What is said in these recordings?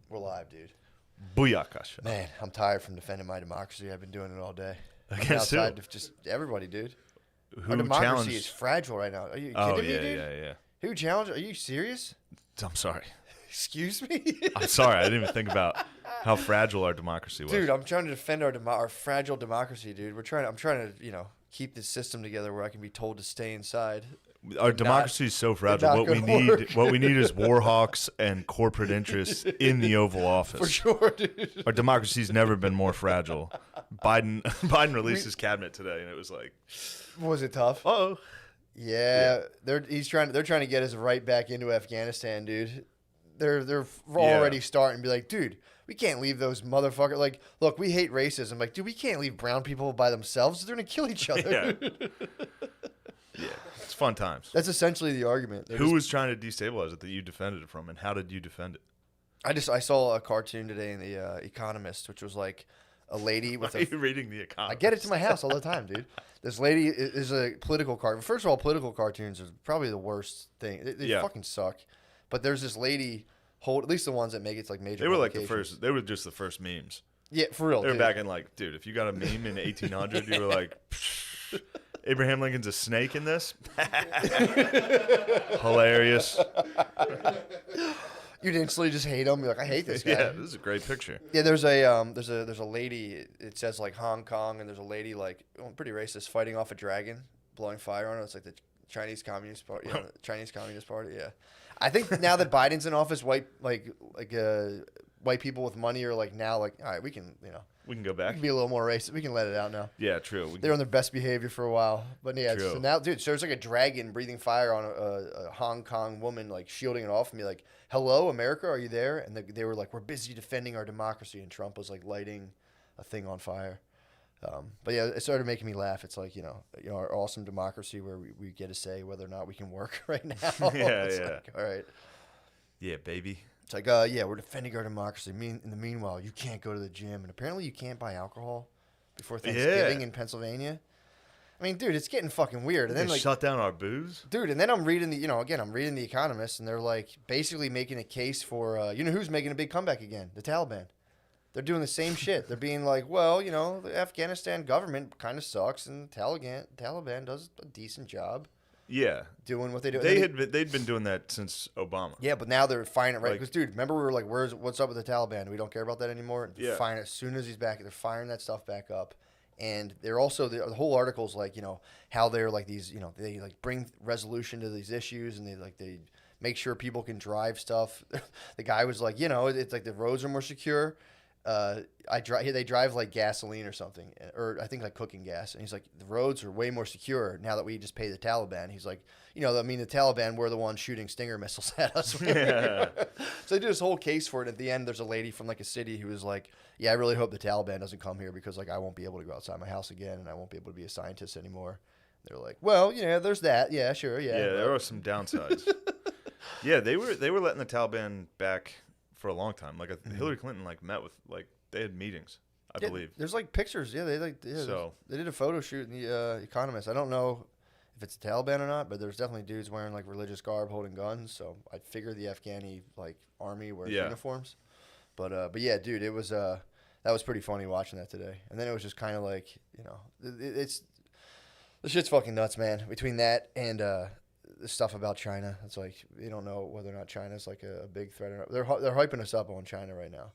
We're live, dude. Booyakasha. Man, I'm tired from defending my democracy. I've been doing it all day. Against who? Outside of just everybody, dude. Who Our democracy challenged? is fragile right now. Are you kidding Oh, me, yeah, dude? yeah. Who challenged? Are you serious? I'm sorry. Excuse me? I'm sorry. I didn't even think about how fragile our democracy was. Dude, I'm trying to defend our fragile democracy, dude. I'm trying to, keep this system together where I can be told to stay inside. Our democracy is so fragile. not What we gonna need is war hawks and corporate interests in the Oval Office. For sure, dude. Our democracy's never been more fragile. Biden released his cabinet today, and it was like, Was it tough? oh, Yeah, they're trying to get us right back into Afghanistan, dude. They're already starting to be like, dude, we can't leave those motherfuckers. Like, look, we hate racism. Like, dude, we can't leave brown people by themselves. They're gonna kill each other. yeah, it's fun times. That's essentially the argument. Who was trying to destabilize it that you defended it from, and how did you defend it? I saw a cartoon today in the Economist, which was like a lady with Why are you reading the Economist? I get it to my house all the time, dude. This lady is a political cartoon. First of all, political cartoons are probably the worst thing. They fucking suck. But there's this lady, at least the ones that make it to like major. They were like the publications. first. They were just the first memes. Yeah, for real. They were dude. back in like, dude, if you got a meme in 1800, you were like, Abraham Lincoln's a snake in this. Hilarious. You'd instantly just hate him. You're like, I hate this guy. Yeah, this is a great picture. Yeah, there's a lady. It says like Hong Kong, and there's a lady like pretty racist fighting off a dragon, blowing fire on it. It's like the Chinese Communist Party. Yeah, the Chinese Communist Party. Yeah, I think now that Biden's in office, white people with money are like now like, all right, we can We can go we back. can be a little more racist. We can let it out now. Yeah, true. They're on their best behavior for a while, but yeah. True. So now, dude, so there's like a dragon breathing fire on a Hong Kong woman, like shielding it off and be like, "Hello, America, are you there?" And they were like, "We're busy defending our democracy," and Trump was like lighting a thing on fire. But yeah, it started making me laugh. It's like our awesome democracy where we get to say whether or not we can work right now. It's yeah. like, all right. Yeah, baby. It's like, yeah, we're defending our democracy. In the meanwhile, you can't go to the gym, and apparently you can't buy alcohol before Thanksgiving in Pennsylvania. I mean, dude, it's getting fucking weird. And then They shut down our booze? dude, and then I'm reading I'm reading the Economist, and they're like basically making a case for, who's making a big comeback again? The Taliban. They're doing the same shit. They're being like, well, the Afghanistan government kind of sucks, and the Taliban does a decent job Yeah. doing what they do. They'd been doing that since Obama. Yeah, but now they're firing it right. Like- Because, dude, remember we were like, what's up with the Taliban? We don't care about that anymore. Yeah. Firing as soon as he's back, they're firing that stuff back up. And they're also, the whole article's like, how they're like these, they like bring resolution to these issues, and they make sure people can drive stuff. The guy was like, it's like the roads are more secure. They drive like gasoline or something, or I think like cooking gas. And he's like, the roads are way more secure now that we just pay the Taliban. He's like, the Taliban were the ones shooting Stinger missiles at us. Yeah. So they do this whole case for it. At the end, there's a lady from like a city who was like, yeah, I really hope the Taliban doesn't come here because like I won't be able to go outside my house again, and I won't be able to be a scientist anymore. They're like, well, there's that. Yeah, sure. Yeah. Yeah, there are some downsides. Yeah, they were letting the Taliban back for a long time. Like Hillary Clinton met with they had meetings, I believe. There's like pictures. Yeah, they did a photo shoot in the Economist. I don't know if it's the Taliban or not, but there's definitely dudes wearing like religious garb holding guns. So I figure the Afghani army wears uniforms. But yeah, dude, it was that was pretty funny watching that today. And then it was just kind of like it's the shit's fucking nuts, man. Between that and the stuff about China, it's like you don't know whether or not China's like a big threat or not. They're hyping us up on China right now.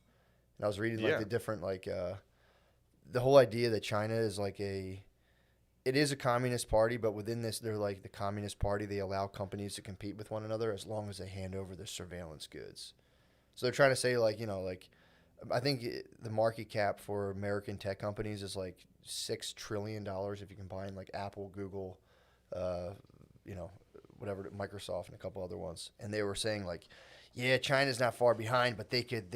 And I was reading the different the whole idea that China is it is a communist party, but within this, they're like the communist party. They allow companies to compete with one another as long as they hand over their surveillance goods. So they're trying to say I think the market cap for American tech companies is like $6 trillion if you combine like Apple, Google, whatever, Microsoft, and a couple other ones. And they were saying yeah, China's not far behind, but they could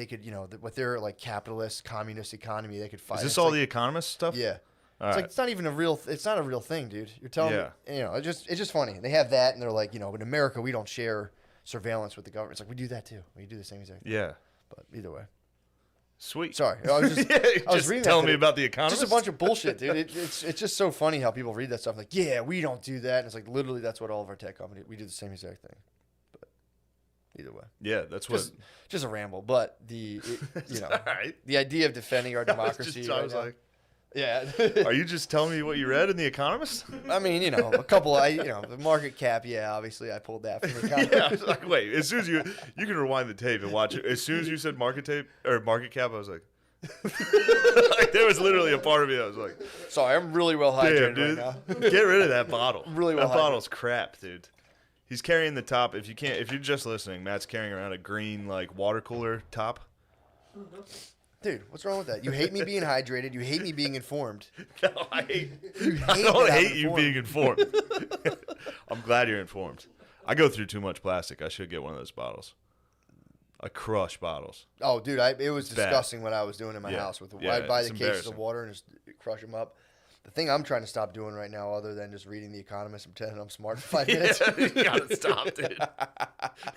with their capitalist communist economy, they could fight. Is this all the Economist stuff? Yeah. All It's right. it's not even it's not a real thing, dude. You're telling me, it's just funny. They have that, and they're like, in America, we don't share surveillance with the government. It's like, we do that too. We do the same exact thing. Yeah. But either way. Sweet. Sorry. I was just, I was reading that telling me today. about the Economist. Just a bunch of bullshit, dude. It's just so funny how people read that stuff. Like, yeah, we don't do that. And it's like, literally, that's what all of our tech companies, we do the same exact thing. But Either way. Yeah, that's what. Just a ramble, but you know, right. the idea of defending our democracy. I was like, yeah. Are you just telling me what you read in The Economist? I mean, you know, the market cap. Yeah, obviously, I pulled that from The Economist. Yeah, I was like, wait. As soon as you can rewind the tape and watch it. As soon as you said market cap, I was like. Like there was literally a part of me that was like, sorry, I'm really well hydrated dude, right now. Get rid of that bottle. Really well that bottle's crap, dude. He's carrying the top. If you're just listening, Matt's carrying around a green like water cooler top. Dude, what's wrong with that? You hate me being hydrated. You hate me being informed. No, I don't hate you being informed. I'm glad you're informed. I go through too much plastic. I should get one of those bottles. I crush bottles. Oh, dude, it was disgusting what I was doing in my house. I'd buy the cases of water and just crush them up. The thing I'm trying to stop doing right now, other than just reading The Economist and pretending I'm smart for 5 minutes. You gotta stop, dude.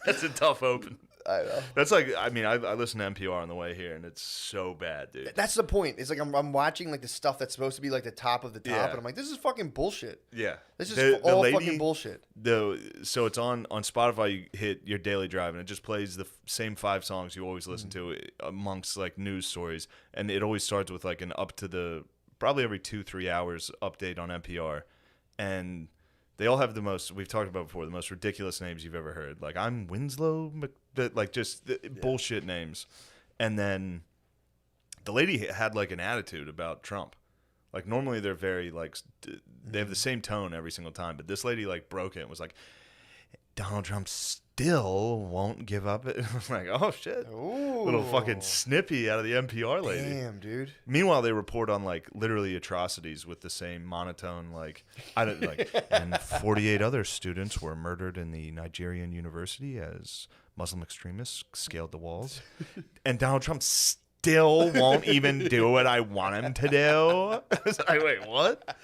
That's a tough open. I know. That's like, I mean, I listen to NPR on the way here, and it's so bad, dude. That's the point. It's like I'm watching like the stuff that's supposed to be like the top of the top, and I'm like, this is fucking bullshit. Yeah. This is all fucking bullshit. So it's on Spotify. You hit your daily drive, and it just plays the same 5 songs you always listen to amongst like news stories, and it always starts with like an up to the probably every 2-3 hours update on NPR, and they all have the most, we've talked about before, the most ridiculous names you've ever heard. Like, I'm Winslow, like just bullshit names. And then the lady had like an attitude about Trump. Like, normally they're very like, they have the same tone every single time, but this lady like broke it and was like, Donald Trump still won't give up it. I'm like, oh shit. Ooh. Little fucking snippy out of the NPR lady. Damn, dude. Meanwhile, they report on like literally atrocities with the same monotone, like and 48 other students were murdered in the Nigerian university as Muslim extremists scaled the walls. And Donald Trump still won't even do what I want him to do. Wait, what?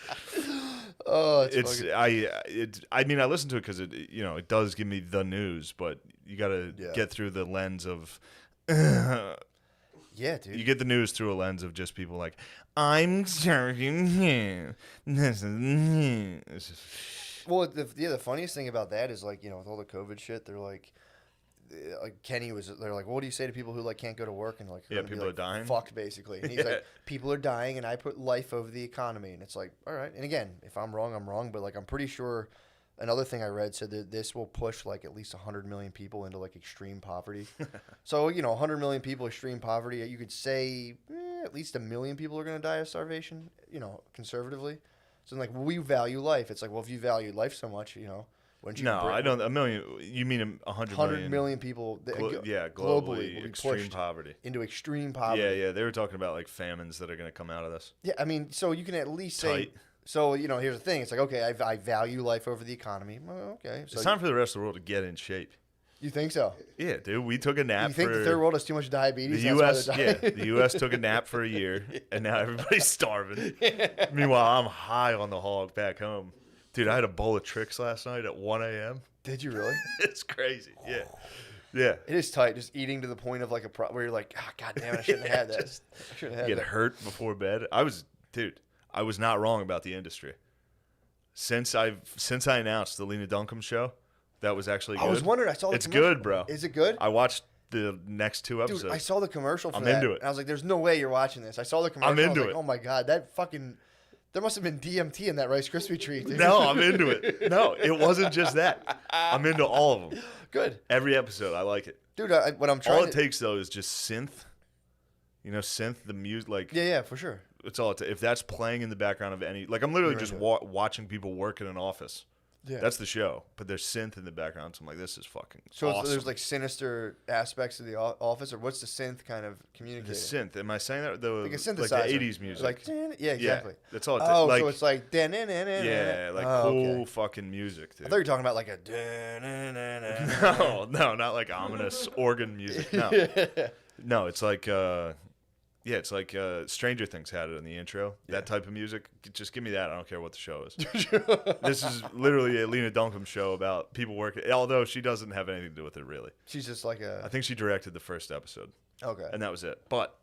Oh, I mean, I listen to it because it does give me the news, but you got to get through the lens of. Yeah, dude. You get the news through a lens of just people like, I'm serving here. Well, the funniest thing about that is like, with all the COVID shit, they're like Kenny they're like, well, what do you say to people who like can't go to work and like people are dying, fucked basically, and he's like, people are dying and I put life over the economy, and it's like, all right. And again, if I'm wrong, I'm wrong, but like I'm pretty sure another thing I read said that this will push like at least 100 million people into like extreme poverty. So 100 million people extreme poverty, you could say at least 1 million people are going to die of starvation, conservatively. So like, we value life. It's like, well, if you value life so much, I don't. 1 million. You mean 100 million people? Globally, will be extreme poverty. Into extreme poverty. Yeah. They were talking about like famines that are going to come out of this. Yeah, I mean, so you can at least say. So here's the thing. It's like, okay, I value life over the economy. Well, okay, so it's time for the rest of the world to get in shape. You think so? Yeah, dude. We took a nap. You think the third world has too much diabetes? The U.S. The U.S. took a nap for a year, and now everybody's starving. Meanwhile, I'm high on the hog back home. Dude, I had a bowl of Trix last night at 1 a.m. Did you really? It's crazy. Yeah. Yeah. It is tight, just eating to the point of like where you're like, God damn it, I shouldn't have had that. I shouldn't have had that. Hurt before bed. I was not wrong about the industry. Since I announced the Lena Dunham show, that was actually good. I was wondering, I saw the commercial. It's good, bro. Is it good? I watched the next 2 episodes. Dude, I saw the commercial for I'm that. into it. And I was like, there's no way you're watching this. I saw the commercial. I'm into I was it. Like, oh my God, that fucking... There must have been DMT in that Rice Krispie treat, dude. No, I'm into it. No, it wasn't just that. I'm into all of them. Good. Every episode, I like it. Dude, what I'm trying all it takes, though, is just synth. Synth, the music, like... Yeah, for sure. It's all it takes. If that's playing in the background of any... Like, I'm literally just watching people work in an office. Yeah. That's the show. But there's synth in the background, so I'm like, this is fucking awesome. There's, like, sinister aspects of the office, or what's the synth kind of communicating? The synth. Am I saying that? Like a synthesizer. Like the 80s music. Like, yeah, exactly. Yeah, that's all it takes. Oh, so it's like... Yeah, like cool fucking music, dude. I thought you were talking about, like, a... No, not like ominous organ music. No. No, it's like... Yeah, it's like Stranger Things had it in the intro. Yeah. That type of music. Just give me that. I don't care what the show is. This is literally a Lena Dunham show about people working. Although she doesn't have anything to do with it, really. She's just like a... I think she directed the first episode. Okay. And that was it. But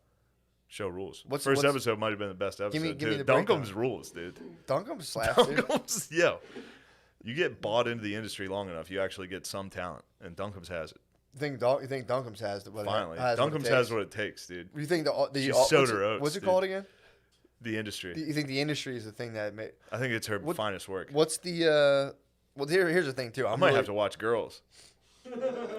show rules. First episode might have been the best episode. Give me the Duncombe's rules, dude. Duncombe slaps, Duncombe's, yo. You get bought into the industry long enough, you actually get some talent. And Duncombe's has it. You think Duncombe's has the Finally, Duncombe's has what it takes, dude. You think She's Soda Oats, what's it called again? The industry. You think the industry is the thing that made? I think it's her finest work. What's the? Well, here's the thing too. I might have to watch Girls.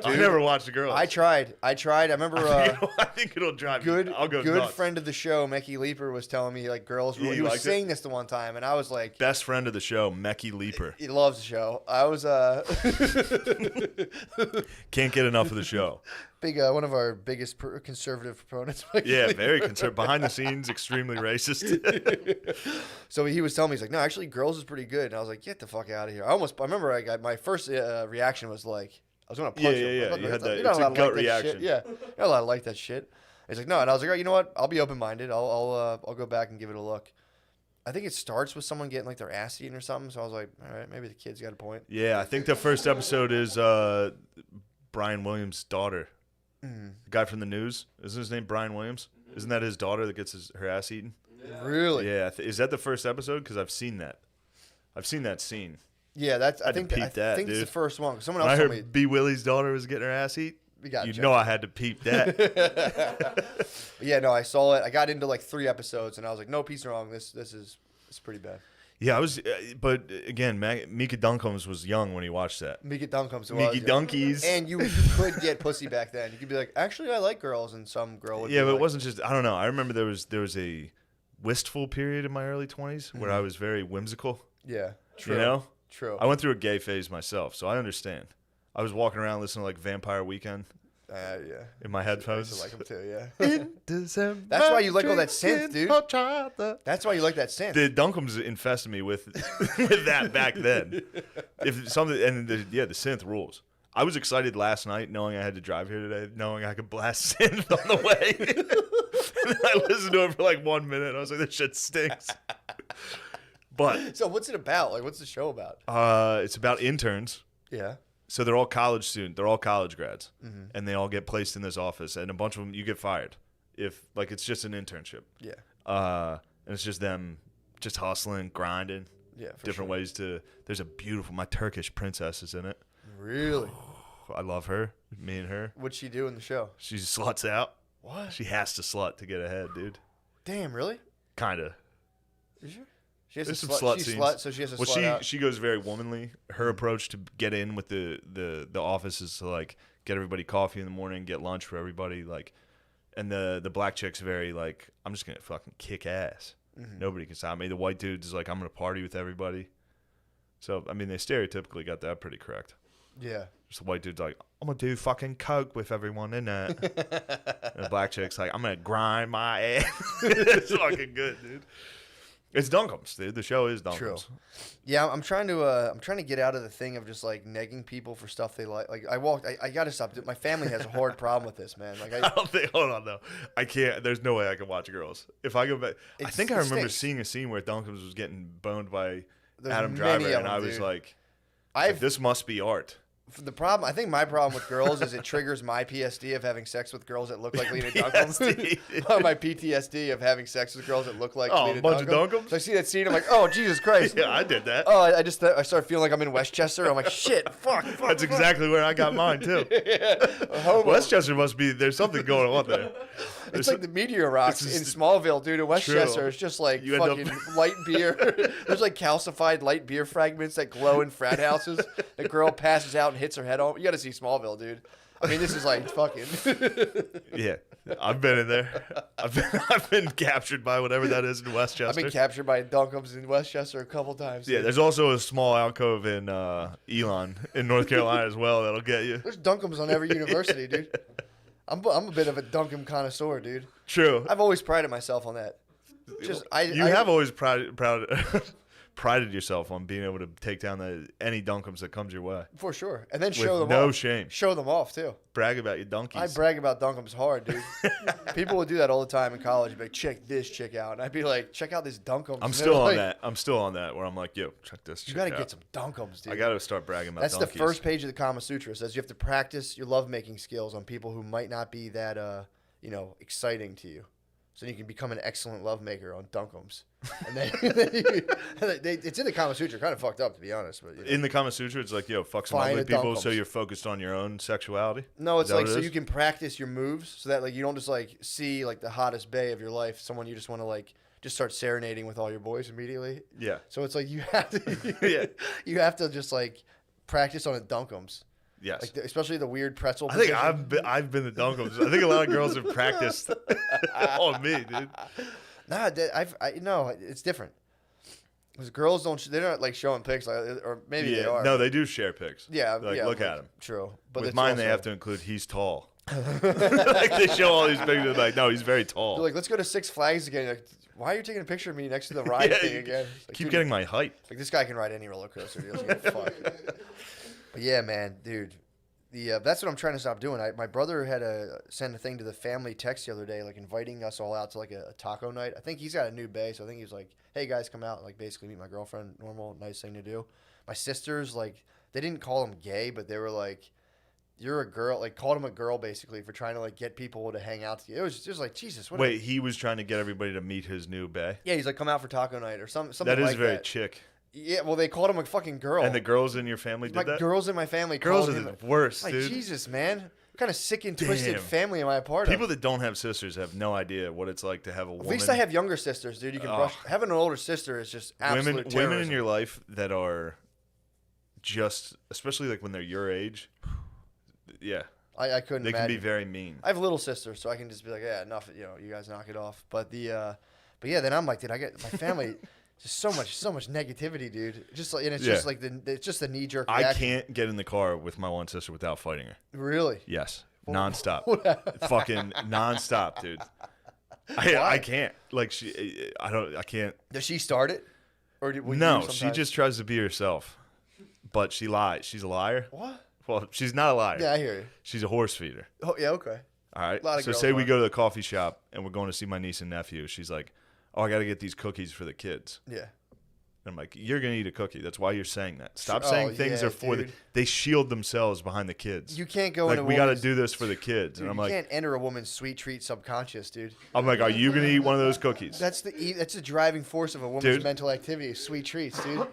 I never watched Girls. I tried. I remember. I think it'll drive me. I'll go good nuts. friend of the show, Mecky Leaper, was telling me like Girls. He was saying this the one time, and I was like, best friend of the show, Mecky Leaper. He loves the show. I was can't get enough of the show. Big one of our biggest conservative proponents. Yeah, very conservative. Behind the scenes, extremely racist. So he was telling me, he's like, no, actually, Girls is pretty good, and I was like, get the fuck out of here. I remember my first reaction was like, I was gonna punch him. Yeah. You had that. You're not allowed to gut like reaction. That shit. Yeah, you're not allowed to like that shit. He's like, no, and I was like, oh, you know what? I'll be open minded. I'll go back and give it a look. I think it starts with someone getting like their ass eaten or something. So I was like, all right, maybe the kid's got a point. Yeah, I think the first episode is Brian Williams' daughter. The guy from the news. Isn't his name Brian Williams? Isn't that his daughter that gets her ass eaten? Yeah. Really? Yeah. Is that the first episode? Because I've seen that. I've seen that scene. Yeah, I think it's the first one. Someone else I told heard me. B. Willie's daughter was getting her ass eat. You know I had to peep that. Yeah, no, I saw it. I got into like 3 episodes, and I was like, no, peace wrong. This is pretty bad. Yeah, I was, but again, Mika Duncombe was young when he watched that. Mika Duncombe was. Mika Dunkies. And you could get pussy back then. You could be like, actually, I like girls, and some girl would. Yeah, be but like, it wasn't just. I don't know. I remember there was a wistful period in my early 20s where I was very whimsical. Yeah, true. You know, true. I went through a gay phase myself, so I understand. I was walking around listening to like Vampire Weekend. Yeah. In my headphones. I like them too, yeah. In December, that's why you like all that synth, dude. That's why you like that synth. The Duncombes infested me with that back then. If something and the synth rules. I was excited last night knowing I had to drive here today, knowing I could blast synth on the way. And I listened to it for like 1 minute and I was like, this shit stinks. But so what's it about? Like what's the show about? It's about interns. Yeah. So they're all college students. They're all college grads, and they all get placed in this office. And a bunch of them, you get fired if like it's just an internship. Yeah. And it's just them, just hustling, grinding. Yeah. Different ways to. There's a beautiful. My Turkish princess is in it. Really? I love her. Me and her. What'd she do in the show? She sluts out. What? She has to slut to get ahead, dude. Damn. Really? Kinda. You sure? She has There's to some slut scenes. so she has to well, slut out. she goes very womanly. Her approach to get in with the office is to like get everybody coffee in the morning, get lunch for everybody, like, and the black chick's very like, I'm just gonna fucking kick ass. Nobody can stop me. The white dude's is like, I'm gonna party with everybody. So I mean, they stereotypically got that pretty correct. Yeah. Just the white dude's like, I'm gonna do fucking coke with everyone in it. And the black chick's like, I'm gonna grind my ass. It's fucking good, dude. It's Duncombes, dude. The show is Duncombes. True. Yeah, I'm trying to get out of the thing of just like negging people for stuff they like. Like I gotta stop. My family has a hard problem with this, man. Like I don't think. Hold on, though. I can't. There's no way I can watch Girls. If I go back, I think I remember seeing a scene where Duncombes was getting boned by Adam Driver, and I was like, this must be art. The problem, I think my problem with Girls is it triggers my PSD of having sex with girls that look like Lena Dunham. Or my PTSD of having sex with girls that look like Lena bunch Dunham. of Dunhams? So I see that scene, I'm like, oh, Jesus Christ. Yeah, I did that. Oh, I start feeling like I'm in Westchester. I'm like, shit, fuck. That's exactly where I got mine, too. Yeah. Westchester must be, there's something going on there. It's like the meteor rocks in Smallville, dude. In Westchester, True. It's just like fucking light beer. There's like calcified light beer fragments that glow in frat houses. The girl passes out and hits her head on. You got to see Smallville, dude. I mean, this is like fucking. Yeah, I've been in there. I've been captured by whatever that is in Westchester. I've been captured by Duncombes in Westchester a couple times. Yeah, there's also a small alcove in Elon in North Carolina as well that'll get you. There's Duncombes on every university, dude. I'm a bit of a Duncombe connoisseur, dude. True. I've always prided myself on that. You have always prided yourself on being able to take down any Duncombes that comes your way. For sure. And then show them off. No shame. Show them off, too. Brag about your donkeys. I brag about Duncombes hard, dude. People would do that all the time in college. Be like, check this chick out. And I'd be like, check out this Duncombes. I'm still on that. I'm still on that where I'm like, yo, check this chick out. You got to get some Duncombes, dude. I got to start bragging about donkeys. That's donkeys. the first page of the Kama Sutra. It says you have to practice your lovemaking skills on people who might not be that, exciting to you. so you can become an excellent lovemaker on Dunkums. And then it's in the Kama Sutra. Kind of fucked up, to be honest. But, in the Kama Sutra, it's like, yo, fuck some ugly people so you're focused on your own sexuality? No, it's like so you can practice your moves so that like you don't just like see like the hottest bae of your life, someone you just want to like just start serenading with all your boys immediately. Yeah. So it's like you have to you have to just like practice on a Dunkums. Yes. Like especially the weird pretzel. I think I've been the Dunkums. I think a lot of girls have practiced on me, dude. Nah, no, it's different. Because girls they're not like showing pics, like, or maybe they are. No, they do share pics. Yeah, like, look at him. True, but with mine, they have to include he's tall. Like they show all these pictures, like, no, he's very tall. They're like, let's go to Six Flags again. Like, why are you taking a picture of me next to the ride thing again? Like, keep getting my height. Like this guy can ride any roller coaster. He doesn't give a fuck. But yeah, man, dude. That's what I'm trying to stop doing. My brother had send a thing to the family text the other day, like inviting us all out to like a taco night. I think he's got a new bae, so I think he was like, "Hey guys, come out and like basically meet my girlfriend." Normal, nice thing to do. My sisters like they didn't call him gay, but they were like, "You're a girl," like called him a girl basically for trying to like get people to hang out together. It was just like Jesus. Wait, he was trying to get everybody to meet his new bae. Yeah, he's like, "Come out for taco night" or something. That is like very that. chick. Yeah, well, they called him a fucking girl. And the girls in your family did that? Girls in my family girls called are him the worst, like, dude. Jesus, man. What kind of sick and twisted family am I a part People of? that don't have sisters have no idea what it's like to have a woman. At least I have younger sisters, dude. You can brush. Having an older sister is just absolute terrorism. Women in your life that are just, especially like when they're your age, yeah. I couldn't They imagine. can be very mean. I have little sisters, so I can just be like, yeah, enough. You guys knock it off. But yeah, then I'm like, dude, I get my family. Just so much negativity, dude. Just like, and it's just like it's just the knee jerk reaction. I can't get in the car with my one sister without fighting her. Really? Yes, nonstop, fucking nonstop, dude. I can't. Like I can't. Does she start it? Or no, she just tries to be herself, but she lies. She's a liar. What? Well, she's not a liar. Yeah, I hear you. She's a horse feeder. Oh yeah, okay. All right. So say we go to the coffee shop and we're going to see my niece and nephew. She's like, "Oh, I got to get these cookies for the kids." Yeah. And I'm like, "You're gonna eat a cookie. That's why you're saying that. Stop saying things are for they shield themselves behind the kids. You can't go like we got to do this for the kids." Dude, and I'm you like, can't enter a woman's sweet treat subconscious, dude. I'm like, "Are you gonna eat one of those cookies?" That's the driving force of a woman's mental activity. Sweet treats, dude.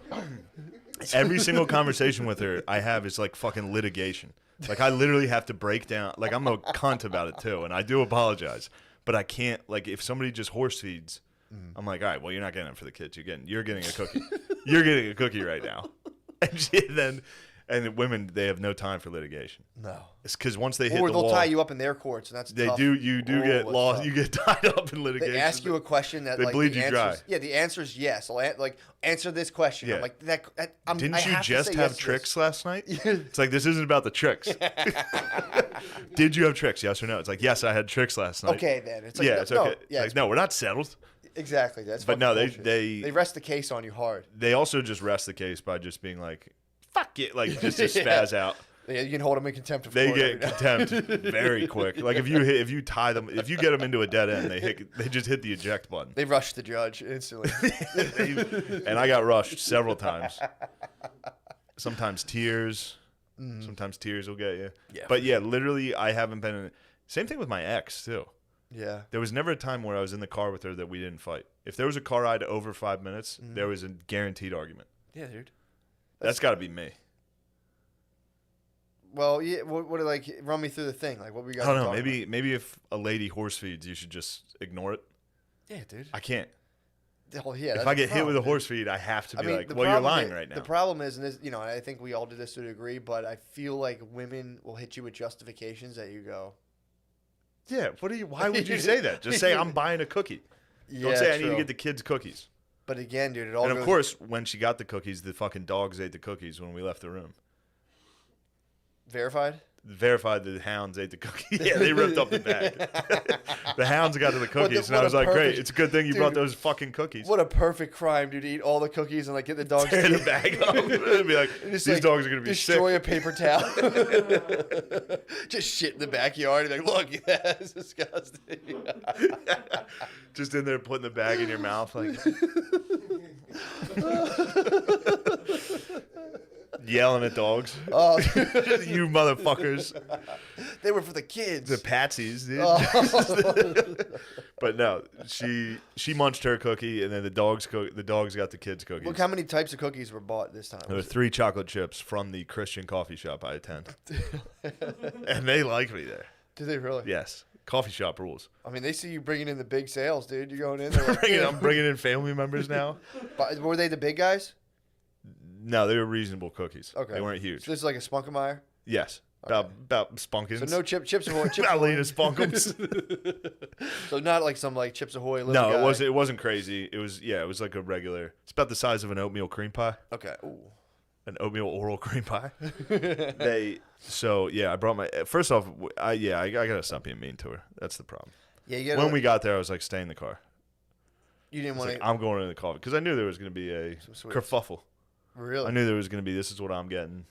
Every single conversation with her I have is like fucking litigation. Like I literally have to break down. Like I'm a cunt about it too, and I do apologize, but I can't. Like if somebody just horse feeds. I'm like, all right, well, you're not getting it for the kids. You're getting a cookie. You're getting a cookie right now. And women, they have no time for litigation. No. It's because once they hit the wall. Or they'll tie you up in their courts, and that's they tough. do. You do get lost. Tough. You get tied up in litigation. They ask you a question that they like bleed the you dry. Yeah, the answer is yes. I'll answer this question. Yeah. I'm like Didn't you just have tricks last night? It's like this isn't about the tricks. Did you have tricks? Yes or no? It's like yes, I had tricks last night. Okay, then it's like it's okay. Yeah, it's like, no, we're not settled. Exactly. That's. But no, bullshit. they rest the case on you hard. They also just rest the case by just being like, "Fuck it," like just to spaz out. Yeah, you can hold them in contempt of court. They get contempt very quick. Like if you tie them, if you get them into a dead end, they just hit the eject button. They rush the judge instantly. And I got rushed several times. Sometimes tears. Sometimes tears will get you. Yeah. But yeah, literally, I haven't been in. Same thing with my ex too. Yeah. There was never a time where I was in the car with her that we didn't fight. If there was a car ride over 5 minutes, there was a guaranteed argument. Yeah, dude. That's got to be me. Well, yeah. What like run me through the thing? Like what we got? I don't know. Maybe if a lady horse feeds, you should just ignore it. Yeah, dude. I can't. Oh, yeah. If I get hit with a horse feed, I have to be like, well, you're lying right now. The problem is, and this, and I think we all do this to a degree, but I feel like women will hit you with justifications that you go. Yeah, why would you say that? Just say I'm buying a cookie. Don't say I need to get the kids cookies. But again, dude, it all. And of course, when she got the cookies, the fucking dogs ate the cookies when we left the room. Verified? Verified the hounds ate the cookies. Yeah, they ripped up the bag. The hounds got to the cookies, and I was like, great, it's a good thing you brought those fucking cookies. What a perfect crime, dude, to eat all the cookies and like get the dogs tear the bag up and be like, these dogs are going to be sick. Destroy a paper towel. Just shit in the backyard. And like, look, that's disgusting. Just in there putting the bag in your mouth like. yelling at dogs. Oh, you motherfuckers. They were for the kids. The patsies, dude. Oh. But no, she munched her cookie, and then the dogs got the kids' cookies. Look how many types of cookies were bought this time. There were 3 chocolate chips from the Christian coffee shop I attend. And they like me there. Do they really? Yes. Coffee shop rules. I mean, they see you bringing in the big sales, dude. You're going in there. Like, I'm bringing in family members now. But were they the big guys? No, they were reasonable cookies. Okay. They weren't huge. So this is like a Spunkemeyer? Yes. About Spunkins. So no Chips Ahoy. About Lena Spunkums. So not like some like Chips Ahoy little No, guy. it wasn't crazy. It was like a regular. It's about the size of an oatmeal cream pie. Okay. Ooh. An oatmeal oral cream pie. I brought my first off. I gotta stop being mean to her. That's the problem. Yeah, you when we got there, I was like, stay in the car. You didn't want to. I'm going in the coffee because I knew there was going to be a kerfuffle. Really? I knew there was going to be. This is what I'm getting.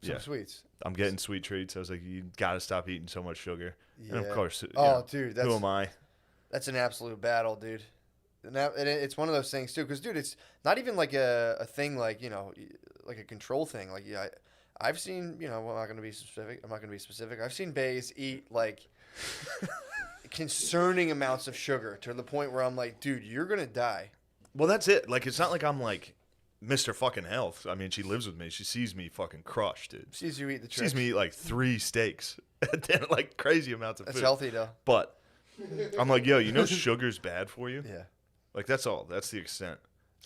Some sweets. I'm getting sweet treats. I was like, you got to stop eating so much sugar. Yeah. And of course, dude, who am I? That's an absolute battle, dude. And it's one of those things too, because dude, it's not even like a thing like like a control thing. Like I've seen well, I'm not gonna be specific. I've seen bays eat like concerning amounts of sugar to the point where I'm like, dude, you're gonna die. Well, that's it. Like it's not like I'm like Mr. fucking health. I mean, she lives with me. She sees me fucking crushed, dude. Sees you eat the. She sees me eat like 3 steaks, like crazy amounts of food. That's healthy though. But I'm like, yo, sugar's bad for you. Yeah. Like that's all. That's the extent.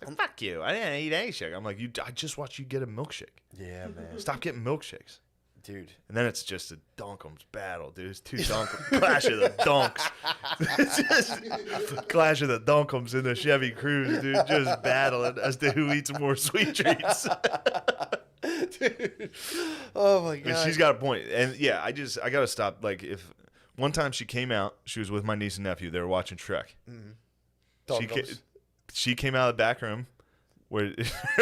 Like, fuck you. I didn't eat any sugar. I'm like, I just watched you get a milkshake. Yeah, man. Stop getting milkshakes. Dude. And then it's just a Dunkums battle, dude. It's 2 Dunkums. Clash of the Dunks. It's just Clash of the Dunkums in the Chevy Cruze, dude. Just battling as to who eats more sweet treats. Dude. Oh, my God. And she's got a point. And, yeah, I got to stop. Like, if one time she came out, she was with my niece and nephew. They were watching Shrek. Mm-hmm. She came out of the back room where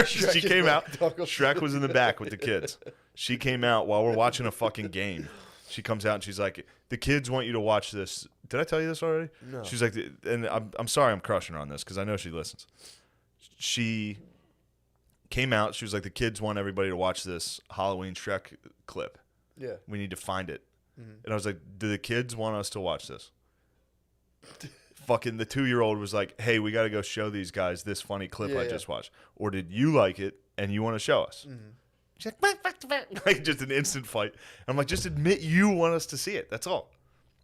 she came out. Shrek was in the back with the kids. She came out while we're watching a fucking game. She comes out and she's like, "The kids want you to watch this." Did I tell you this already? No. She's like, and I'm sorry I'm crushing her on this because I know she listens. She came out. She was like, "The kids want everybody to watch this Halloween Shrek clip. Yeah. We need to find it." Mm-hmm. And I was like, "Do the kids want us to watch this?" Fucking the 2-year-old was like, "Hey, we got to go show these guys this funny clip I just watched. Or did you like it and you want to show us?" Mm-hmm. She's like just an instant fight. And I'm like, just admit you want us to see it. That's all.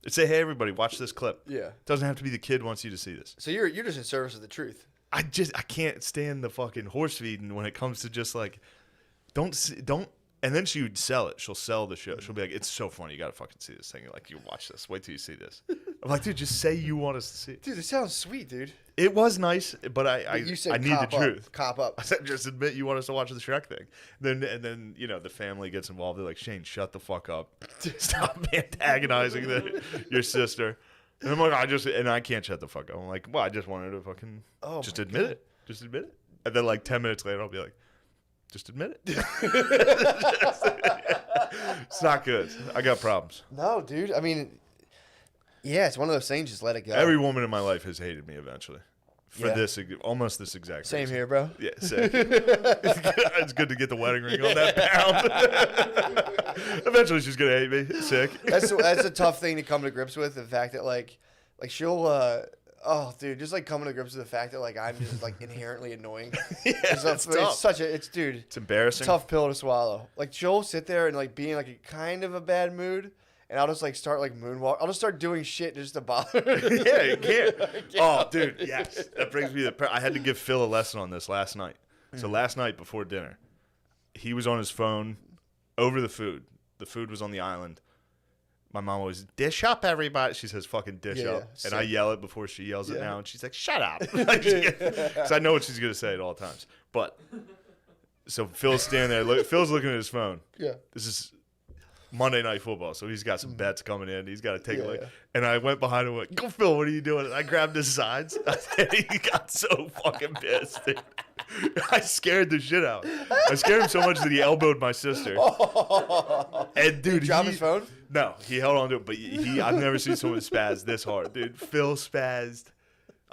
Say, hey, everybody, watch this clip. Yeah. It doesn't have to be the kid wants you to see this. So you're just in service of the truth. I can't stand the fucking horse feeding when it comes to just like, don't. And then she would sell it. She'll sell the show. She'll be like, it's so funny. You got to fucking see this thing. Like, you watch this. Wait till you see this. I'm like, dude, just say you want us to see it. Dude, it sounds sweet, dude. It was nice, but I need the truth. Cop up. I said, just admit you want us to watch the Shrek thing. And then the family gets involved. They're like, Shane, shut the fuck up. Stop antagonizing your sister. And I'm like, I can't shut the fuck up. I'm like, well, I just wanted to fucking admit it. Just admit it. And then like 10 minutes later, I'll be like, just admit it. It's not good. I got problems. No, dude. I mean, yeah, it's one of those things. Just let it go. Every woman in my life has hated me eventually. For almost this exact same reason. here, bro. Yeah, same. It's good to get the wedding ring on that pound. Eventually, she's gonna hate me. Sick. That's a tough thing to come to grips with. The fact that like she'll. Oh, dude, just like coming to grips with the fact that like I'm just like inherently annoying. Yeah, it's tough. It's embarrassing. Tough pill to swallow. Like she'll sit there and like be in like a kind of a bad mood, and I'll just like start like moonwalk. I'll just start doing shit just to bother her. Yeah, you can't. Oh, dude, yes. That brings me I had to give Phil a lesson on this last night. So last night before dinner, he was on his phone over the food. The food was on the island. My mom always, dish up, everybody. She says, fucking dish up. And I yell it before she yells it now. And she's like, shut up. Because I know what she's going to say at all times. But, so Phil's standing there. Phil's looking at his phone. Yeah. This is Monday Night Football. So he's got some bets coming in. He's got to take a look. And I went behind him and went, go, Phil, what are you doing? And I grabbed his sides. And he got so fucking pissed, dude. I scared the shit out. I scared him so much that he elbowed my sister. And dude, did he drop his phone? No, he held on to it. But I've never seen someone spaz this hard, dude. Phil spazzed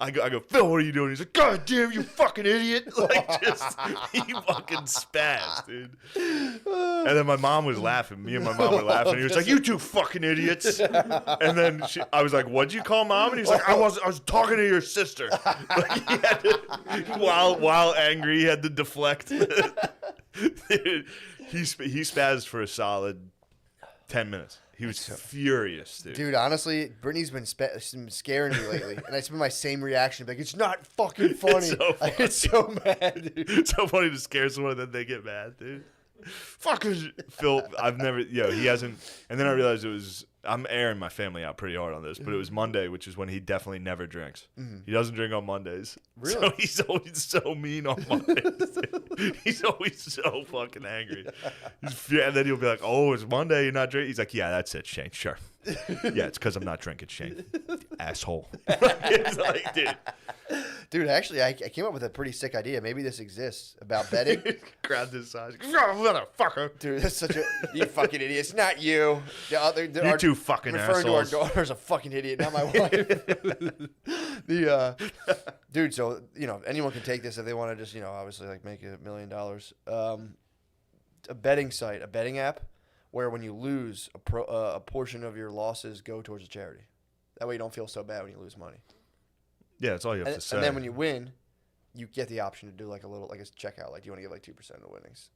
I go, Phil, what are you doing? He's like, God damn, you fucking idiot. Like, just, he fucking spazzed, dude. And then my mom was laughing. Me and my mom were laughing. He was like, you two fucking idiots. And then I was like, what'd you call mom? And he's like, I was talking to your sister. Like, he had to, while angry, he had to deflect. Dude, he spazzed for a solid 10 minutes. He was furious, dude. Dude, honestly, Brittany's been scaring me lately, and it's been my same reaction. Like, it's not fucking funny. I get so mad, dude. It's so funny to scare someone and then they get mad, dude. Fuckers. Phil, he hasn't. And then I realized I'm airing my family out pretty hard on this, but it was Monday, which is when he definitely never drinks. Mm-hmm. He doesn't drink on Mondays. Really? So he's always so mean on Mondays. He's always so fucking angry. And then he'll be like, oh, it's Monday, you're not drinking? He's like, yeah, that's it, Shane, sure. Yeah, it's because I'm not drinking, Shane. Asshole. It's like, dude, actually, I came up with a pretty sick idea. Maybe this exists about betting. Grabbed his size. Motherfucker. Dude, that's such a... You fucking idiot. It's not you. You two fucking referring assholes. To our daughter as a fucking idiot, not my wife. Dude, so, anyone can take this if they want to just, obviously, like, make $1 million. A betting site, a betting app, where when you lose, a portion of your losses go towards a charity. That way you don't feel so bad when you lose money. Yeah, that's all you have to say. And then when you win, you get the option to do like a checkout. Like, do you want to give like 2% of the winnings?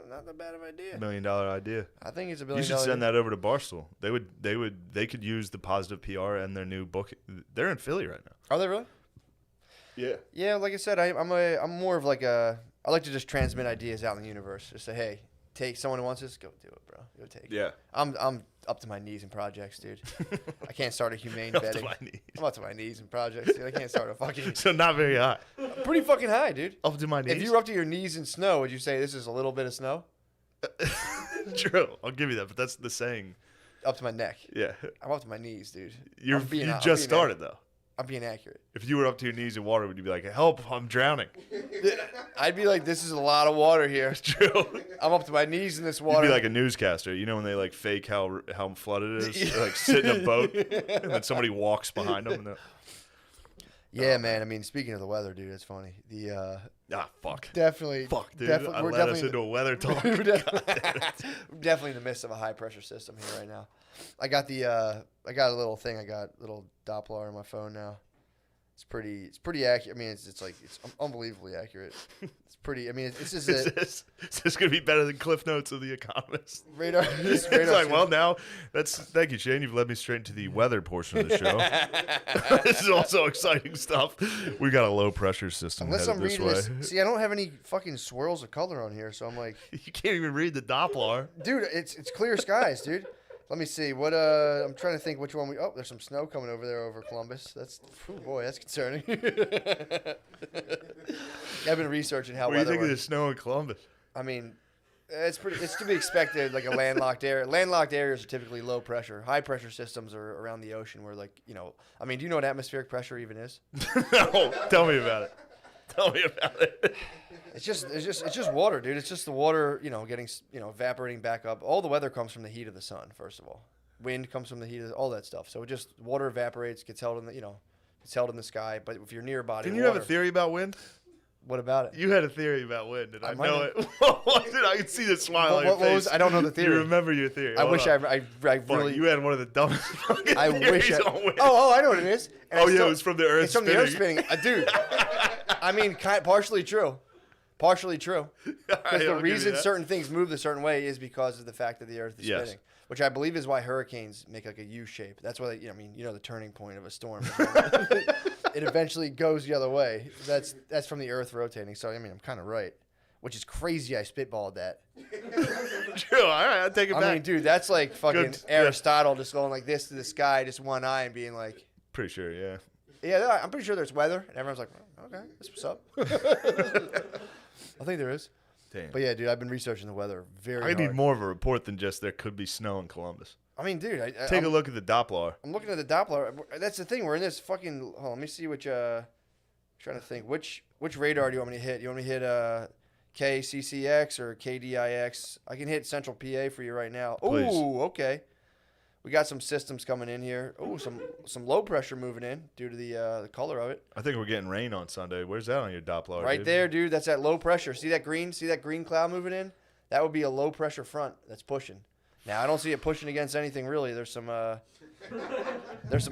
Not that bad of an idea. $1 million idea. I think it's $1 million. You should send that over to Barstool. They could use the positive PR and their new book. They're in Philly right now. Are they really? Yeah. Yeah, like I said, I'm more of like I like to just transmit ideas out in the universe. Just say, hey, take someone who wants this, go do it, bro. Go take it. Yeah. I'm up to my knees in projects, dude. I can't start a humane betting. I'm up to my knees in projects, dude. I can't start a fucking. So not very high. Pretty fucking high, dude. Up to my knees. If you were up to your knees in snow, would you say this is a little bit of snow? True, I'll give you that, but that's the saying. Up to my neck. Yeah. I'm up to my knees, dude. You just started though. I'm being accurate. If you were up to your knees in water, would you be like, help, I'm drowning? I'd be like, this is a lot of water here. True. I'm up to my knees in this water. You'd be like a newscaster. You know when they like fake how flooded it is? They, like sit in a boat and then somebody walks behind them. And yeah, man. I mean, speaking of the weather, dude, it's funny. Fuck. Definitely. Fuck, dude. We're led us into a weather talk. We're definitely in the midst of a high pressure system here right now. I got a little thing. I got a little Doppler on my phone now. It's pretty accurate. I mean, it's unbelievably accurate. It's pretty. I mean, it's just is this gonna be better than Cliff Notes of The Economist? Radar. It's like, well, now thank you, Shane. You've led me straight into the weather portion of the show. This is also exciting stuff. We got a low pressure system. Unless I'm this reading way. this. See, I don't have any fucking swirls of color on here, so I'm like, you can't even read the Doppler, dude. It's clear skies, dude. Let me see. What I'm trying to think which one oh, there's some snow coming over there over Columbus. That's that's concerning. I've been researching how what do you weather think of the snow in Columbus? I mean, it's to be expected, like a landlocked area. Landlocked areas are typically low pressure. High pressure systems are around the ocean where, like, I mean, do you know what atmospheric pressure even is? No, tell me about it. Tell me about it. It's just water, dude. It's just the water, getting, evaporating back up. All the weather comes from the heat of the sun, first of all. Wind comes from the heat of all that stuff. So just water evaporates, gets held in the, it's held in the sky. But if you're near body Didn't you water, have a theory about wind? What about it? You had a theory about wind, and I know it. What was it? I could see the smile on your face. I don't know the theory. You remember your theory. I wish I really. You had one of the dumbest fucking theories on wind. Oh, I know what it is. And it was from the Earth spinning. It's from the Earth spinning. Dude, I mean, partially true. Partially true. Because the reason certain things move a certain way is because of the fact that the Earth is spinning, which I believe is why hurricanes make like a U shape. That's why, the turning point of a storm. It eventually goes the other way. That's from the Earth rotating. So, I mean, I'm kind of right, which is crazy. I spitballed that. True. All right, I'll take it back. I mean, dude, that's like fucking Aristotle just going like this to the sky, just one eye, and being like. Pretty sure, yeah. Yeah, I'm pretty sure there's weather, and everyone's like, oh, okay, that's what's up. I think there is. Damn. But yeah, dude, I've been researching the weather very hard. I need more of a report than just there could be snow in Columbus. I mean, dude, take a look at the Doppler. I'm looking at the Doppler. That's the thing. We're in this fucking. Hold on, let me see which. Trying to think which radar do you want me to hit? You want me to hit KCCX or KDIX? I can hit Central PA for you right now. Please. Ooh, okay. We got some systems coming in here. Oh, some low pressure moving in due to the color of it. I think we're getting rain on Sunday. Where's that on your Doppler? Right there, dude. That's that low pressure. See that green? See that green cloud moving in? That would be a low pressure front that's pushing. Now I don't see it pushing against anything really. There's some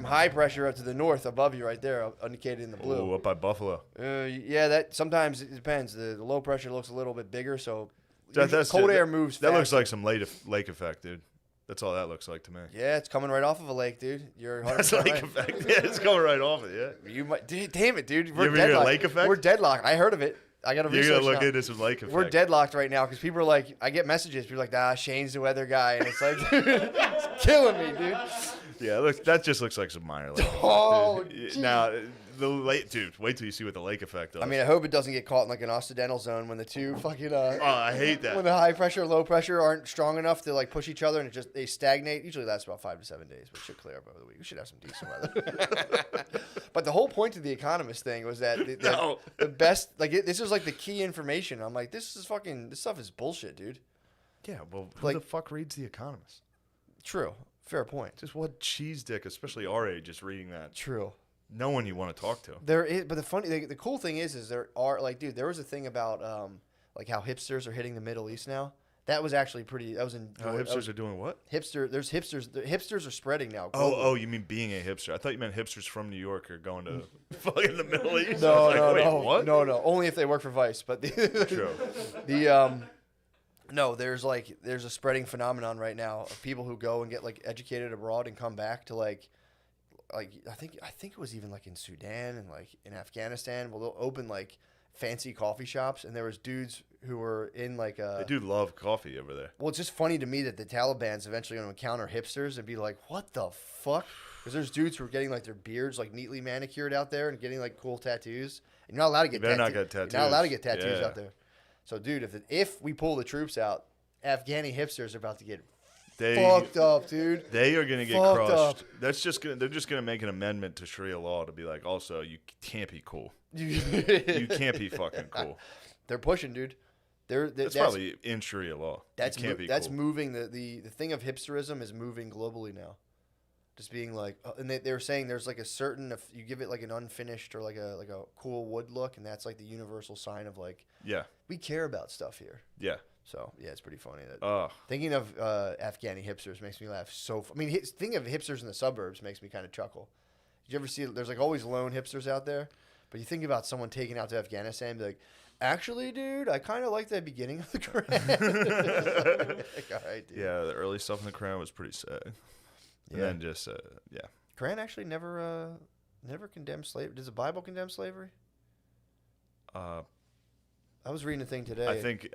high pressure up to the north above you right there, indicated in the blue. Oh, up by Buffalo. Yeah, that sometimes it depends. The low pressure looks a little bit bigger, so That's cold air moves. That faster. looks like some lake effect, dude. That's all that looks like to me. Yeah, it's coming right off of a lake, dude. You're 100% That's lake right. effect. Yeah, it's coming right off it. Yeah. You might, damn it, dude. You We're ever hear of deadlocked. lake effect? We're deadlocked. I heard of it. I got to You're research gonna look now. into some lake effect. We're deadlocked right now because people are like, I get messages. People are like, nah, Shane's the weather guy, and it's like, it's killing me, dude. Yeah, look, that just looks like some minor lake. Oh, Dude. geez. Now the lake, dude. Wait till you see what the lake effect does. I mean, I hope it doesn't get caught in like an occidental zone when the two fucking oh, I hate that. when the high pressure, low pressure aren't strong enough to like push each other and it just they stagnate. Usually lasts about 5 to 7 days, but it should clear up over the week. We should have some decent weather. But the whole point of the Economist thing was that the best this is like the key information. I'm like, this stuff is bullshit, dude. Yeah, well, who the fuck reads The Economist? True, fair point. Just what cheese dick, especially our age, just reading that. True. No one you want to talk to. There is, but the cool thing is there are like, dude, there was a thing about like how hipsters are hitting the Middle East now. That was actually pretty. That was in. How hipsters are doing what? There's hipsters. The hipsters are spreading now. Oh, you mean being a hipster? I thought you meant hipsters from New York are going to fucking the Middle East. No, Wait, what? No. Only if they work for Vice. But True. No, there's a spreading phenomenon right now of people who go and get like educated abroad and come back to like I think it was even like in Sudan and like in Afghanistan. Well, they'll open like fancy coffee shops, and there was dudes who were in like They do love coffee over there. Well, it's just funny to me that the Taliban's eventually going to encounter hipsters and be like, "What the fuck?" Because there's dudes who are getting like their beards like neatly manicured out there and getting like cool tattoos. And you're not allowed to get Not get tattoos. You're not allowed to get tattoos Yeah. out there. So, dude, if we pull the troops out, Afghani hipsters are about to get fucked up, dude. They are gonna get Fucked crushed. up. They're just gonna make an amendment to Sharia law to be like, also you can't be cool. You can't be fucking cool. They're pushing, dude. That's probably in Sharia law. That's you can't be that's cool. moving the thing of hipsterism is moving globally now. Just being like, and they were saying there's like a certain, if you give it like an unfinished or like a cool wood look, and that's like the universal sign of like, Yeah. we care about stuff here. Yeah. So yeah, it's pretty funny that thinking of Afghani hipsters makes me laugh. Thinking of hipsters in the suburbs makes me kind of chuckle. Did you ever see? There's like always lone hipsters out there, but you think about someone taken out to Afghanistan, and be like, actually, dude, I kind of like the beginning of the Quran. Like, all right, dude. Yeah, the early stuff in the Quran was pretty sad. And then just yeah. Quran actually never condemned slavery. Does the Bible condemn slavery? I was reading a thing today. I think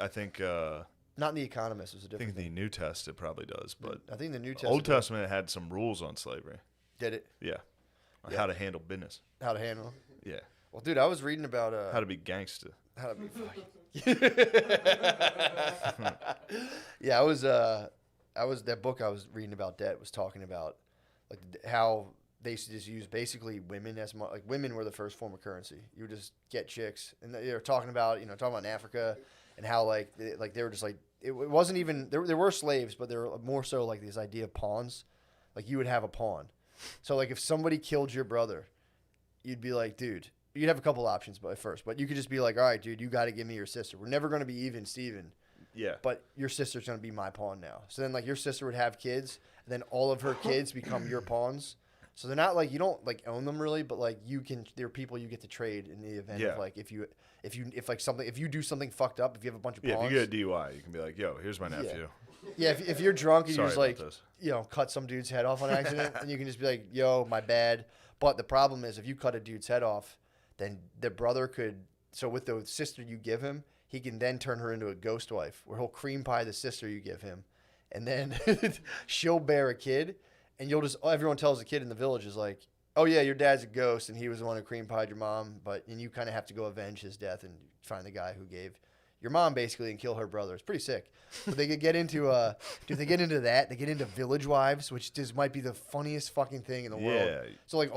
not in the Economist. It was a I different think thing. the New Testament probably does, but I think the New Testament. Old Testament had some rules on slavery. Did it? Yeah. On how to handle business. How to handle? Yeah. Well, dude, I was reading about How to be gangster. how to be yeah, I was that book I was reading about debt was talking about like how they used to just use basically women as like women were the first form of currency. You would just get chicks, and they were talking about in Africa and how like they were just like it wasn't even there were slaves, but they were more so like this idea of pawns. Like you would have a pawn. So like if somebody killed your brother, you'd be like, dude, you'd have a couple options but you could just be like, all right, dude, you got to give me your sister. We're never going to be even, Steven. Yeah. But your sister's going to be my pawn now. So then like your sister would have kids, and then all of her kids become your pawns. So they're not like, you don't like own them really, but like they're people you get to trade in the event of like if you do something fucked up, if you have a bunch of pawns. Yeah, if you get a DUI, you can be like, yo, here's my nephew. Yeah, if you're drunk and you Sorry just about like, cut some dude's head off on accident, and you can just be like, yo, my bad. But the problem is if you cut a dude's head off, then the brother could, so with the sister you give him, he can then turn her into a ghost wife where he'll cream pie the sister you give him. And then she'll bear a kid, and everyone tells the kid in the village is like, oh yeah, your dad's a ghost and he was the one who cream pied your mom, and you kind of have to go avenge his death and find the guy who gave your mom basically and kill her brother. It's pretty sick. But they could get into dude, they get into that. They get into Village Wives, which just might be the funniest fucking thing in the world. Yeah. So like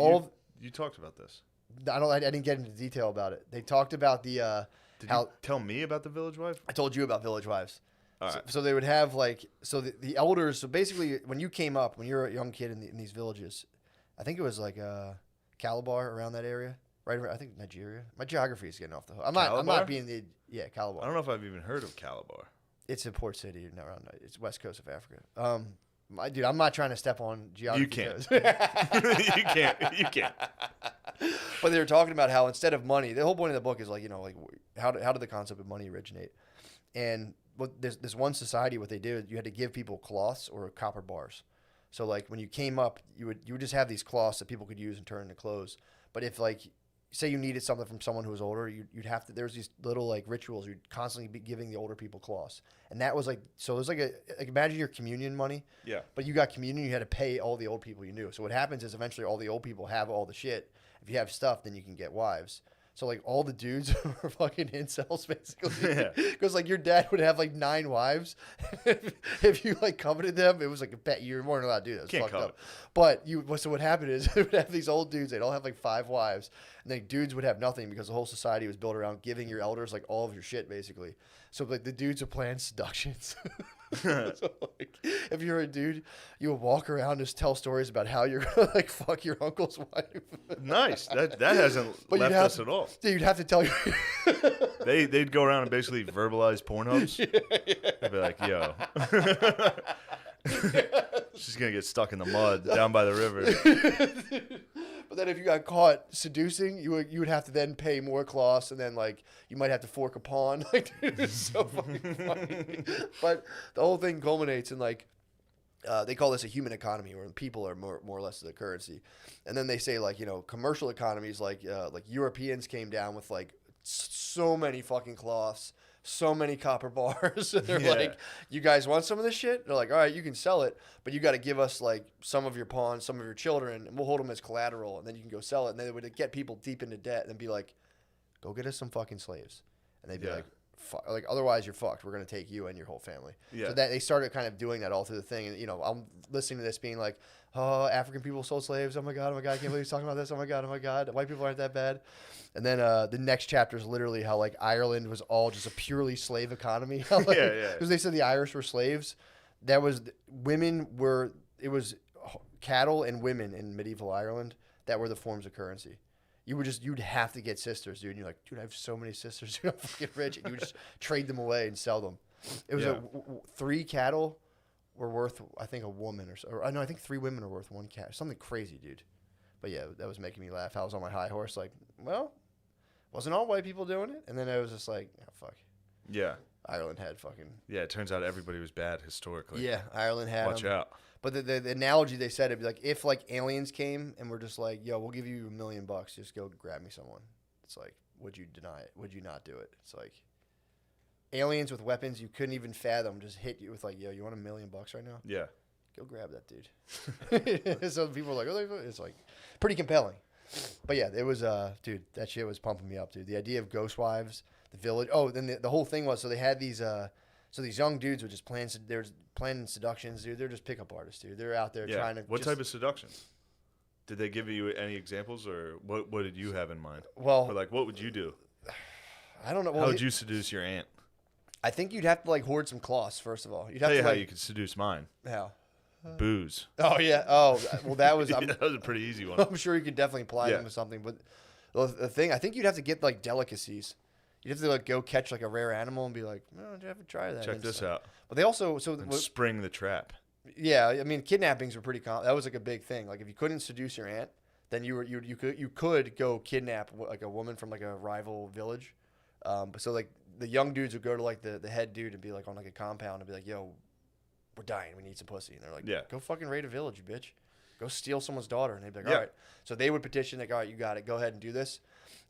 you talked about this. I didn't get into detail about it. They talked about the Did you tell me about the Village Wife? I told you about Village Wives. All right. So they would have like the elders. So basically, when you came up, when you're a young kid in these villages, I think it was like Calabar around that area, right? I think Nigeria. My geography is getting off the hook. I'm not being Calabar. I don't know if I've even heard of Calabar. It's a port city around. It's west coast of Africa. Dude, I'm not trying to step on geography. You can't. You can't. But they were talking about how instead of money, the whole point of the book is like, how did the concept of money originate? And this one society, what they did, you had to give people cloths or copper bars. So like when you came up, you would just have these cloths that people could use and turn into clothes. But if like say you needed something from someone who was older, you'd have to. There's these little like rituals. You'd constantly be giving the older people cloths, and that was like so. It was like imagine your communion money. Yeah. But you got communion, you had to pay all the old people you knew. So what happens is eventually all the old people have all the shit. If you have stuff, then you can get wives. So like all the dudes were fucking incels basically, because like your dad would have like 9 wives. If you like coveted them, it was like a bet you weren't allowed to do that. It was Can't fucked covet. up. But so what happened is they would have these old dudes. They'd all have like 5 wives, and then dudes would have nothing because the whole society was built around giving your elders like all of your shit basically. So like the dudes would plan seductions. So like, if you're a dude, you would walk around and just tell stories about how you're gonna like fuck your uncle's wife. Nice. That hasn't left us at all. Dude, you'd have to tell you. They'd go around and basically verbalize Pornhubs. They'd be like, yo. She's going to get stuck in the mud down by the river. But then if you got caught seducing, you would have to then pay more cloths, and then like you might have to fork a pawn. Like, dude, it's so fucking funny. But the whole thing culminates in like they call this a human economy, where people are more or less the currency. And then they say like commercial economies like Europeans came down with like so many fucking cloths, so many copper bars. And they're like, you guys want some of this shit? They're like, all right, you can sell it, but you got to give us like some of your pawns, some of your children, and we'll hold them as collateral, and then you can go sell it. And they would get people deep into debt and be like, go get us some fucking slaves. And they'd be like, otherwise you're fucked. We're going to take you and your whole family. Yeah. So that they started kind of doing that all through the thing. And, I'm listening to this being like, oh, African people sold slaves. Oh my God. I can't believe he's talking about this. Oh my God. White people aren't that bad. And then the next chapter is literally how like Ireland was all just a purely slave economy. Because they said the Irish were slaves. It was cattle and women in medieval Ireland that were the forms of currency. You'd have to get sisters, dude. And you're like, dude, I have so many sisters. I'm fucking rich. And you would just trade them away and sell them. It was 3 cattle were worth, I think, a woman I think 3 women are worth 1 cat. Something crazy, dude. But yeah, that was making me laugh. I was on my high horse, like, well, wasn't all white people doing it? And then I was just like, oh, fuck. Yeah. Ireland had fucking. Yeah, it turns out everybody was bad historically. Yeah, Ireland had. Watch out. But the analogy they said, it'd be like if like aliens came and were just like, yo, we'll give you $1 million, just go grab me someone. It's like, would you deny it? Would you not do it? It's like aliens with weapons you couldn't even fathom just hit you with like, yo, you want $1 million right now? Yeah. Go grab that dude. So people are like, oh, it's like pretty compelling. But yeah, it was dude, that shit was pumping me up, dude. The idea of ghost wives, the village. Oh, then the whole thing was so they had these so these young dudes would just they're planning seductions, dude. They're just pickup artists, dude. They're out there trying to. What type of seductions? Did they give you any examples, or what did you have in mind? Well, or like what would you do? I don't know. How would you seduce your aunt? I think you'd have to like hoard some cloths first of all. You'd have Tell you to, how you could seduce mine. How? Booze. Oh yeah. Oh well, that was. That was a pretty easy one. I'm sure you could definitely apply them to something, but the thing I think you'd have to get like delicacies. You'd have to like go catch like a rare animal and be like, "No, you have to try that." Check this out. But they also spring the trap. Yeah, I mean kidnappings were pretty common. That was like a big thing. Like if you couldn't seduce your aunt, then you could go kidnap like a woman from like a rival village. But so like the young dudes would go to like the head dude and be like on like a compound and be like, "Yo, we're dying. We need some pussy." And they're like, "Go fucking raid a village, you bitch. Go steal someone's daughter." And they'd be like, "All right." So they would petition like, "All right, you got it. Go ahead and do this."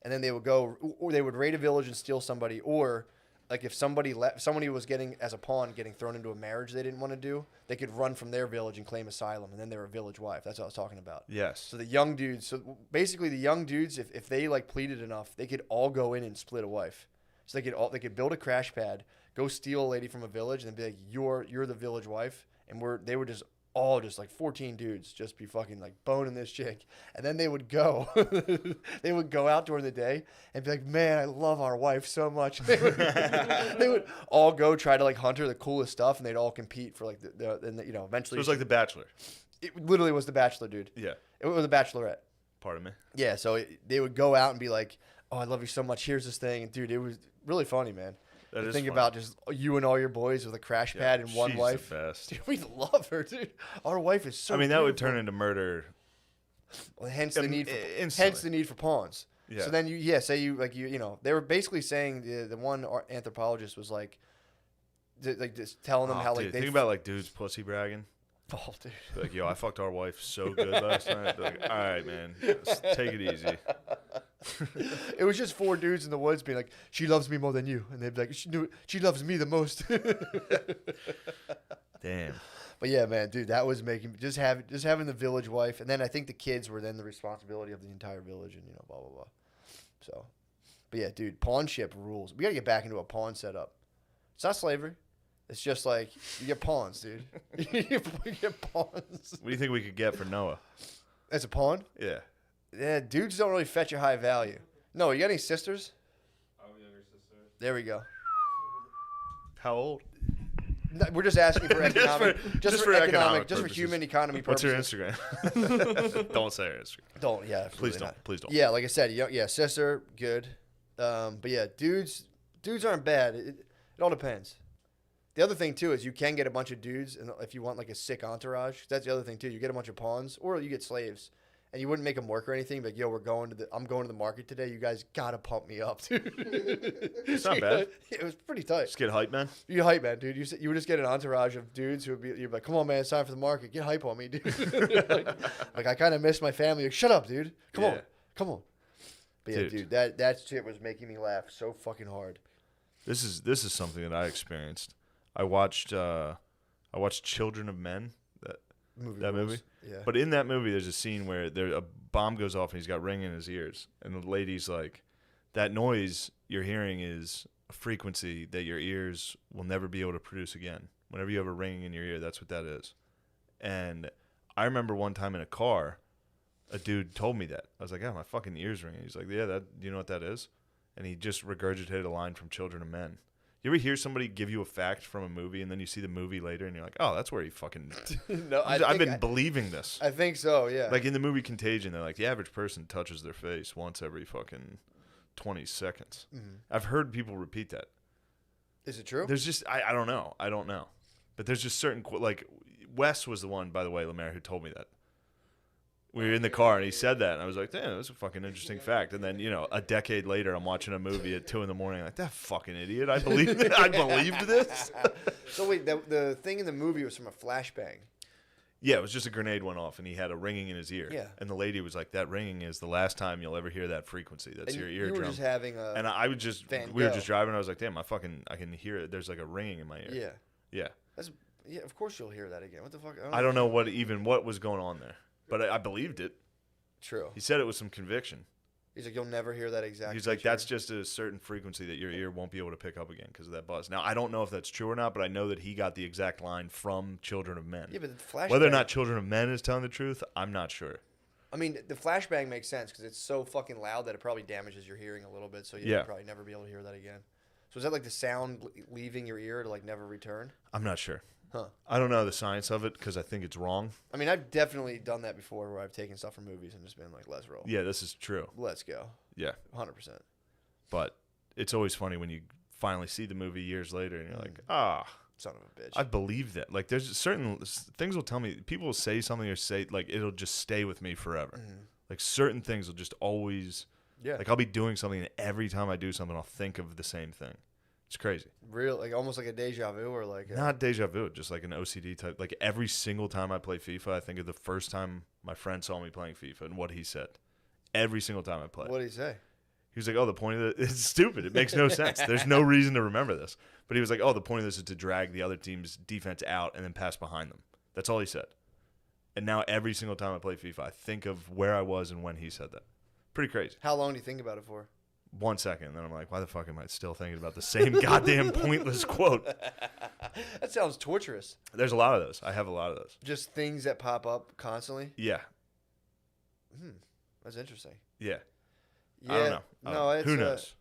And then they would go, or they would raid a village and steal somebody, or like if somebody was getting as a pawn getting thrown into a marriage they didn't want to do, they could run from their village and claim asylum, and then they were a village wife. That's what I was talking about. Yes. So the young dudes, basically the young dudes, if they like pleaded enough, they could all go in and split a wife. So they could build a crash pad, go steal a lady from a village, and then be like, you're the village wife, and they would just all just like 14 dudes just be fucking like boning this chick. And then they would go, they would go out during the day and be like, man, I love our wife so much. They would all go try to like hunt her the coolest stuff, and they'd all compete for like you know, eventually. So it was like The Bachelor. It literally was The Bachelor, dude. Yeah. It was The Bachelorette. Pardon me. Yeah. So they would go out and be like, oh, I love you so much. Here's this thing. And dude, it was really funny, man. That is think funny. about just you and all your boys with a crash pad and one she's wife. The best. Dude, we love her, dude. Our wife is so. I mean, that would beautiful. turn into murder. Well, hence the need for instantly. hence the need for pawns. Yeah. So then say you know they were basically saying the one anthropologist was like just telling them how like dude, they think about like dudes pussy bragging. oh dude Like, yo, I fucked our wife so good last night. They're like, all right, man, just take it easy. it was just 4 dudes in the woods being like, she loves me more than you, and they'd be like, she loves me the most. Damn. But yeah, man, dude, that was making just having the village wife, and then I think the kids were then the responsibility of the entire village, and you know, blah blah blah. So, but yeah, dude, pawn ship rules. We gotta get back into a pawn setup. It's not slavery. It's just like you get pawns, dude. You get pawns. What do you think we could get for Noah? As a pawn? Yeah. Yeah, dudes don't really fetch a high value. No, you got any sisters? I have a younger sister. There we go. How old? No, we're just asking for economic, just for economic just for purposes. human economy What's purposes. your Instagram? Don't say her Instagram. Don't, yeah, absolutely Please don't. not. Please don't. Yeah, like I said, yeah, sister, good. But yeah, dudes aren't bad. It all depends. The other thing too is you can get a bunch of dudes, and if you want like a sick entourage, that's the other thing too. You get a bunch of pawns, or you get slaves, and you wouldn't make them work or anything. But yo, I'm going to the market today. You guys gotta pump me up, dude. It's not bad. It was pretty tight. Just get hype, man. You hype, man, dude. You would just get an entourage of dudes who would be, you'd be like, come on, man, it's time for the market. Get hype on me, dude. like I kind of miss my family. Like, shut up, dude. Come on. But yeah, dude, that shit was making me laugh so fucking hard. This is something that I experienced. I watched Children of Men. That movie. Yeah. But in that movie, there's a scene where a bomb goes off and he's got ring in his ears, and the lady's like, "That noise you're hearing is a frequency that your ears will never be able to produce again. Whenever you have a ringing in your ear, that's what that is." And I remember one time in a car, a dude told me that. I was like, "Yeah, my fucking ears ringing." He's like, "Yeah, do you know what that is?" And he just regurgitated a line from Children of Men. You ever hear somebody give you a fact from a movie and then you see the movie later and you're like, oh, that's where he fucking... No, I've been believing this. I think so, yeah. Like in the movie Contagion, they're like, the average person touches their face once every fucking 20 seconds. Mm-hmm. I've heard people repeat that. Is it true? There's just, I don't know. But there's just certain, like, Wes was the one, by the way, Lemaire, who told me that. We were in the car and he said that, and I was like, damn, that's a fucking interesting fact. And then, you know, a decade later, I'm watching a movie at 2 a.m, like, that fucking idiot. I believed this. So wait, the thing in the movie was from a flashbang. Yeah, it was just a grenade went off and he had a ringing in his ear. Yeah. And the lady was like, that ringing is the last time you'll ever hear that frequency. That's and your you eardrum. were just having a and I would just, we were just driving. And I was like, damn, I can hear it. There's like a ringing in my ear. Yeah. Yeah. Yeah, of course you'll hear that again. What the fuck? I don't know what was going on there, but I believed it. True. He said it with some conviction. He's like, you'll never hear that exact. He's like, that's just a certain frequency that your ear won't be able to pick up again because of that buzz. Now, I don't know if that's true or not, but I know that he got the exact line from Children of Men. Yeah, but the flashbang. Whether or not Children of Men is telling the truth, I'm not sure. I mean, the flashbang makes sense because it's so fucking loud that it probably damages your hearing a little bit, so you'll probably never be able to hear that again. So is that like the sound leaving your ear to like never return? I'm not sure. Huh. I don't know the science of it because I think it's wrong. I mean, I've definitely done that before where I've taken stuff from movies and just been like, let's roll. Yeah, this is true. Let's go. Yeah. 100%. But it's always funny when you finally see the movie years later and you're like, son of a bitch. I believe that. Like, there's certain things will tell me, people will say something or say, like, it'll just stay with me forever. Mm-hmm. Like, certain things will just always, like, I'll be doing something and every time I do something, I'll think of the same thing. It's crazy. Real, like almost like a deja vu or like not deja vu, just like an OCD type. Like every single time I play FIFA, I think of the first time my friend saw me playing FIFA and what he said. Every single time I play. What did he say? He was like, "Oh, the point of it, it's stupid. It makes no sense. There's no reason to remember this." But he was like, "Oh, the point of this is to drag the other team's defense out and then pass behind them." That's all he said. And now every single time I play FIFA, I think of where I was and when he said that. Pretty crazy. How long do you think about it for? 1 second, and then I'm like, why the fuck am I still thinking about the same goddamn pointless quote? That sounds torturous. There's a lot of those. I have a lot of those. Just things that pop up constantly? Yeah. That's interesting. Yeah. Yeah. I don't know. No, it's, who knows?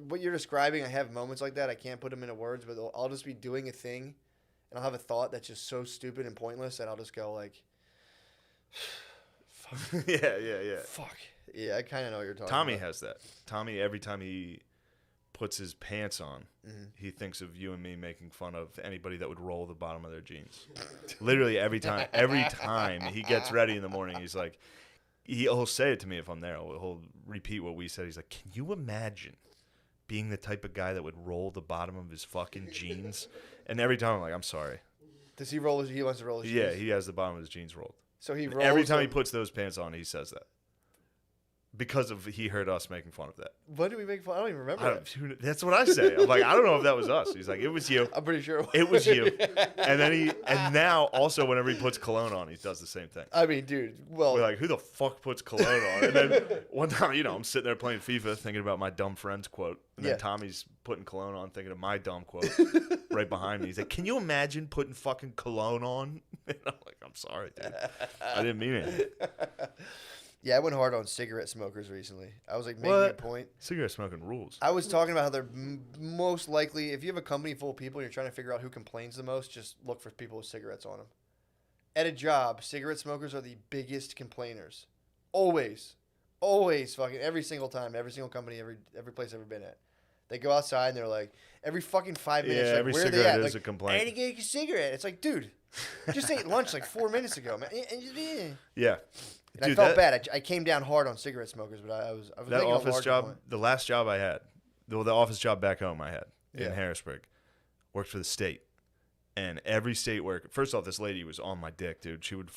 what you're describing, I have moments like that. I can't put them into words, but I'll just be doing a thing, and I'll have a thought that's just so stupid and pointless that I'll just go like, fuck. Yeah. Fuck. Yeah, I kind of know what you're talking Tommy about. has that. Tommy, every time he puts his pants on, he thinks of you and me making fun of anybody that would roll the bottom of their jeans. Literally every time he gets ready in the morning, he's like, he'll say it to me if I'm there. He'll repeat what we said. He's like, can you imagine being the type of guy that would roll the bottom of his fucking jeans? And every time I'm like, I'm sorry. Does he roll his? He wants to roll his Yeah, jeans? he has the bottom of his jeans rolled. So he rolls Every time them. he puts those pants on, he says that. Because he heard us making fun of that. When did we make fun? I don't even remember. That. That's what I say. I'm like, I don't know if that was us. He's like, it was you. I'm pretty sure It was you. And then now also whenever he puts cologne on, he does the same thing. I mean, dude. Well, We're like, who the fuck puts cologne on? And then one time, I'm sitting there playing FIFA thinking about my dumb friend's quote. And then Tommy's putting cologne on thinking of my dumb quote right behind me. He's like, can you imagine putting fucking cologne on? And I'm like, I'm sorry, dude. I didn't mean it. yeah, I went hard on cigarette smokers recently. I was like making a point. Cigarette smoking rules. I was talking about how they're most likely, if you have a company full of people and you're trying to figure out who complains the most, just look for people with cigarettes on them. At a job, cigarette smokers are the biggest complainers. Always. Always fucking every single time, every single company, every place I've ever been at. They go outside and they're like, every fucking 5 minutes, like, every where are they cigarette at? is Like, a complaint. I need to get a cigarette. It's like, dude, just ate lunch like 4 minutes ago, man. Yeah. And Dude, I felt bad. I came down hard on cigarette smokers, but I was that making a office larger job, point. the last job I had, the office job back home I had in Yeah. Harrisburg, worked for the state. And every state worker, first off, this lady was on my dick, dude. She would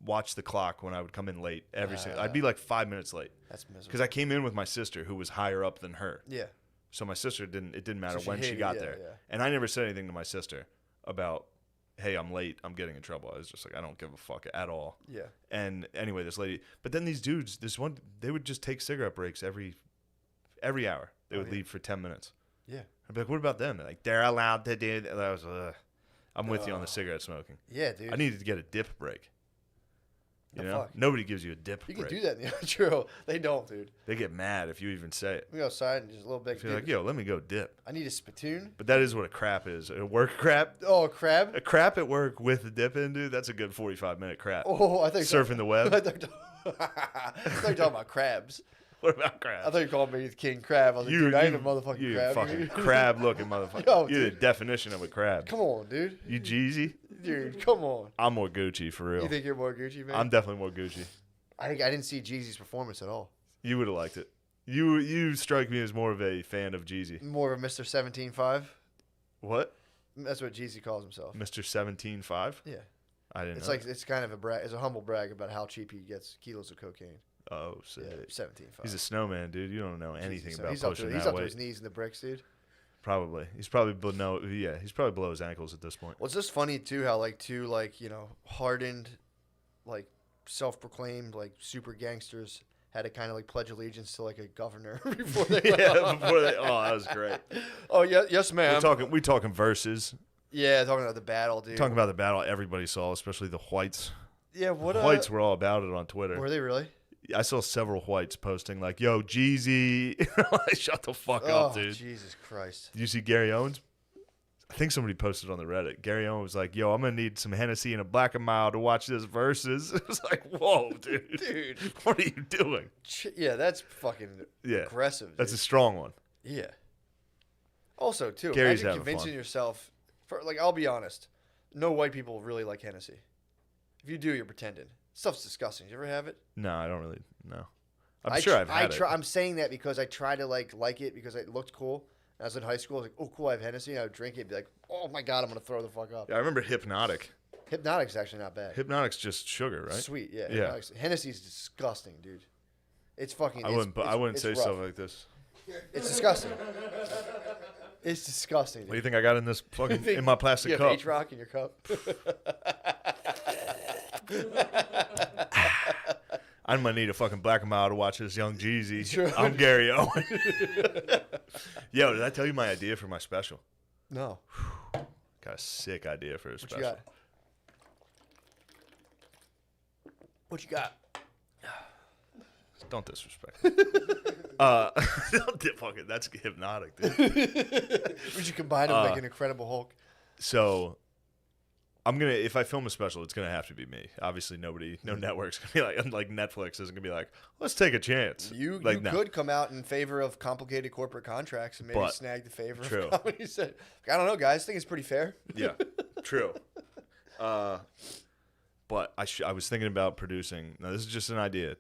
watch the clock when I would come in late I'd be like 5 minutes late. That's miserable. Because I came in with my sister who was higher up than her. Yeah. So my sister it didn't matter So she when she hated- got yeah, there. yeah. And I never said anything to my sister about, hey, I'm late, I'm getting in trouble. I was just like, I don't give a fuck at all. Yeah. And anyway, this lady, but then these dudes, they would just take cigarette breaks every hour. They would leave for 10 minutes. Yeah. I'd be like, what about them? They're like, they're allowed to do that. I was, I'm with you on the cigarette smoking. Yeah, dude. I needed to get a dip break. You The know, fuck? nobody gives you a dip You break. can do that in the outro. They don't, dude. They get mad if you even say it. We go outside and just a little bit. If you're like, yo, let me go dip. I need a spittoon. But that is what a crap is. A work crap. Oh, a crab. A crap at work with a dip in, dude. That's a good 45-minute crap. Oh, I think Surfing the web. I thought you were talking about crabs. What about crab? I thought you called me King Crab. I was like, dude, I ain't a motherfucking you crab. fucking crab-looking motherfucker. Yo, You're the dude. definition of a crab. Come on, dude. You Jeezy? Dude, come on. I'm more Gucci, for real. You think you're more Gucci, man? I'm definitely more Gucci. I didn't see Jeezy's performance at all. You would have liked it. You strike me as more of a fan of Jeezy. More of a Mr. 17.5. What? That's what Jeezy calls himself. Mr. 17.5? Yeah. I didn't It's know. like it's kind of a brag. It's a humble brag about how cheap he gets kilos of cocaine. Oh, sick. Yeah, 17.5. He's a snowman, dude. You don't know anything about he's up pushing to, that he's up to weight. his knees in the bricks, dude. Probably. He's probably he's probably below his ankles at this point. Well, it's just funny too how like two hardened, like self-proclaimed like super gangsters had to kind of like pledge allegiance to like a governor before they Yeah, before they. Oh, that was great. Oh yeah, yes ma'am. We talking verses. Yeah, talking about the battle, dude. Talking about the battle everybody saw, especially the whites. Yeah, what Whites were all about it on Twitter. were they really? I saw several whites posting like, "Yo, Jeezy." Like, shut the fuck Oh, up, dude. Jesus Christ. Did you see Gary Owens? I think somebody posted on the Reddit. Gary Owens was like, "Yo, I'm gonna need some Hennessy and a Black and Mild to watch this verses." It was like, "Whoa, dude, Dude. what are you doing?" Yeah, that's fucking Yeah, aggressive. Dude. that's a strong one. Yeah. Also, too, Gary's imagine having convincing fun. yourself. I'll be honest. No white people really like Hennessy. If you do, you're pretending. Stuff's disgusting. You ever have it? No, I don't really. No, I'm sure I've had it. I'm saying that because I try to like it because it looked cool. I was in high school. I was like, oh, cool, I have Hennessy. And I would drink it and be like, oh my God, I'm going to throw the fuck up. Yeah, I remember Hypnotic. Hypnotic's actually not bad. Hypnotic's just sugar, right? Sweet, yeah. Yeah. Hypnotic's, Hennessy's disgusting, dude. It's fucking. I wouldn't say rough. stuff like this. It's disgusting. It's disgusting, What do you dude. think I got in this fucking in my plastic You cup? have H-Rock in your cup. I might need a fucking black and mild to watch this Young Jeezy. Sure. I'm Gary Owen. Yo, did I tell you my idea for my special? No. Got a sick idea for a special. What you got? Don't disrespect. Fuck it. That's hypnotic, dude. Would you combine it with like an Incredible Hulk? So, if I film a special, it's gonna have to be me. Obviously, no network's gonna be like Netflix isn't gonna be like, let's take a chance. You could come out in favor of complicated corporate contracts and maybe snag the favor of companies. I don't know, guys. I think it's pretty fair. Yeah, true. But I was thinking about producing. Now, this is just an idea.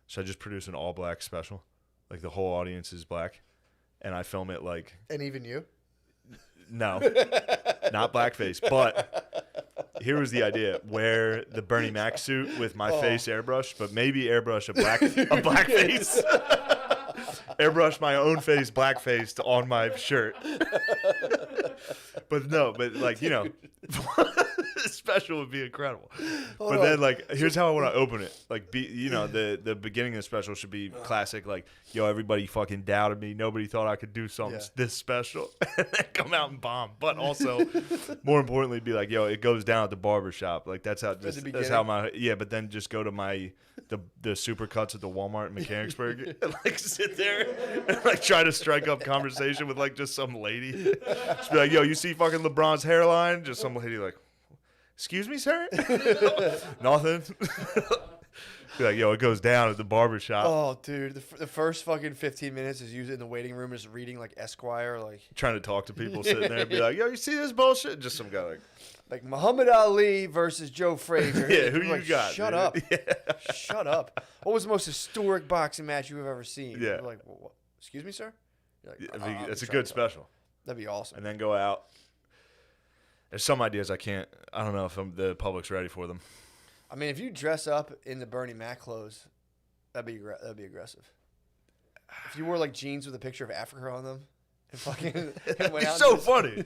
Should I just produce an all-black special? Like the whole audience is black, and I film it like. And even you? No, not blackface. But here was the idea: wear the Bernie Mac suit with my face airbrushed, but maybe airbrush a black face. Airbrush my own face blackfaced on my shirt. But like, you know, special would be incredible. But then like, here's how I want to open it. Like, the beginning of the special should be classic. Like, yo, everybody fucking doubted me. Nobody thought I could do something this special. And then come out and bomb. But also, more importantly, be like, yo, it goes down at the barbershop. Like that's how but then just go to the super cuts at the Walmart in Mechanicsburg and like sit there and like try to strike up conversation with like just some lady. Just be like, yo, you see fucking LeBron's hairline? Just some lady like, excuse me, sir? Nothing. Be like, yo, it goes down at the barbershop. Oh, dude. The first fucking 15 minutes is you in the waiting room just reading like Esquire. Like trying to talk to people sitting there and be like, yo, you see this bullshit? Just some guy like Muhammad Ali versus Joe Frazier. Yeah, who you got? Shut up. Yeah. Shut up. What was the most historic boxing match you've ever seen? Yeah. You're like, what? Excuse me, sir? You're like, it's a good special. That'd be awesome. And then go out. There's some ideas I don't know if the public's ready for them. I mean, if you dress up in the Bernie Mac clothes, that'd be aggressive. If you wore like jeans with a picture of Africa on them, and fucking it's so funny.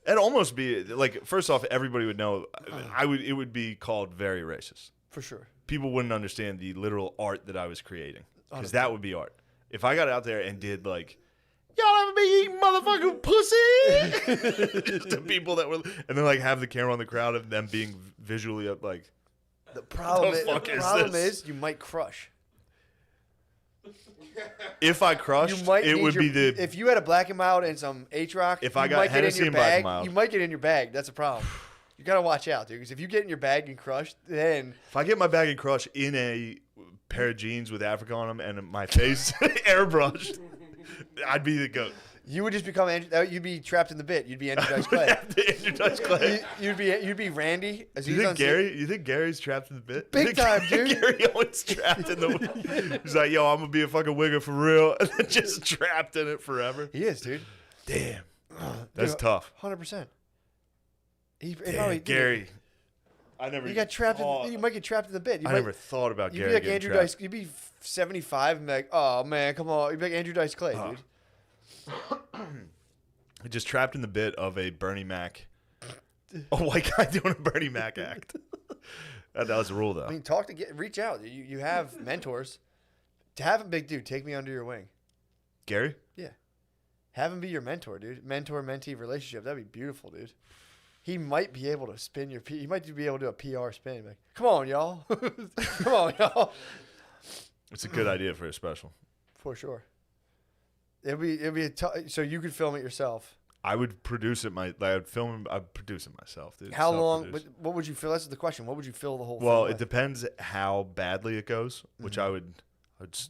It'd almost be like, first off, everybody would know. It would be called very racist for sure. People wouldn't understand the literal art that I was creating, because that would be art. If I got out there and did like, y'all ever be eating motherfucking pussy? Just the people that were, and then like have the camera on the crowd of them being visually like. The problem is you might crush. If I crushed, if you had a black and mild and some H-Rock, if I got Hennessy and black and mild, you might get in your bag. That's a problem. You gotta watch out, dude. Because if you get in your bag and crush, then if I get my bag and crush in a pair of jeans with Africa on them and my face airbrushed, I'd be the GOAT. You would just become you'd be trapped in the bit. You'd be Andrew Dice Clay. Andrew Dice Clay. You'd be Randy. You think Gary's trapped in the bit? Big time, dude. Gary Owens trapped in the. He's like, yo, I'm gonna be a fucking wigger for real, and then just trapped in it forever. He is, dude. Damn, that's tough. 100%. Gary. You got trapped. You might get trapped in the bit. I never thought about Gary. You'd be like Andrew Dice. You'd be 75 and be like, oh man, come on. You'd be like Andrew Dice Clay, dude. Just trapped in the bit of a Bernie Mac, a white guy doing a Bernie Mac act. That was the rule, though. I mean, reach out. You have mentors. To have a big dude, take me under your wing. Gary? Yeah. Have him be your mentor, dude. Mentor-mentee relationship. That'd be beautiful, dude. He might be able to spin your he might be able to do a PR spin. Like, come on, y'all. Come on, y'all. It's a good idea for a special. For sure. It'd be so you could film it yourself. I would produce it. I'd produce it myself, dude. How long? But what would you fill? That's the question. What would you fill the whole? Well, film it depends how badly it goes, which I would.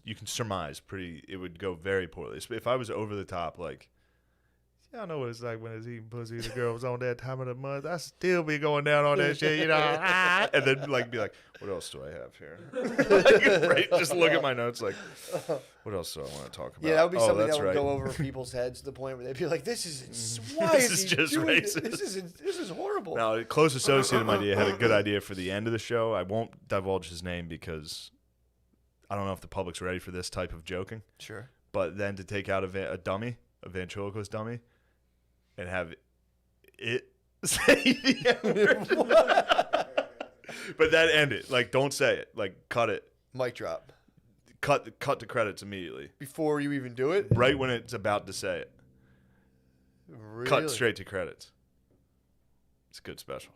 You can surmise it would go very poorly. If I was over the top, like, y'all know what it's like when it's eating pussy. The girl was on that time of the month. I still be going down on that shit, you know. And then like be like, what else do I have here? Right? Just look at my notes, like, what else do I want to talk about? Yeah, that would be something that would go over people's heads to the point where they'd be like, "This is why is he just doing racist? This is horrible." Now, a close associate of mine had a good idea for the end of the show. I won't divulge his name because I don't know if the public's ready for this type of joking. Sure. But then to take out a dummy, a ventriloquist dummy, and have it say the N-word. But that end it. Like, don't say it. Like, cut it. Mic drop. Cut the credits immediately. Before you even do it? Right when it's about to say it. Really? Cut straight to credits. It's a good special.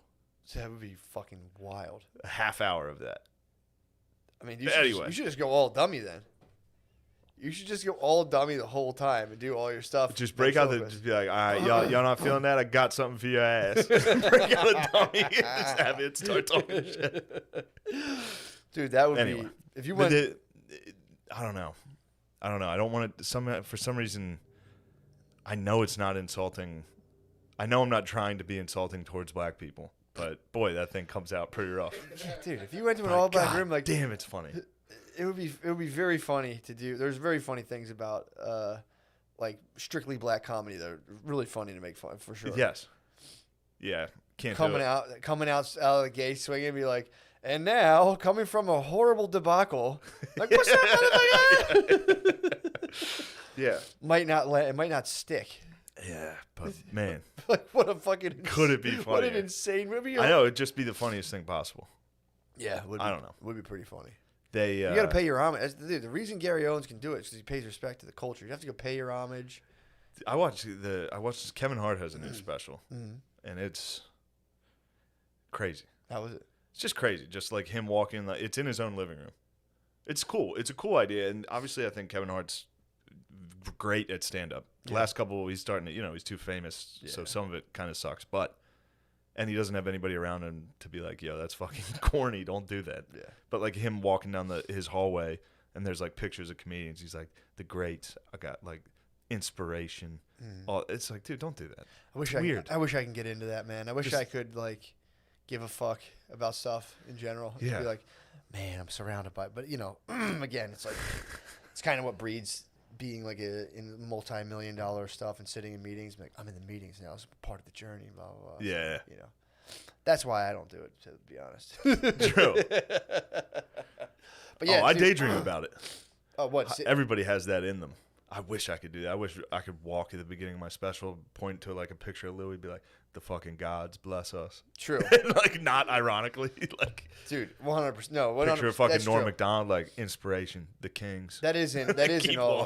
That would be fucking wild. A half hour of that. I mean, you should just go all dummy then. You should just go all dummy the whole time and do all your stuff. Just break out just be like, all right, y'all not feeling that? I got something for your ass. Break out a dummy. Just have it start talking shit. Dude, that would be if you went. I don't know. I don't want to. For some reason, I know it's not insulting. I know I'm not trying to be insulting towards black people, but boy, that thing comes out pretty rough. Dude, if you went to an all black room, like damn, it's funny. It would be very funny to do. There's very funny things about like strictly black comedy that are really funny to make fun for sure. Yes. Yeah. Can't coming out of the gate swinging and be like, and now coming from a horrible debacle, like what's up, motherfucker? Yeah. It might not stick. Yeah, but man, like what a fucking could it be funny? What an insane movie! I know it'd just be the funniest thing possible. Yeah, I don't know. It would be pretty funny. You got to pay your homage. The reason Gary Owens can do it is because he pays respect to the culture. You have to go pay your homage. I watched Kevin Hart has a new special, and it's crazy. How was it? It's just crazy. Just like him walking, it's in his own living room. It's cool. It's a cool idea, and obviously, I think Kevin Hart's great at stand-up. The last couple, he's starting to, he's too famous, so some of it kind of sucks. And he doesn't have anybody around him to be like, yo, that's fucking corny. Don't do that. Yeah. But like him walking down his hallway, and there's like pictures of comedians. He's like, the greats. I got like inspiration. It's like, dude, don't do that. I wish I can get into that, man. I wish I could like give a fuck about stuff in general. Yeah. Be like, man, I'm surrounded by. But again, it's like it's kind of what breeds being like in multi-million-dollar stuff and sitting in meetings, like I'm in the meetings now, it's part of the journey, blah blah blah. Yeah, that's why I don't do it, to be honest. True. But yeah, I daydream about it. Oh, what? Everybody has that in them. I wish I could do that. I wish I could walk at the beginning of my special, point to like a picture of Louis, be like, the fucking gods bless us. True. Like, not ironically. Like, dude, 100%. No, 100%. Picture of fucking Norm Macdonald, like, inspiration, the Kings. That is in all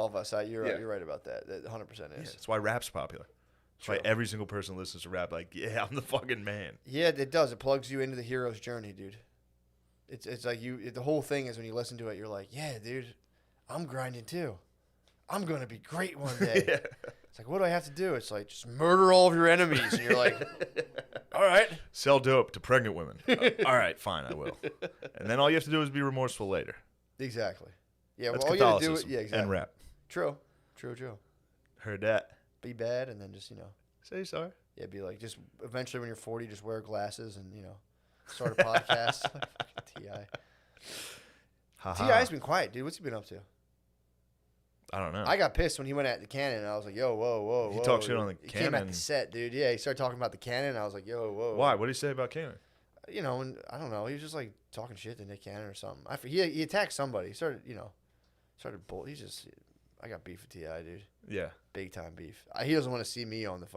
of us. You're right about that. That 100% is. Yeah, that's why rap's popular. That's why every single person listens to rap, like, yeah, I'm the fucking man. Yeah, it does. It plugs you into the hero's journey, dude. It's like the whole thing is when you listen to it, you're like, yeah, dude, I'm grinding too. I'm going to be great one day. Yeah. It's like, what do I have to do? It's like, just murder all of your enemies. And you're like, all right. Sell dope to pregnant women. All right, fine, I will. And then all you have to do is be remorseful later. Exactly. Yeah, that's all you have to do is, exactly. And rap. True. Heard that. Be bad and then just, say sorry. Yeah, be like, just eventually when you're 40, just wear glasses and, start a podcast. Like fucking T.I. T.I.'s been quiet, dude. What's he been up to? I don't know. I got pissed when he went at the Cannon, and I was like, yo, whoa. He talked shit on the Cannon. He came at the set, dude. Yeah, he started talking about the Cannon, and I was like, yo, whoa. Why? What did he say about Cannon? And I don't know. He was just, like, talking shit to Nick Cannon or something. He attacked somebody. He started, I got beef with T.I., dude. Yeah. Big time beef. He doesn't want to see me on the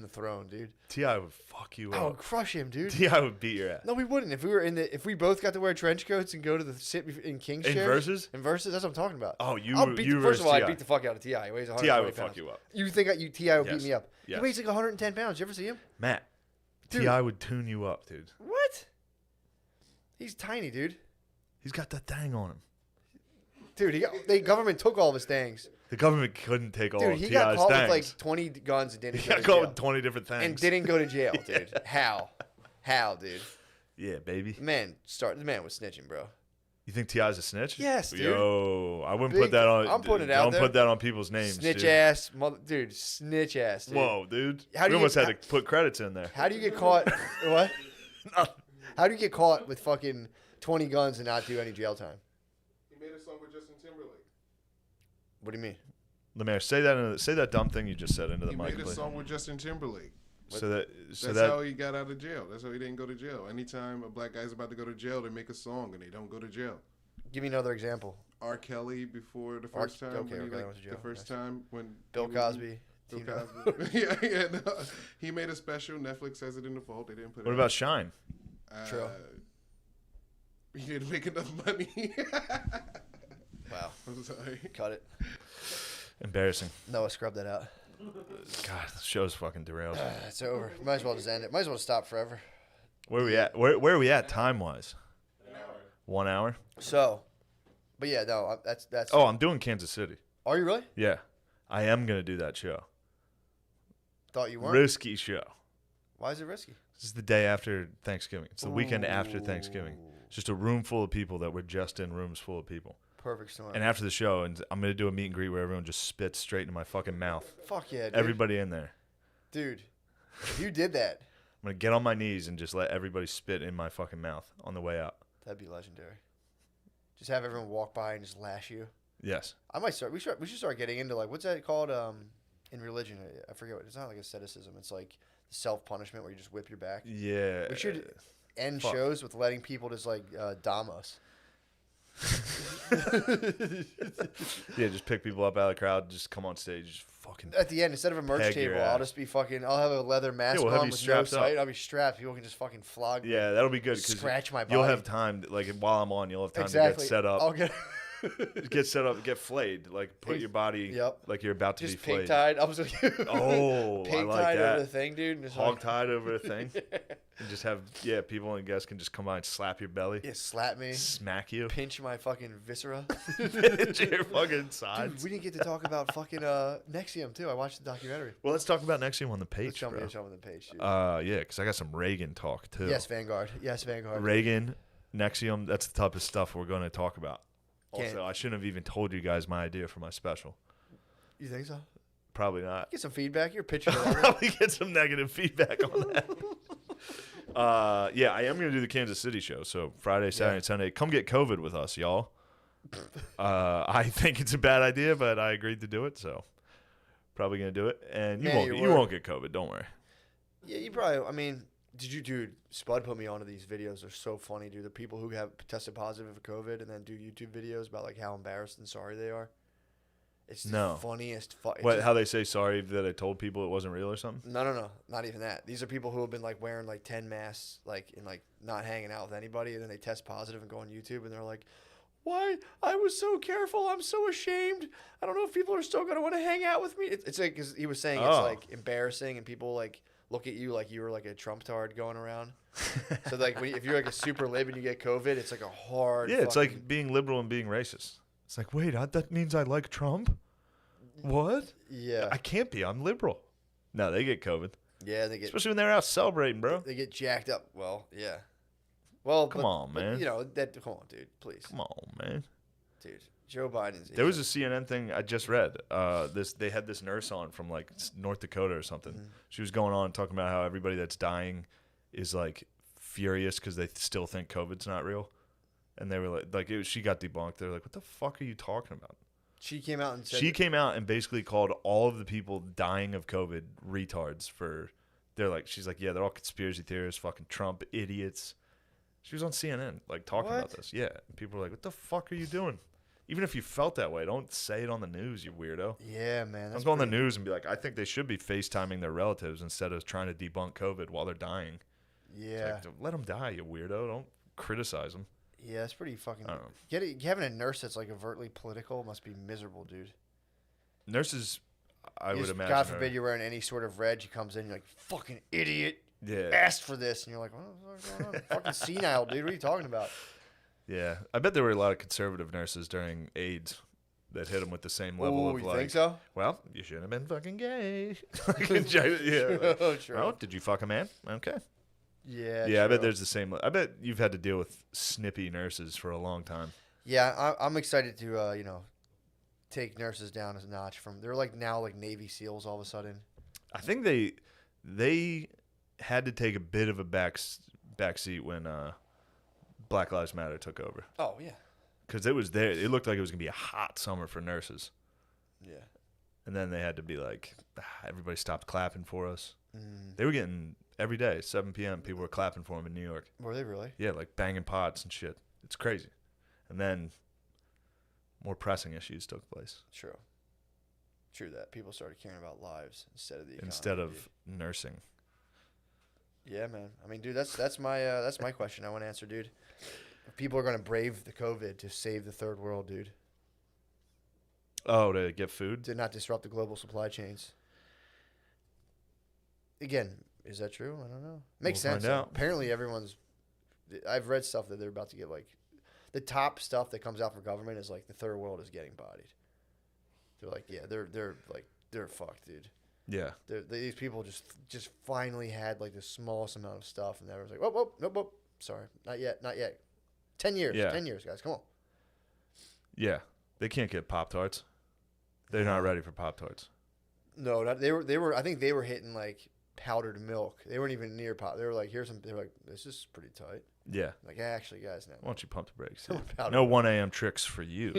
throne, dude. T.I. would fuck you up. I would crush him, dude. T.I. would beat your ass. No, we wouldn't. If we both got to wear trench coats and go to the sit in King's chairs. In Versus, that's what I'm talking about. Oh, first of all, I'd beat the fuck out of T.I. He weighs 120 T.I. would pounds. fuck you up. You think T.I. would beat me up? Yes. He weighs like 110 pounds. You ever see him? Matt, T.I. would tune you up, dude. What? He's tiny, dude. He's got that thing on him. Dude, the government took all of his things. The government couldn't take all of T.I.'s things. Dude, he got caught with like 20 guns and didn't go to jail. He got caught with 20 different things. And didn't go to jail, dude. How? How, dude? Yeah, baby. The man was snitching, bro. You think T.I.'s a snitch? Yes, dude. Yo, I wouldn't put that on. I'm putting it out there. Don't put that on people's names, snitch dude. Ass, dude. Snitch ass, dude. Whoa, dude. We almost had to put credits in there. How do you get caught? What? How do you get caught with fucking 20 guns and not do any jail time? He made a song with Justin Timberlake. What do you mean? Lemaire, say that dumb thing you just said into the mic. He made a song with Justin Timberlake. That's how he got out of jail. That's how he didn't go to jail. Anytime a black guy's about to go to jail, they make a song and they don't go to jail. Give me another example. R. Kelly before the first time. Okay, went to jail. The first time when Bill Cosby. Bill Cosby. yeah. No. He made a special. Netflix has it in the vault. They didn't put it. What about Shine? True. You didn't make enough money. Wow. I'm sorry. Cut it. Embarrassing. Noah, scrub that out. God, the show's fucking derailed. It's over. Might as well just end it. Might as well stop forever. Where are we at? Where are we at time-wise? 1 hour? So, but yeah, no, that's. Oh, I'm doing Kansas City. Are you really? Yeah. I am going to do that show. Thought you weren't. Risky show. Why is it risky? This is the day after Thanksgiving. It's the weekend after Thanksgiving. It's just a room full of people that were just in rooms full of people. Perfect storm. And after the show, and I'm going to do a meet and greet where everyone just spits straight into my fucking mouth. Fuck yeah, dude. Everybody in there. Dude, if you did that, I'm going to get on my knees and just let everybody spit in my fucking mouth on the way out. that'd be legendary. Just have everyone walk by and just lash you. Yes. I might start. We should start getting into like what's that called? In religion, I forget what. It's not like asceticism. It's like self punishment where you just whip your back. Yeah. We should end Fuck. shows with letting people just like dom us. Yeah, just pick people up out of the crowd, just come on stage, just fucking. At the end, instead of a merch Peg your table, I'll ass. just be fucking. I'll have a leather mask we'll have on you with no strapped up. sight. I'll be strapped. People can just fucking flog me. Yeah, that'll be good because Scratch my you'll body. have time, like while I'm on, you'll have time Exactly. to get set up. I'll get Get set up, get flayed, like put your body, Yep. like you're about to just be flayed. pink tied. I was like, Oh, I pink like tied that. over the thing, dude. And just Hog like, tied over a thing, and just have people and guests can just come by and slap your belly, yeah, slap me, smack you, pinch my fucking viscera. pinch your fucking Dude, sides. we didn't get to talk about fucking Nexium too. I watched the documentary. Well, let's talk about Nexium on the Let's page, show me bro. the page, dude. Yeah, because I got some Reagan talk too. Yes, Vanguard. Yes, Vanguard. Reagan, Nexium. That's the type of stuff we're going to talk about. Can't- Also, I shouldn't have even told you guys my idea for my special. You think so? Probably not. Get some feedback. You're pitching it. I'll probably get some negative feedback on that. Yeah, I am going to do the Kansas City show. So Friday, Saturday, and Sunday. Come get COVID with us, y'all. I think it's a bad idea, but I agreed to do it, so probably going to do it. And you Man, won't. your You word. won't get COVID. Don't worry. Yeah, you probably. I mean, dude? Spud put me onto these videos. They're so funny, dude. The people who have tested positive for COVID and then do YouTube videos about like how embarrassed and sorry they are. It's the funniest. What? How they say sorry that I told people it wasn't real or something? No, not even that. These are people who have been like wearing like 10 masks, like and like not hanging out with anybody, and then they test positive and go on YouTube and they're like, "Why? I was so careful. I'm so ashamed. I don't know if people are still gonna want to hang out with me." It's like 'cause he was saying it's like embarrassing, and people like look at you like you were like a Trump tard going around. So like if you're like a super lib and you get COVID, it's like a hard. Yeah, it's like being liberal and being racist. It's like, wait, that means I like Trump? What? Yeah. I can't be. I'm liberal. No, they get COVID. Yeah, they get Especially when they're out celebrating, bro. they get jacked up. Well, yeah. Well, Come on, man. You know that. Come on, dude. Please, Come on, man. dude. Joe Biden's. There was a CNN thing I just read. They had this nurse on from like North Dakota or something. Mm-hmm. She was going on talking about how everybody that's dying is like furious because they still think COVID's not real, and they were she got debunked. They're like, "What the fuck are you talking about?" She came out and said She came out and basically called all of the people dying of COVID retards for. She's like, yeah, they're all conspiracy theorists, fucking Trump idiots. She was on CNN like talking about this. Yeah, and people were like, "What the fuck are you doing?" Even if you felt that way, don't say it on the news, you weirdo. Yeah, man. Don't go on the news and be like, I think they should be FaceTiming their relatives instead of trying to debunk COVID while they're dying. Yeah. Like, let them die, you weirdo. Don't criticize them. Yeah, it's pretty fucking. I don't know. Having a nurse that's like overtly political must be miserable, dude. Nurses, I would imagine. God forbid you're wearing any sort of red. She comes in, you're like, fucking idiot. Yeah. Asked for this. And you're like, what the fuck's going on? Fucking senile, dude. What are you talking about? Yeah. I bet there were a lot of conservative nurses during AIDS that hit them with the same level Ooh, of you like, think so? well, you shouldn't have been fucking gay. Yeah. Like, Oh, true. well, did you fuck a man? Okay. Yeah. Yeah, I bet true. there's the same. I bet you've had to deal with snippy nurses for a long time. Yeah, I'm excited to, take nurses down a notch from. They're like now like Navy SEALs all of a sudden. I think they had to take a bit of a back seat when Black Lives Matter took over. Oh, yeah. Because it was there. It looked like it was gonna be a hot summer for nurses, Yeah. and then they had to be like, everybody stopped clapping for us. Mm. They were getting every day 7 p.m. People were clapping for them in New York. Were they really? Yeah, like banging pots and shit. It's crazy. And then more pressing issues took place True that. People started caring about lives instead of the economy, instead of dude. nursing. Yeah, man. I mean, dude, that's my question I want to answer, dude. People are going to brave the COVID to save the third world, dude. Oh, to get food? To not disrupt the global supply chains. Again, is that true? I don't know. Makes sense. Apparently, I've read stuff that they're about to get like the top stuff that comes out for government is like the third world is getting bodied. They're like, yeah, they're fucked, dude. Yeah. These people just finally had like the smallest amount of stuff, and everyone's like, nope, sorry, not yet. 10 years, yeah. 10 years, guys, come on. Yeah, they can't get Pop-Tarts. They're not ready for Pop-Tarts. No, they were. I think they were hitting like powdered milk. They weren't even near pop. They were like, They were like, this is pretty tight. Yeah. Like, actually, guys, now. Why don't you pump the brakes? Yeah. No 1 a.m. tricks for you.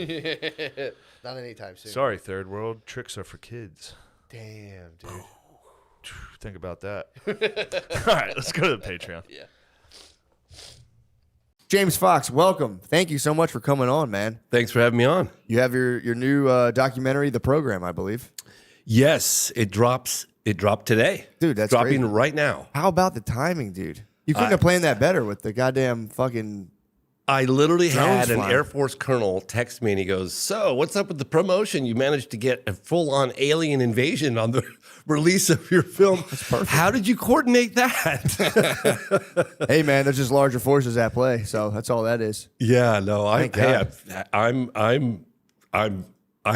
Not anytime soon. Sorry, third world. Tricks are for kids. Damn, dude. Think about that. All right, let's go to the Patreon. Yeah. James Fox, welcome. Thank you so much for coming on, man. Thanks for having me on. You have your new documentary, The Program, I believe. Yes, it drops. It dropped today. Dude, that's dropping crazy. Right now. How about the timing, dude? You couldn't have planned that better with the goddamn fucking... I literally drones had an flying. Air Force colonel text me and he goes, so what's up with the promotion? You managed to get a full-on alien invasion on the release of your film. That's perfect. How did you coordinate that? Hey, man, there's just larger forces at play, so that's all that is. Yeah, no, I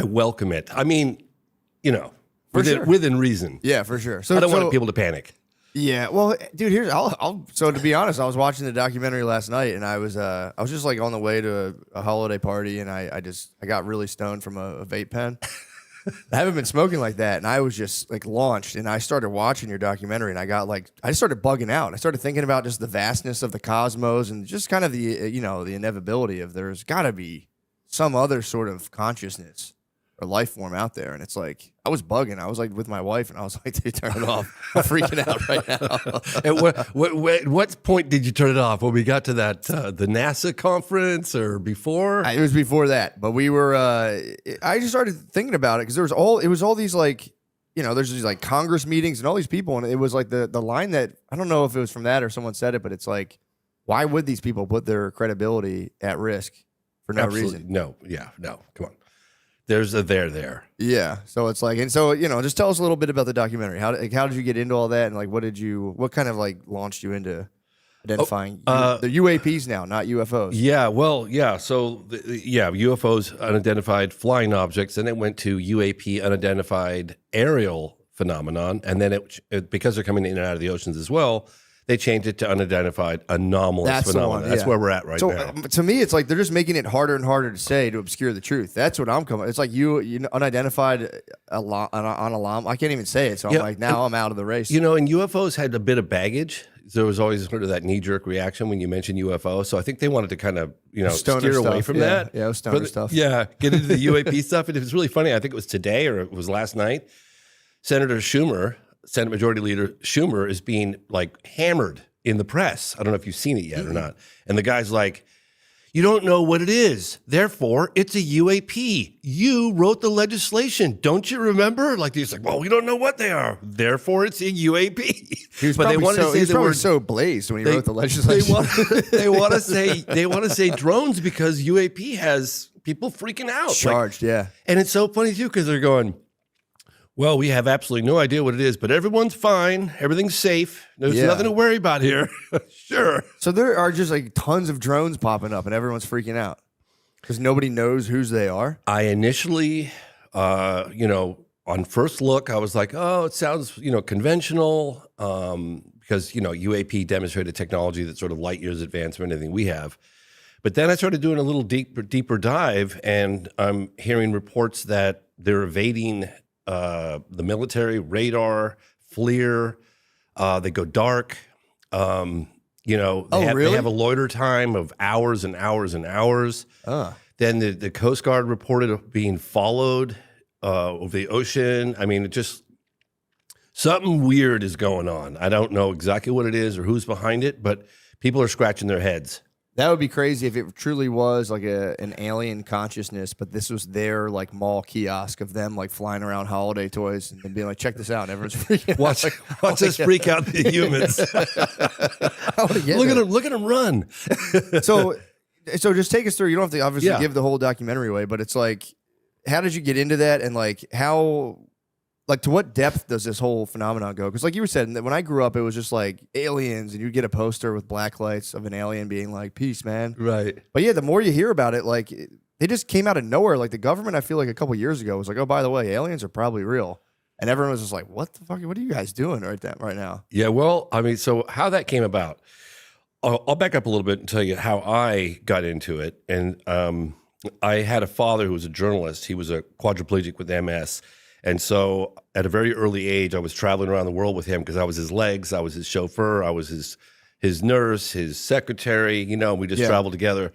welcome it. I mean, you know, within reason. Yeah, for sure. So I don't want people to panic. Yeah, well, dude, so to be honest, I was watching the documentary last night, and I was just like on the way to a holiday party, and I got really stoned from a vape pen. I haven't been smoking like that, and I was just like launched, and I started watching your documentary, and I just started bugging out. I started thinking about just the vastness of the cosmos, and just kind of the the inevitability of there's got to be some other sort of consciousness or life form out there. And it's like, I was bugging. I was like with my wife, and I was like, dude, turn it off. I'm freaking out right now. At what point did you turn it off? When we got to that the NASA conference or before? It was before that, but we were. I just started thinking about it because it was all these like, there's these like Congress meetings and all these people, and it was like the line that I don't know if it was from that or someone said it, but it's like, why would these people put their credibility at risk for no reason? No, come on. There's a there. Yeah. So it's like, and so, just tell us a little bit about the documentary. How did you get into all that? And like, what kind of like launched you into identifying the UAPs now, not UFOs? Yeah. Well, yeah. So UFOs, unidentified flying objects, and it went to UAP, unidentified aerial phenomenon. And then it because they're coming in and out of the oceans as well, they changed it to unidentified anomalous phenomena. That's where we're at right now. To me, it's like they're just making it harder and harder to say to obscure the truth. That's what I'm coming. It's like you unidentified alarm. I can't even say it. So I'm like, now I'm out of the race. And UFOs had a bit of baggage. There was always sort of that knee-jerk reaction when you mentioned UFO. So I think they wanted to kind of, steer away from that. Yeah, it was stoner stuff. Yeah, get into the UAP stuff. And it was really funny. I think it was today or it was last night. Senate Majority Leader Schumer is being like hammered in the press. I don't know if you've seen it yet or not. And the guy's like, you don't know what it is. Therefore, it's a UAP. You wrote the legislation. Don't you remember? Like, he's like, well, we don't know what they are. Therefore, it's a UAP. He was probably so blazed when he wrote the legislation. They want to say drones because UAP has people freaking out. Charged, yeah. And it's so funny, too, because they're going, well, we have absolutely no idea what it is, but everyone's fine. Everything's safe. There's nothing to worry about here. Sure. So there are just like tons of drones popping up and everyone's freaking out because nobody knows whose they are. I initially, on first look, I was like, oh, it sounds, conventional because, UAP demonstrated technology that's sort of light years advanced from anything we have. But then I started doing a little deeper dive, and I'm hearing reports that they're evading the military, radar, FLIR, they go dark. They have a loiter time of hours and hours and hours. Then the Coast Guard reported being followed over the ocean. I mean, something weird is going on. I don't know exactly what it is or who's behind it, but people are scratching their heads. That would be crazy if it truly was like an alien consciousness, but this was their like mall kiosk of them like flying around holiday toys and then being like, check this out. And everyone's freaking out. Watch us freak out the humans. Look at them run. So So just take us through. You don't have to obviously Yeah. give the whole documentary away, but it's like, how did you get into that, and like how, like to what depth does this whole phenomenon go? Because like you were saying, that when I grew up, it was just like aliens, and you'd get a poster with black lights of an alien being like, "Peace, man." Right. But yeah, the more you hear about it, like they just came out of nowhere. Like the government, I feel like a couple years ago was like, "Oh, by the way, aliens are probably real," and everyone was just like, "What the fuck? What are you guys doing right now?" Yeah, well, I mean, so how that came about, I'll back up a little bit and tell you how I got into it. And I had a father who was a journalist. He was a quadriplegic with MS. And so at a very early age, I was traveling around the world with him because I was his legs, I was his chauffeur, I was his nurse, his secretary, you know, we just traveled together.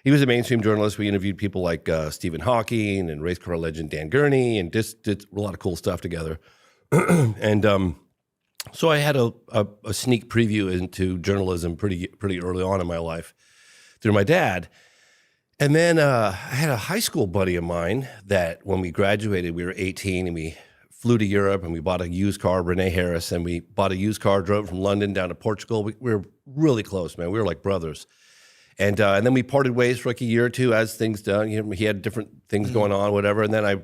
He was a mainstream journalist. We interviewed people like Stephen Hawking and race car legend Dan Gurney, and just did a lot of cool stuff together. And so I had a sneak preview into journalism pretty early on in my life through my dad. And then I had a high school buddy of mine that when we graduated, we were 18 and we flew to Europe and we bought a used car, Renee Harris, and we bought a used car, drove from London down to Portugal. We were really close, man. We were like brothers. And then we parted ways for like a year or two as things done. You know, he had different things going on, whatever. And then I,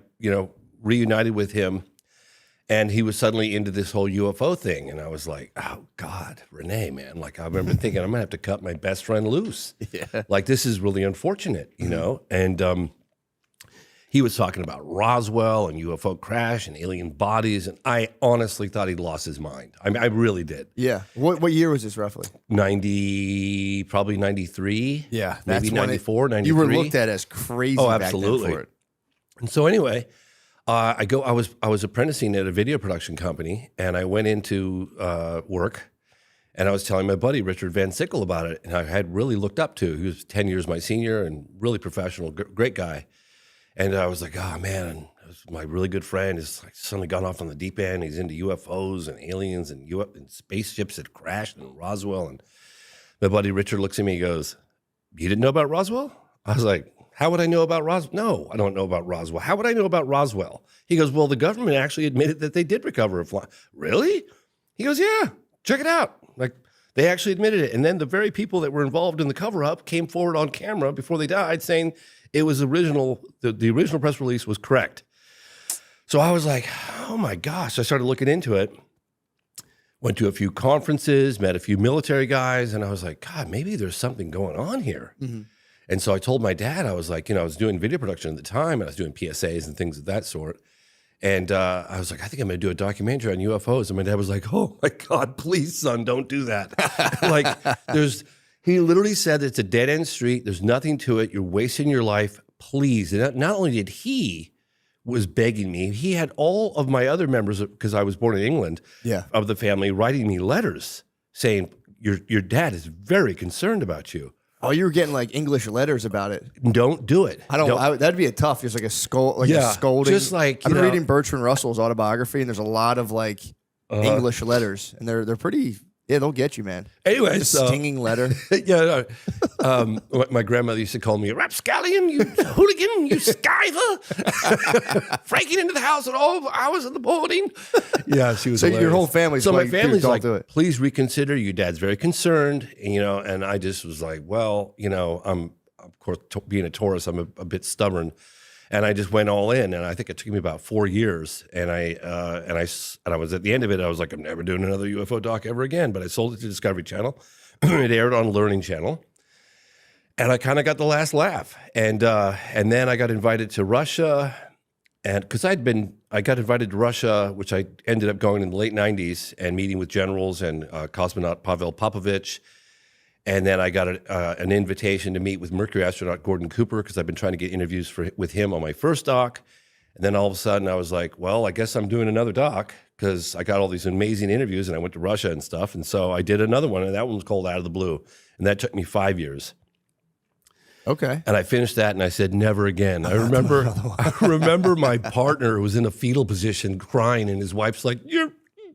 reunited with him. And he was suddenly into this whole UFO thing. And I was like, oh, God, Renee, man. Like, I remember thinking, I'm going to have to cut my best friend loose. Yeah. Like, this is really unfortunate, you know? And he was talking about Roswell and UFO crash and alien bodies. And I honestly thought he'd lost his mind. I mean, I really did. Yeah. What year was this roughly? Probably 93. Yeah. Maybe 94, 93. You were looked at as crazy back then for it. And so anyway, I was apprenticing at a video production company, and I went into work, and I was telling my buddy Richard Van Sickle about it, and I had really looked up to. He was 10 years my senior and really professional, great guy. And I was like, oh man, my really good friend is like suddenly gone off on the deep end. He's into UFOs and aliens and spaceships that crashed in Roswell. And my buddy Richard looks at me, he goes, "You didn't know about Roswell?" I was like, how would I know about Roswell? No, I don't know about Roswell. How would I know about Roswell? He goes, well, the government actually admitted that they did recover a fly. Really? He goes, yeah, check it out. Like, they actually admitted it. And then the very people that were involved in the cover-up came forward on camera before they died saying it was original, the original press release was correct. So I was like, oh my gosh. I started looking into it. Went to a few conferences, met a few military guys, and I was like, God, maybe there's something going on here. Mm-hmm. And so I told my dad, I was like, I was doing video production at the time, and I was doing PSAs and things of that sort. And I was like, I think I'm going to do a documentary on UFOs. And my dad was like, oh my God, please, son, don't do that. Like, he literally said it's a dead end street. There's nothing to it. You're wasting your life. Please. And not only did he was begging me, he had all of my other members, because I was born in England, of the family, writing me letters saying, your dad is very concerned about you. Oh, you were getting like English letters about it. Don't do it. That'd be a tough, just like a scolding. Just like I've been reading Bertrand Russell's autobiography, and there's a lot of like English letters, and they're pretty. Yeah, they'll get you, man. Anyway, a stinging letter. My grandmother used to call me a rapscallion, you hooligan, you skiver, breaking into the house at all hours of the morning. Yeah, she was. So hilarious. Your whole family's my family's like, do it. Please reconsider. Your dad's very concerned, and I just was like, well, I'm of course being a Taurus, I'm a bit stubborn. And I just went all in, and I think it took me about 4 years. And I was at the end of it. I was like, I'm never doing another UFO doc ever again. But I sold it to Discovery Channel. It aired on Learning Channel, and I kind of got the last laugh. And then I got invited to Russia, and because I got invited to Russia, which I ended up going in the late '90s and meeting with generals and cosmonaut Pavel Popovich. And then I got an invitation to meet with Mercury astronaut Gordon Cooper, because I've been trying to get interviews with him on my first doc. And then all of a sudden I was like, well, I guess I'm doing another doc, because I got all these amazing interviews and I went to Russia and stuff. And so I did another one, and that one was called Out of the Blue. And that took me 5 years. Okay. And I finished that and I said, never again. I remember my partner was in a fetal position crying, and his wife's like, you're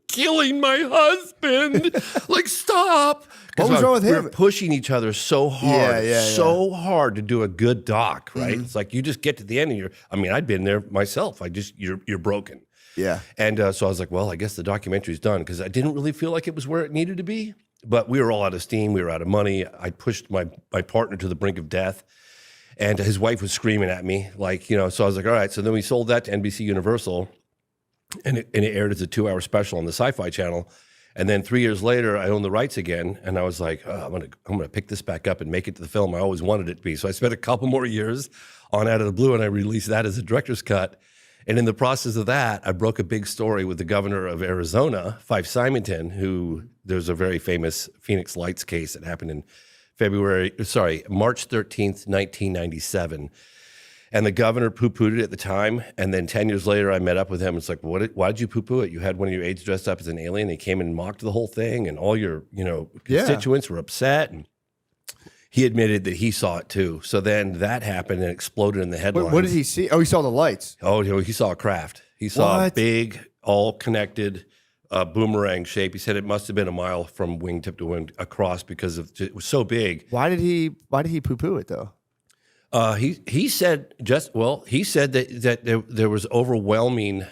killing my husband. Like, stop. What was wrong with him? We were pushing each other so hard, so hard to do a good doc, right? Mm-hmm. It's like you just get to the end and I'd been there myself. You're broken. Yeah. And so I was like, well, I guess the documentary's done, because I didn't really feel like it was where it needed to be. but we were all out of steam. We were out of money. I pushed my partner to the brink of death. And his wife was screaming at me, like, you know, so I was like, all right. So then we sold that to NBC Universal, and it aired as a 2-hour special on the Sci-Fi Channel. And then 3 years later, I owned the rights again, and I was like, oh, I'm gonna pick this back up and make it to the film I always wanted it to be. So I spent a couple more years on Out of the Blue, and I released that as a director's cut. And in the process of that, I broke a big story with the governor of Arizona, Fife Symington, who there's a very famous Phoenix Lights case that happened in March 13th, 1997. And the governor poo-pooed it at the time. And then 10 years later, I met up with him. It's like, why did you poo-poo it? You had one of your aides dressed up as an alien. He came and mocked the whole thing, and all your, constituents were upset. And he admitted that he saw it too. So then that happened and exploded in the headlines. What did he see? Oh, he saw the lights. Oh, he saw a craft. He saw a big, all connected boomerang shape. He said it must have been a mile from wingtip to wing across because it was so big. Why did he poo-poo it though? He said that there was overwhelming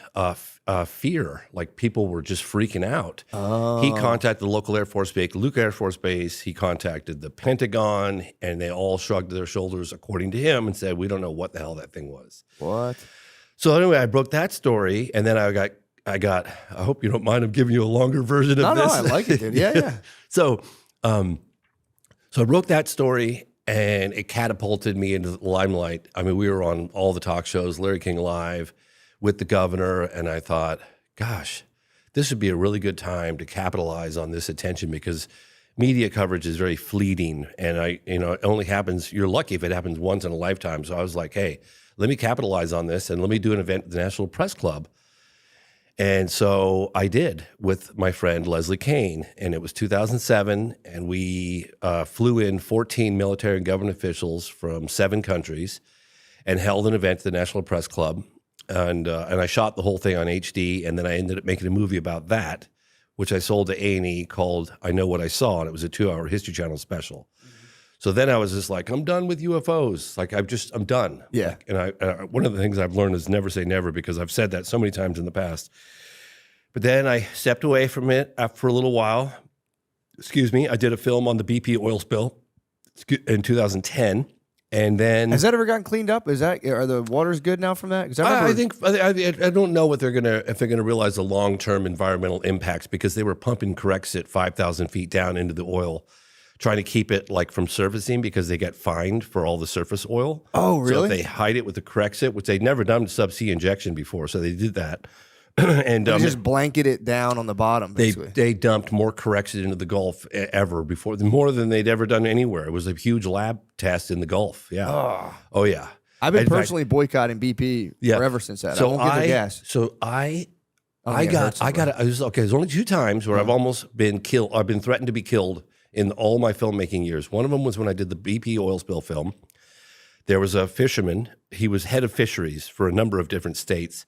fear, like people were just freaking out. Oh. He contacted the local Air Force Base, Luke Air Force Base. He contacted the Pentagon, and they all shrugged their shoulders, according to him, and said, "We don't know what the hell that thing was." What? So anyway, I broke that story, and then I got. I hope you don't mind. I'm giving you a longer version of this. No, I like it, dude. Yeah. So I broke that story, and it catapulted me into the limelight. I mean, we were on all the talk shows, Larry King Live, with the governor, and I thought, gosh, this would be a really good time to capitalize on this attention because media coverage is very fleeting, and it only happens. You're lucky if it happens once in a lifetime. So I was like, hey, let me capitalize on this, and let me do an event at the National Press Club. And so I did with my friend Leslie Kane, and it was 2007, and we flew in 14 military and government officials from 7 countries and held an event at the National Press Club, and I shot the whole thing on HD, and then I ended up making a movie about that, which I sold to A&E called I Know What I Saw, and it was a 2-hour History Channel special. So then I was just like, I'm done with UFOs. Like I'm done. Yeah. Like, and one of the things I've learned is never say never, because I've said that so many times in the past. But then I stepped away from it for a little while. I did a film on the BP oil spill in 2010. And then has that ever gotten cleaned up? Are the waters good now from that? I don't know if they're gonna realize the long-term environmental impacts, because they were pumping Corexit 5,000 feet down into the oil, trying to keep it like from surfacing, because they get fined for all the surface oil. Oh, really? So if they hide it with the Corexit, which they'd never done subsea injection before, so they did that. And they just blanket it down on the bottom. Basically, they dumped more Corexit into the Gulf ever before, more than they'd ever done anywhere. It was a huge lab test in the Gulf. Yeah. Oh yeah. I've been personally boycotting BP forever since that. So I won't get their gas. So there's only 2 times where I've almost been killed. I've been threatened to be killed in all my filmmaking years. One of them was when I did the BP oil spill film. There was a fisherman. He was head of fisheries for a number of different states.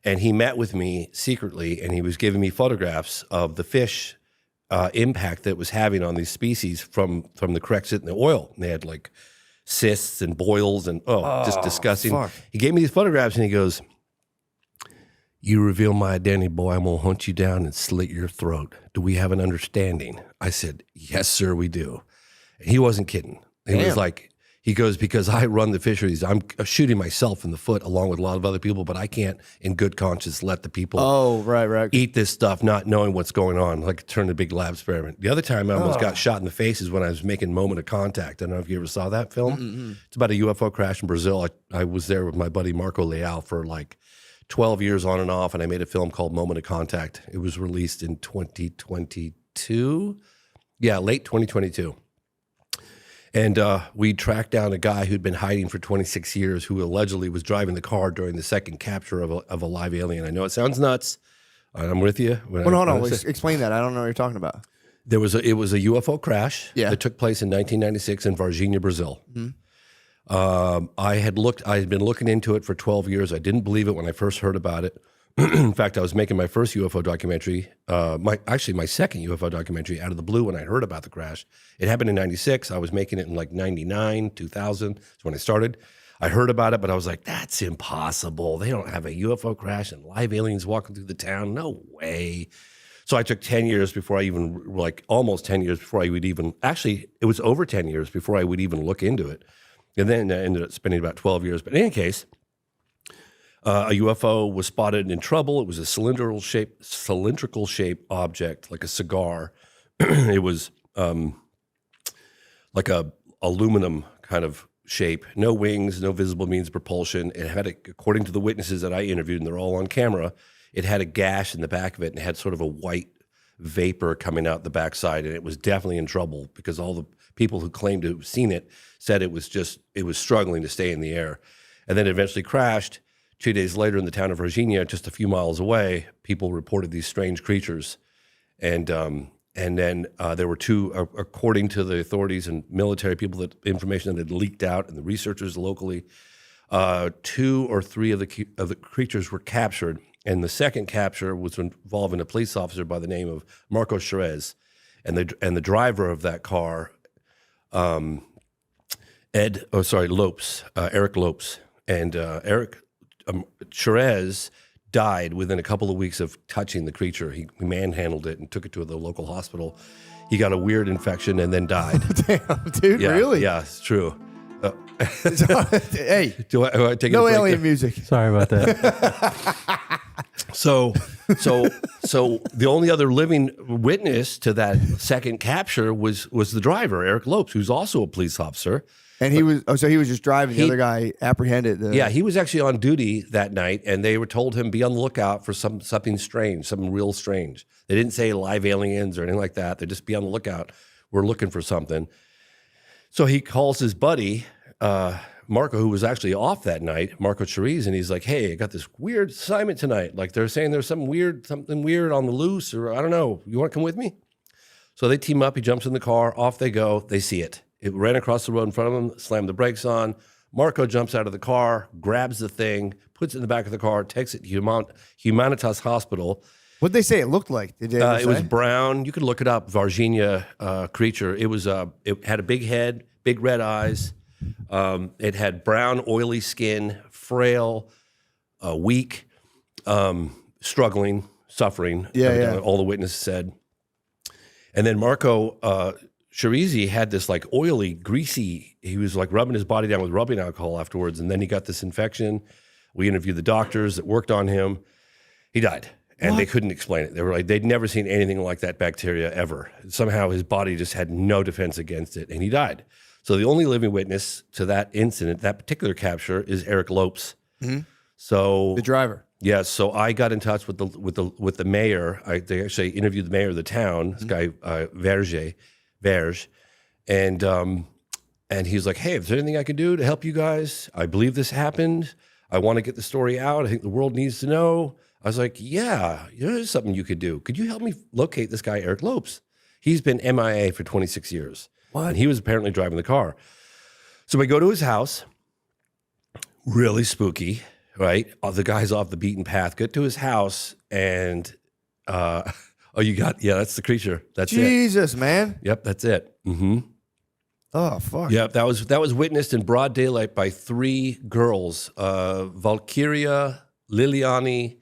And he met with me secretly, and he was giving me photographs of the fish impact that it was having on these species from the Corexit and the oil. And they had like cysts and boils and just disgusting. Fuck. He gave me these photographs, and he goes, "You reveal my identity, boy, I'm going to hunt you down and slit your throat. Do we have an understanding?" I said, "Yes, sir, we do." And he wasn't kidding. He was like, he goes, "Because I run the fisheries, I'm shooting myself in the foot along with a lot of other people, but I can't in good conscience let the people right. eat this stuff not knowing what's going on, like turn a big lab experiment." The other time I almost got shot in the face is when I was making Moment of Contact. I don't know if you ever saw that film. Mm-hmm. It's about a UFO crash in Brazil. I was there with my buddy Marco Leal for like 12 years on and off, and I made a film called Moment of Contact. It was released in 2022. Yeah, late 2022. And we tracked down a guy who'd been hiding for 26 years who allegedly was driving the car during the second capture of a live alien. I know it sounds nuts. I'm with you. Hold on. Explain that. I don't know what you're talking about. It was a UFO crash that took place in 1996 in Varginha, Brazil. Mm-hmm. I had been looking into it for 12 years. I didn't believe it when I first heard about it. In fact, I was making my first UFO documentary, my second UFO documentary out of the blue when I heard about the crash. It happened in 96. I was making it in like 99, 2000. That's when I started. I heard about it, but I was like, that's impossible. They don't have a UFO crash and live aliens walking through the town. No way. So I took 10 years before I even, like almost 10 years before I would even, actually, it was over 10 years before I would even look into it. And then I ended up spending about 12 years. But in any case, a UFO was spotted in trouble. It was a cylindrical shape object, like a cigar. It was like a aluminum kind of shape, no wings, no visible means of propulsion. It had, according to the witnesses that I interviewed, and they're all on camera, it had a gash in the back of it and had sort of a white vapor coming out the backside, and it was definitely in trouble because all the people who claimed to have seen it said it was struggling to stay in the air. And then it eventually crashed. 2 days later in the town of Virginia, just a few miles away, people reported these strange creatures. And then there were two, according to the authorities and military people, that information that had leaked out, and the researchers locally, 2 or 3 of the creatures were captured. And the second capture was involving a police officer by the name of Marco Cherez, and the driver of that car, Eric Lopes, and Eric Cherez died within a couple of weeks of touching the creature. He manhandled it and took it to the local hospital. He got a weird infection and then died. Damn, dude, Yeah, really? Yeah, it's true. Hey, Do I take no a break alien there? music. Sorry about that. So the only other living witness to that second capture was the driver, Eric Lopes, who's also a police officer. And he was just driving. The other guy apprehended. Yeah, he was actually on duty that night, and they were told him be on the lookout for something strange, something real strange. They didn't say live aliens or anything like that. They just be on the lookout. We're looking for something. So he calls his buddy, Marco, who was actually off that night, Marco Cherez, and he's like, "Hey, I got this weird assignment tonight. Like they're saying there's something weird on the loose, or I don't know. You want to come with me?" So they team up. He jumps in the car. Off they go. They see it. It ran across the road in front of them, slammed the brakes on. Marco jumps out of the car, grabs the thing, puts it in the back of the car, takes it to Humanitas Hospital. What'd they say it looked like? Did they ever It was say? brown. You could look it up. Virginia creature. It was. It had a big head, big red eyes. It had brown, oily skin, frail, weak, struggling, suffering. Yeah. All the witnesses said. And then Marco Cherez had this like oily, greasy. He was like rubbing his body down with rubbing alcohol afterwards, and then he got this infection. We interviewed the doctors that worked on him. He died. And they couldn't explain it. They were like, they'd never seen anything like that bacteria ever. Somehow his body just had no defense against it, and he died. So the only living witness to that incident, that particular capture, is Eric Lopes. Mm-hmm. So The driver. yes, so I got in touch with the mayor. They actually interviewed the mayor of the town, this guy Verge, and he's like, "Hey, if there's anything I can do to help you guys, I believe this happened. I want to get the story out. I think the world needs to know." I was like, "Yeah, there's something you could do. Could you help me locate this guy, Eric Lopes? He's been MIA for 26 years. What? And he was apparently driving the car." So we go to his house, really spooky, right? The guy's off the beaten path. Get to his house, and that's the creature. That's it. Jesus, man. Yep, that's it. Mm-hmm. Oh, fuck. Yep, that was witnessed in broad daylight by 3 girls, Valkyria, Liliani,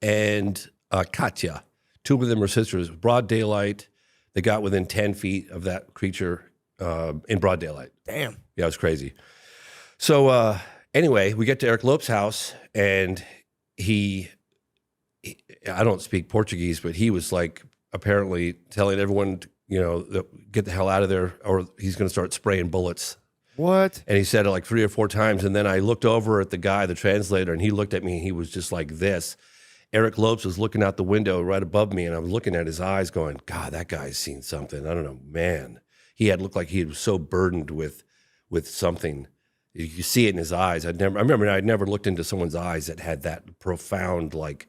and Katya. 2 of them were sisters. Broad daylight. They got within 10 feet of that creature in broad daylight. Damn. Yeah, it was crazy. So anyway, we get to Eric Lopes' house, and he I don't speak Portuguese, but he was like apparently telling everyone, get the hell out of there, or he's going to start spraying bullets. What? And he said it like 3 or 4 times. And then I looked over at the guy, the translator, and he looked at me, and he was just like this. Eric Lopes was looking out the window right above me, and I was looking at his eyes going, God, that guy's seen something. I don't know, man. He had looked like he was so burdened with something. You see it in his eyes. I remember I'd never looked into someone's eyes that had that profound, like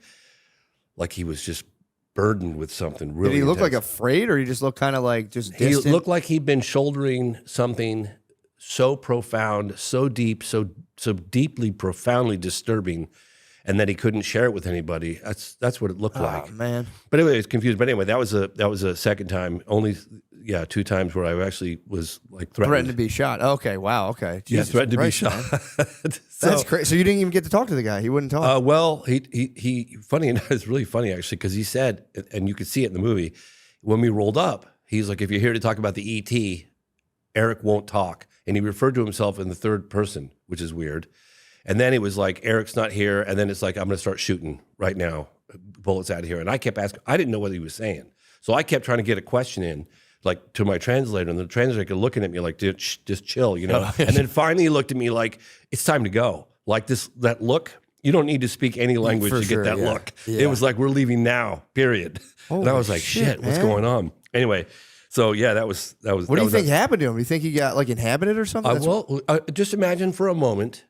he was just burdened with something really Did he look intense. like afraid, or he just looked kind of like just He distant? looked like he'd been shouldering something so profound, so deep, so deeply, profoundly disturbing. and that he couldn't share it with anybody. That's what it looked like. Oh, man. But anyway, it's confused. But anyway, that was a second time. Only 2 times where I actually was like Threatened to be shot. Okay, wow, okay. Yeah, Jesus threatened Christ, to be man. shot. That's crazy. So you didn't even get to talk to the guy. He wouldn't talk. Well, he funny enough, it's really funny actually, because he said, and you could see it in the movie, when we rolled up, he's like, if you're here to talk about the ET, Eric won't talk. And he referred to himself in the third person, which is weird. And then it was like, Eric's not here. And then it's like, I'm going to start shooting right now, bullets out of here. And I kept asking, I didn't know what he was saying. So I kept trying to get a question in, like to my translator. And the translator looking at me like, dude, just chill, you know? And then finally he looked at me like, it's time to go. Like that look, you don't need to speak any language For to sure, get that yeah. look. Yeah. It was like, we're leaving now, period. And I was like, shit, what's man. going on? Anyway, so yeah, that was. What do you think happened to him? You think he got like inhabited or something? Just imagine for a moment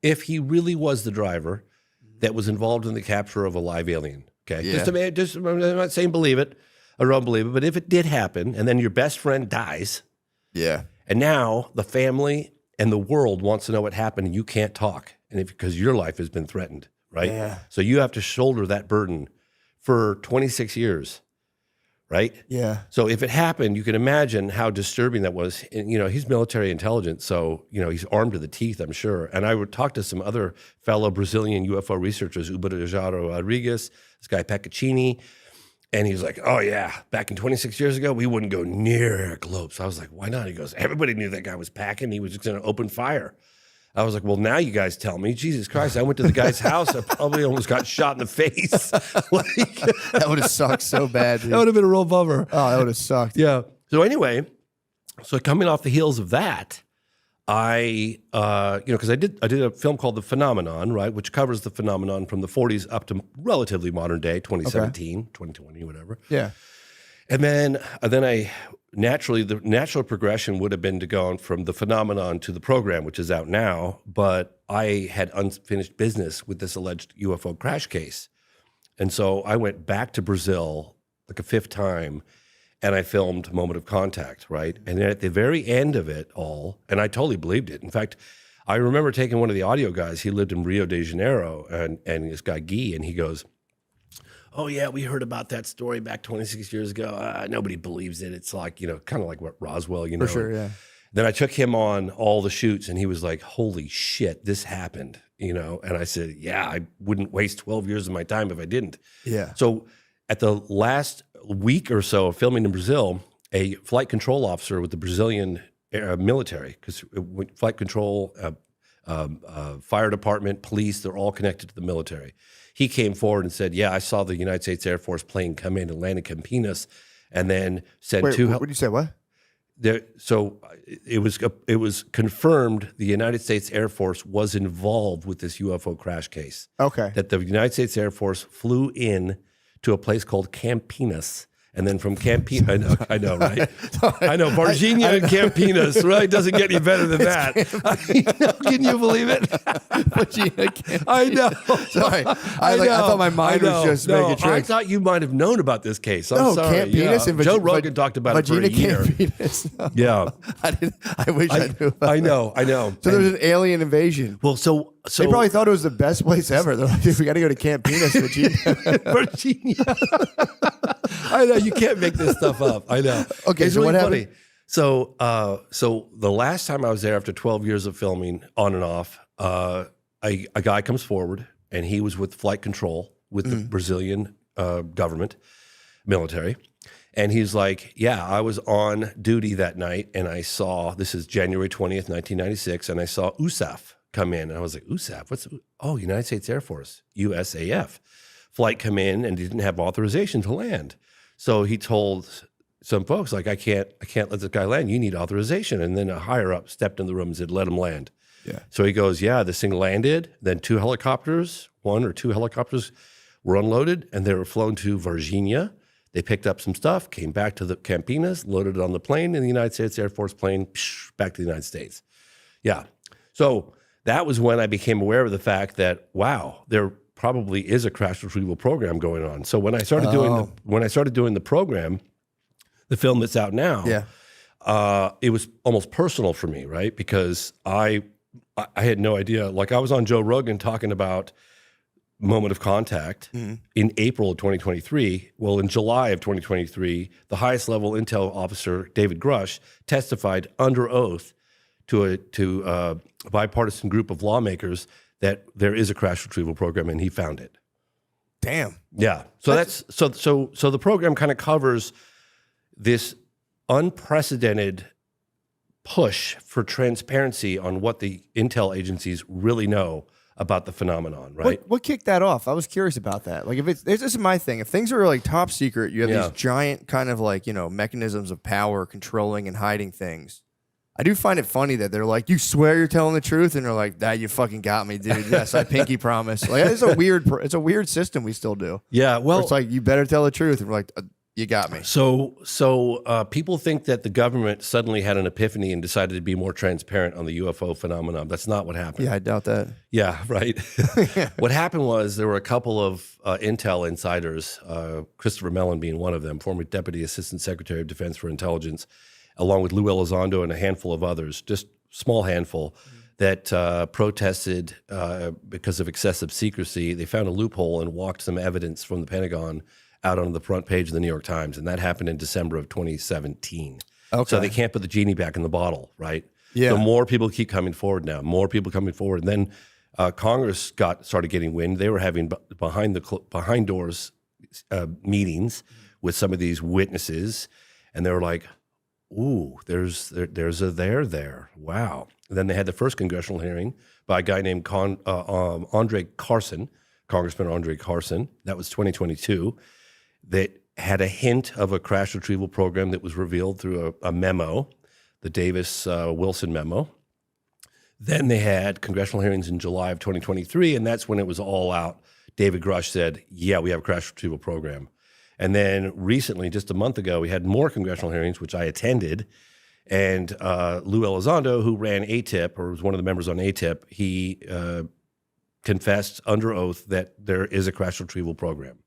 if he really was the driver that was involved in the capture of a live alien. Okay, Yeah. I'm not saying believe it or don't believe it, but if it did happen, and then your best friend dies, Yeah. and now the family and the world wants to know what happened, and you can't talk, and because your life has been threatened, right? Yeah. So you have to shoulder that burden for 26 years. Right? Yeah. So if it happened, you can imagine how disturbing that was. And, he's military intelligence, so, he's armed to the teeth, I'm sure. And I would talk to some other fellow Brazilian UFO researchers, Uberajaro Rodrigues, this guy Peccaccini, and he was like, oh yeah, back in 26 years ago, we wouldn't go near Eric Lopes. I was like, why not? He goes, everybody knew that guy was packing. He was just going to open fire. I was like, well, now you guys tell me. Jesus Christ, I went to the guy's house. I probably almost got shot in the face. That would have sucked so bad, dude. That would have been a real bummer. Oh, that would have sucked. Yeah. So anyway, coming off the heels of that, I, because I did a film called The Phenomenon, right, which covers the phenomenon from the 40s up to relatively modern day, 2017, 2020, whatever. Yeah. And then I naturally, the natural progression would have been to go from The Phenomenon to the program, which is out now. But I had unfinished business with this alleged UFO crash case. And so I went back to Brazil like a 5th time, and I filmed Moment of Contact, right? And then at the very end of it all, and I totally believed it. In fact, I remember taking one of the audio guys, he lived in Rio de Janeiro, and this guy Guy, and he goes, oh yeah, we heard about that story back 26 years ago. Nobody believes it. It's like, kind of like what Roswell, For sure, yeah. Then I took him on all the shoots, and he was like, holy shit, this happened, And I said, yeah, I wouldn't waste 12 years of my time if I didn't. Yeah. So at the last week or so of filming in Brazil, a flight control officer with the Brazilian military, because flight control, fire department, police, they're all connected to the military. He came forward and said, yeah, I saw the United States Air Force plane come in and land in Campinas, and then send Wait, two. what did you say? What? So it was confirmed the United States Air Force was involved with this UFO crash case. Okay. That the United States Air Force flew in to a place called Campinas. And then from Campinas, I know, right? I know, Varginha and Campinas, right? Doesn't get any better than that. Can you believe it? I know. Sorry. I thought my mind was just making I tricks. thought you might have known about this case. I'm sorry. Campinas and Joe Rogan talked about it for a year. Campinas. No. Yeah. I wish I knew about I know. So there was an alien invasion. Well, so They probably thought it was the best place ever. They're like, we got to go to Campinas, Virginia. Virginia. I know, you can't make this stuff up. I know. Okay, it's so really what funny. happened? So the last time I was there after 12 years of filming on and off, a guy comes forward, and he was with flight control with the Brazilian government, military. And he's like, yeah, I was on duty that night, and I saw, this is January 20th, 1996, and I saw USAF come in. And I was like, USAF? United States Air Force, USAF. Flight come in and didn't have authorization to land. So he told some folks, like, I can't let this guy land. You need authorization. And then a higher up stepped in the room and said, let him land. Yeah. So he goes, yeah, this thing landed. Then one or two helicopters were unloaded, and they were flown to Varginha. They picked up some stuff, came back to the Campinas, loaded it on the plane, and the United States Air Force plane, back to the United States. Yeah. So that was when I became aware of the fact that, wow, there probably is a crash retrieval program going on. So when I started doing the program, the film that's out now, it was almost personal for me, right? Because I had no idea. Like, I was on Joe Rogan talking about moment of contact in April of 2023. Well, in July of 2023, the highest level intel officer, David Grush, testified under oath to a bipartisan group of lawmakers that there is a crash retrieval program, and he found it. Damn. Yeah. So that's so the program kind of covers this unprecedented push for transparency on what the intel agencies really know about the phenomenon, right? What kicked that off? I was curious about that. Like, if this is my thing. If things are like top secret, you have these giant kind of like, mechanisms of power controlling and hiding things. I do find it funny that they're like, you swear you're telling the truth, and they're like, you fucking got me, dude. Yes, I pinky promise. Like, it's a weird system we still do. Yeah, well, it's like, you better tell the truth, and we're like, you got me. So people think that the government suddenly had an epiphany and decided to be more transparent on the UFO phenomenon. That's not what happened. Yeah, I doubt that. Yeah, right. What happened was there were a couple of intel insiders, Christopher Mellon being one of them, former Deputy Assistant Secretary of Defense for Intelligence, along with Lou Elizondo and a handful of others, just small handful, that protested because of excessive secrecy. They found a loophole and walked some evidence from the Pentagon out on the front page of the New York Times, and that happened in December of 2017. Okay. So they can't put the genie back in the bottle, right? Yeah. So more people keep coming forward now, more people coming forward. And then Congress started getting wind. They were having behind doors meetings with some of these witnesses, and they were like, ooh, there's a there. Wow. And then they had the first congressional hearing by a guy named Andre Carson, Congressman Andre Carson. That was 2022. That had a hint of a crash retrieval program that was revealed through a memo, the Davis-Wilson memo. Then they had congressional hearings in July of 2023, and that's when it was all out. David Grush said, yeah, we have a crash retrieval program. And then recently, just a month ago, we had more congressional hearings, which I attended, and Lou Elizondo, who ran ATIP, or was one of the members on ATIP, he confessed under oath that there is a crash retrieval program.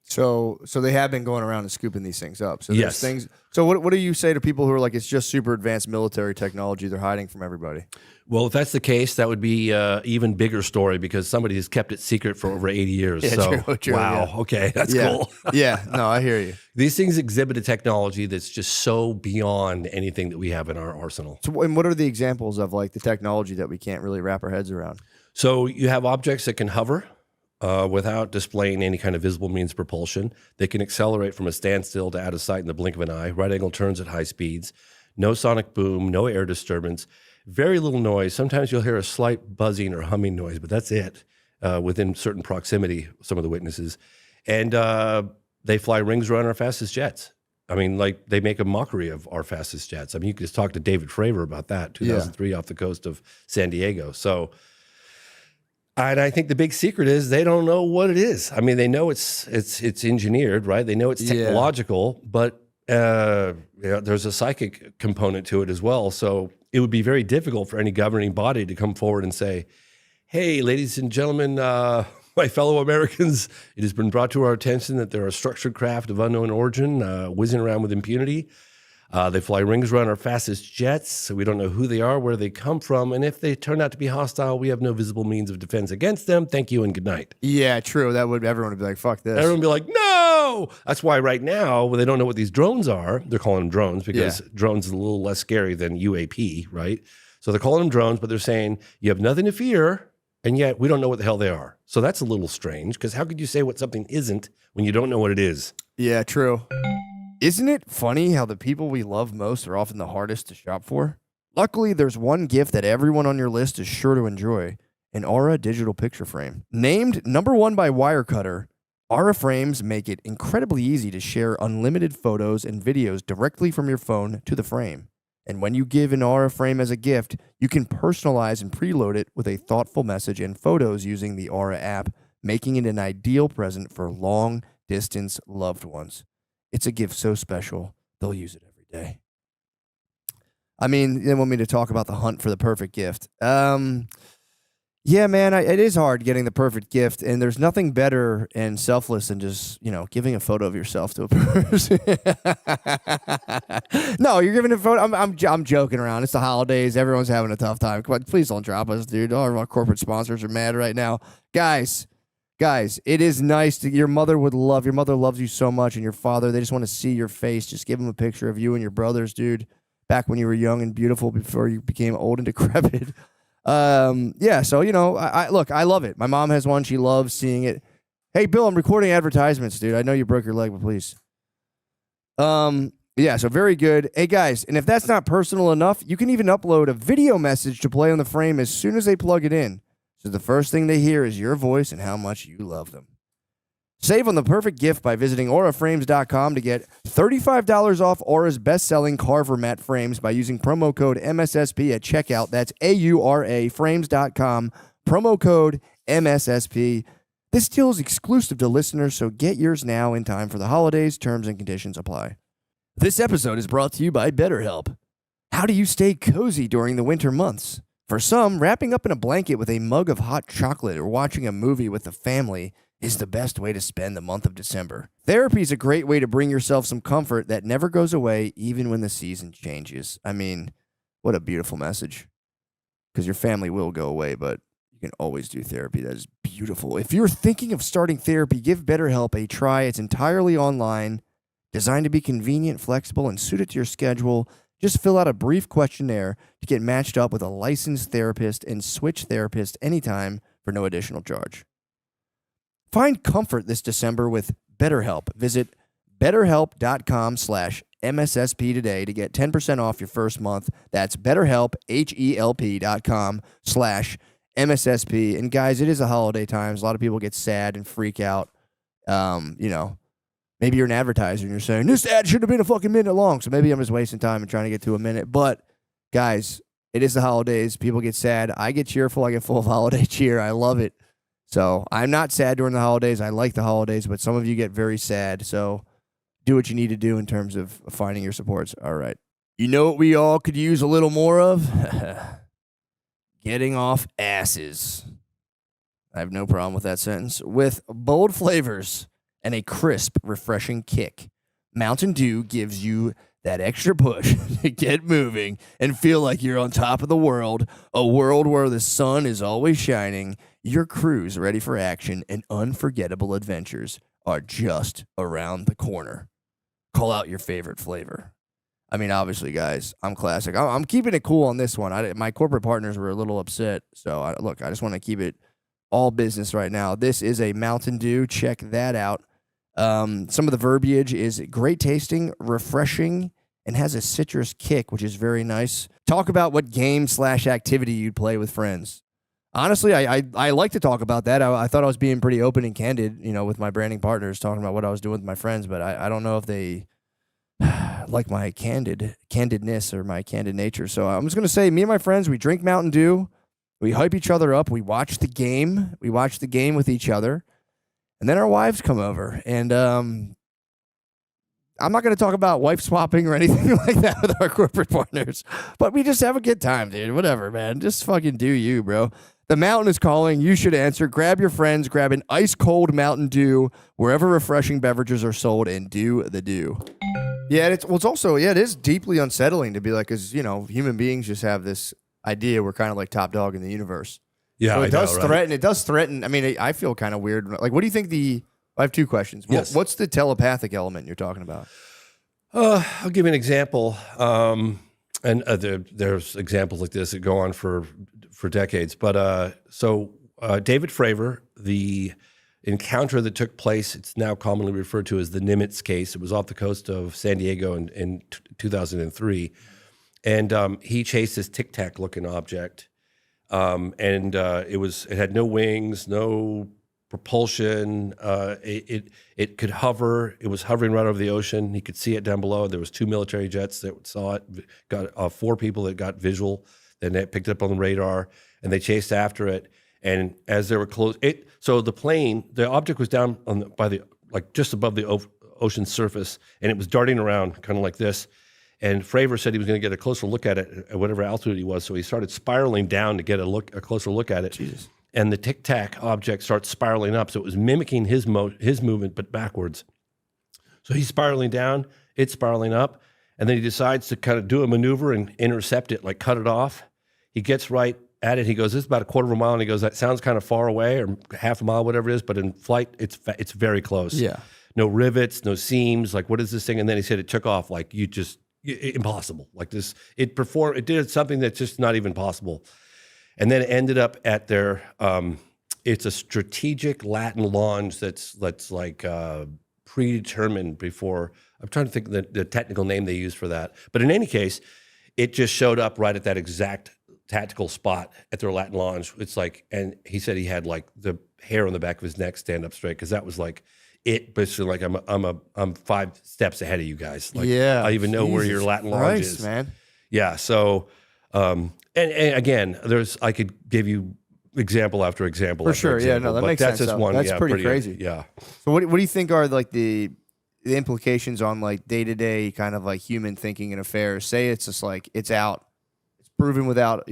So they have been going around and scooping these things up. So yes. Things. So what do you say to people who are like, it's just super advanced military technology they're hiding from everybody? Well, if that's the case, that would be an even bigger story because somebody has kept it secret for over 80 years. Yeah, so, true, wow, yeah. okay, that's cool. Yeah, no, I hear you. These things exhibit a technology that's just so beyond anything that we have in our arsenal. So, and what are the examples of like the technology that we can't really wrap our heads around? So you have objects that can hover without displaying any kind of visible means of propulsion. They can accelerate from a standstill to out of sight in the blink of an eye, right-angle turns at high speeds, no sonic boom, no air disturbance, very little noise. Sometimes you'll hear a slight buzzing or humming noise, but that's it within certain proximity, some of the witnesses. And they fly rings around our fastest jets. I mean, like, they make a mockery of our fastest jets. I mean, you could just talk to David Fravor about that, 2003 off the coast of San Diego. So, and I think the big secret is they don't know what it is. I mean, they know it's engineered, right? They know it's technological, but there's a psychic component to it as well. So it would be very difficult for any governing body to come forward and say, hey, ladies and gentlemen, my fellow Americans, it has been brought to our attention that there are structured craft of unknown origin whizzing around with impunity. They fly rings around our fastest jets, so we don't know who they are, where they come from, and if they turn out to be hostile, we have no visible means of defense against them. Thank you and good night. Yeah, true. Everyone would be like, fuck this. Everyone would be like, no! That's why right now, when they don't know what these drones are, they're calling them drones because drones is a little less scary than UAP, right? So they're calling them drones, but they're saying, you have nothing to fear, and yet we don't know what the hell they are. So that's a little strange, because how could you say what something isn't when you don't know what it is? Yeah, true. Isn't it funny how the people we love most are often the hardest to shop for? Luckily, there's one gift that everyone on your list is sure to enjoy, an Aura digital picture frame. Named #1 by Wirecutter, Aura frames make it incredibly easy to share unlimited photos and videos directly from your phone to the frame. And when you give an Aura frame as a gift, you can personalize and preload it with a thoughtful message and photos using the Aura app, making it an ideal present for long-distance loved ones. It's a gift so special, they'll use it every day. I mean, they want me to talk about the hunt for the perfect gift. Yeah, man, it is hard getting the perfect gift, and there's nothing better and selfless than just, giving a photo of yourself to a person. No, you're giving a photo. I'm joking around. It's the holidays. Everyone's having a tough time. Come on, please don't drop us, dude. All of our corporate sponsors are mad right now. Guys, Guys, it is nice to your mother loves you so much, and your father, they just want to see your face. Just give them a picture of you and your brothers, dude, back when you were young and beautiful before you became old and decrepit. Yeah, so, I love it. My mom has one. She loves seeing it. Hey, Bill, I'm recording advertisements, dude. I know you broke your leg, but please. Yeah, so very good. Hey, guys, and if that's not personal enough, you can even upload a video message to play on the frame as soon as they plug it in. So the first thing they hear is your voice and how much you love them. Save on the perfect gift by visiting auraframes.com to get $35 off Aura's best-selling Carver mat frames by using promo code MSSP at checkout. That's AURA frames.com, promo code MSSP. This deal is exclusive to listeners, so get yours now in time for the holidays. Terms and conditions apply. This episode is brought to you by BetterHelp. How do you stay cozy during the winter months? For some, wrapping up in a blanket with a mug of hot chocolate or watching a movie with the family is the best way to spend the month of December. Therapy is a great way to bring yourself some comfort that never goes away even when the season changes. I mean, what a beautiful message. Because your family will go away, but you can always do therapy. That is beautiful. If you're thinking of starting therapy, give BetterHelp a try. It's entirely online, designed to be convenient, flexible, and suited to your schedule. Just fill out a brief questionnaire to get matched up with a licensed therapist and switch therapist anytime for no additional charge. Find comfort this December with BetterHelp. Visit betterhelp.com/MSSP today to get 10% off your first month. That's BetterHelp, HELP.com/MSSP. And guys, it is the holiday times. A lot of people get sad and freak out. Maybe you're an advertiser and you're saying, this ad should have been a fucking minute long. So maybe I'm just wasting time and trying to get to a minute. But, guys, it is the holidays. People get sad. I get cheerful. I get full of holiday cheer. I love it. So I'm not sad during the holidays. I like the holidays. But some of you get very sad. So do what you need to do in terms of finding your supports. All right. You know what we all could use a little more of? Getting off asses. I have no problem with that sentence. With bold flavors and a crisp, refreshing kick, Mountain Dew gives you that extra push to get moving and feel like you're on top of the world, a world where the sun is always shining, your crew's ready for action, and unforgettable adventures are just around the corner. Call out your favorite flavor. I mean, obviously, guys, I'm classic. I'm keeping it cool on this one. My corporate partners were a little upset, so I just want to keep it all business right now. This is a Mountain Dew. Check that out. Some of the verbiage is great tasting, refreshing, and has a citrus kick, which is very nice. Talk about what game/activity you'd play with friends. Honestly, I like to talk about that. I thought I was being pretty open and candid, with my branding partners, talking about what I was doing with my friends, but I don't know if they like my candidness or my candid nature. So I'm just going to say, me and my friends, we drink Mountain Dew, we hype each other up, we watch the game with each other. And then our wives come over, and I'm not going to talk about wife swapping or anything like that with our corporate partners, but we just have a good time, dude. Whatever, man. Just fucking do you, bro. The mountain is calling. You should answer. Grab your friends. Grab an ice-cold Mountain Dew wherever refreshing beverages are sold, and do the do. Yeah, it is deeply unsettling to be like, because, human beings just have this idea we're kind of like top dog in the universe. Yeah, so it does threaten. I mean, I feel kind of weird. Like, what do you think I have two questions. Yes. What's the telepathic element you're talking about? I'll give you an example. There's examples like this that go on for decades. But David Fravor, the encounter that took place, it's now commonly referred to as the Nimitz case. It was off the coast of San Diego in 2003. And he chased this Tic Tac looking object. It had no wings, no propulsion. It could hover. It was hovering right over the ocean. He could see it down below. There was 2 military jets that saw it. Got 4 people that got visual. Then they picked it up on the radar, and they chased after it. And as they were close, the object was down just above the ocean surface, and it was darting around kind of like this. And Fravor said he was going to get a closer look at it at whatever altitude he was, so he started spiraling down to get a closer look at it. Jesus. And the Tic Tac object starts spiraling up, so it was mimicking his movement, but backwards. So he's spiraling down, it's spiraling up, and then he decides to kind of do a maneuver and intercept it, like cut it off. He gets right at it. He goes, "This is about a quarter of a mile," and he goes, "That sounds kind of far away, or half a mile, whatever it is, but in flight, it's very close. Yeah. No rivets, no seams. Like, what is this thing?" And then he said it took off like impossible. Like this, it did something that's just not even possible. And then it ended up at their, it's a strategic Latin launch that's like predetermined before. I'm trying to think of the technical name they use for that. But in any case, it just showed up right at that exact tactical spot at their Latin launch. It's like, and he said he had like the hair on the back of his neck stand up straight, because that was like it. Basically, like I'm 5 steps ahead of you guys. Like, Yeah, I even know where Jesus your Latin launch Christ, is, man. Yeah. So, and again, I could give you example after example. For after sure. Yeah, example, no, that but makes that's sense. just though. one. That's Yeah, pretty crazy. Yeah. So what do you think are like the implications on like day-to-day kind of like human thinking and affairs? Say it's just like it's proven without,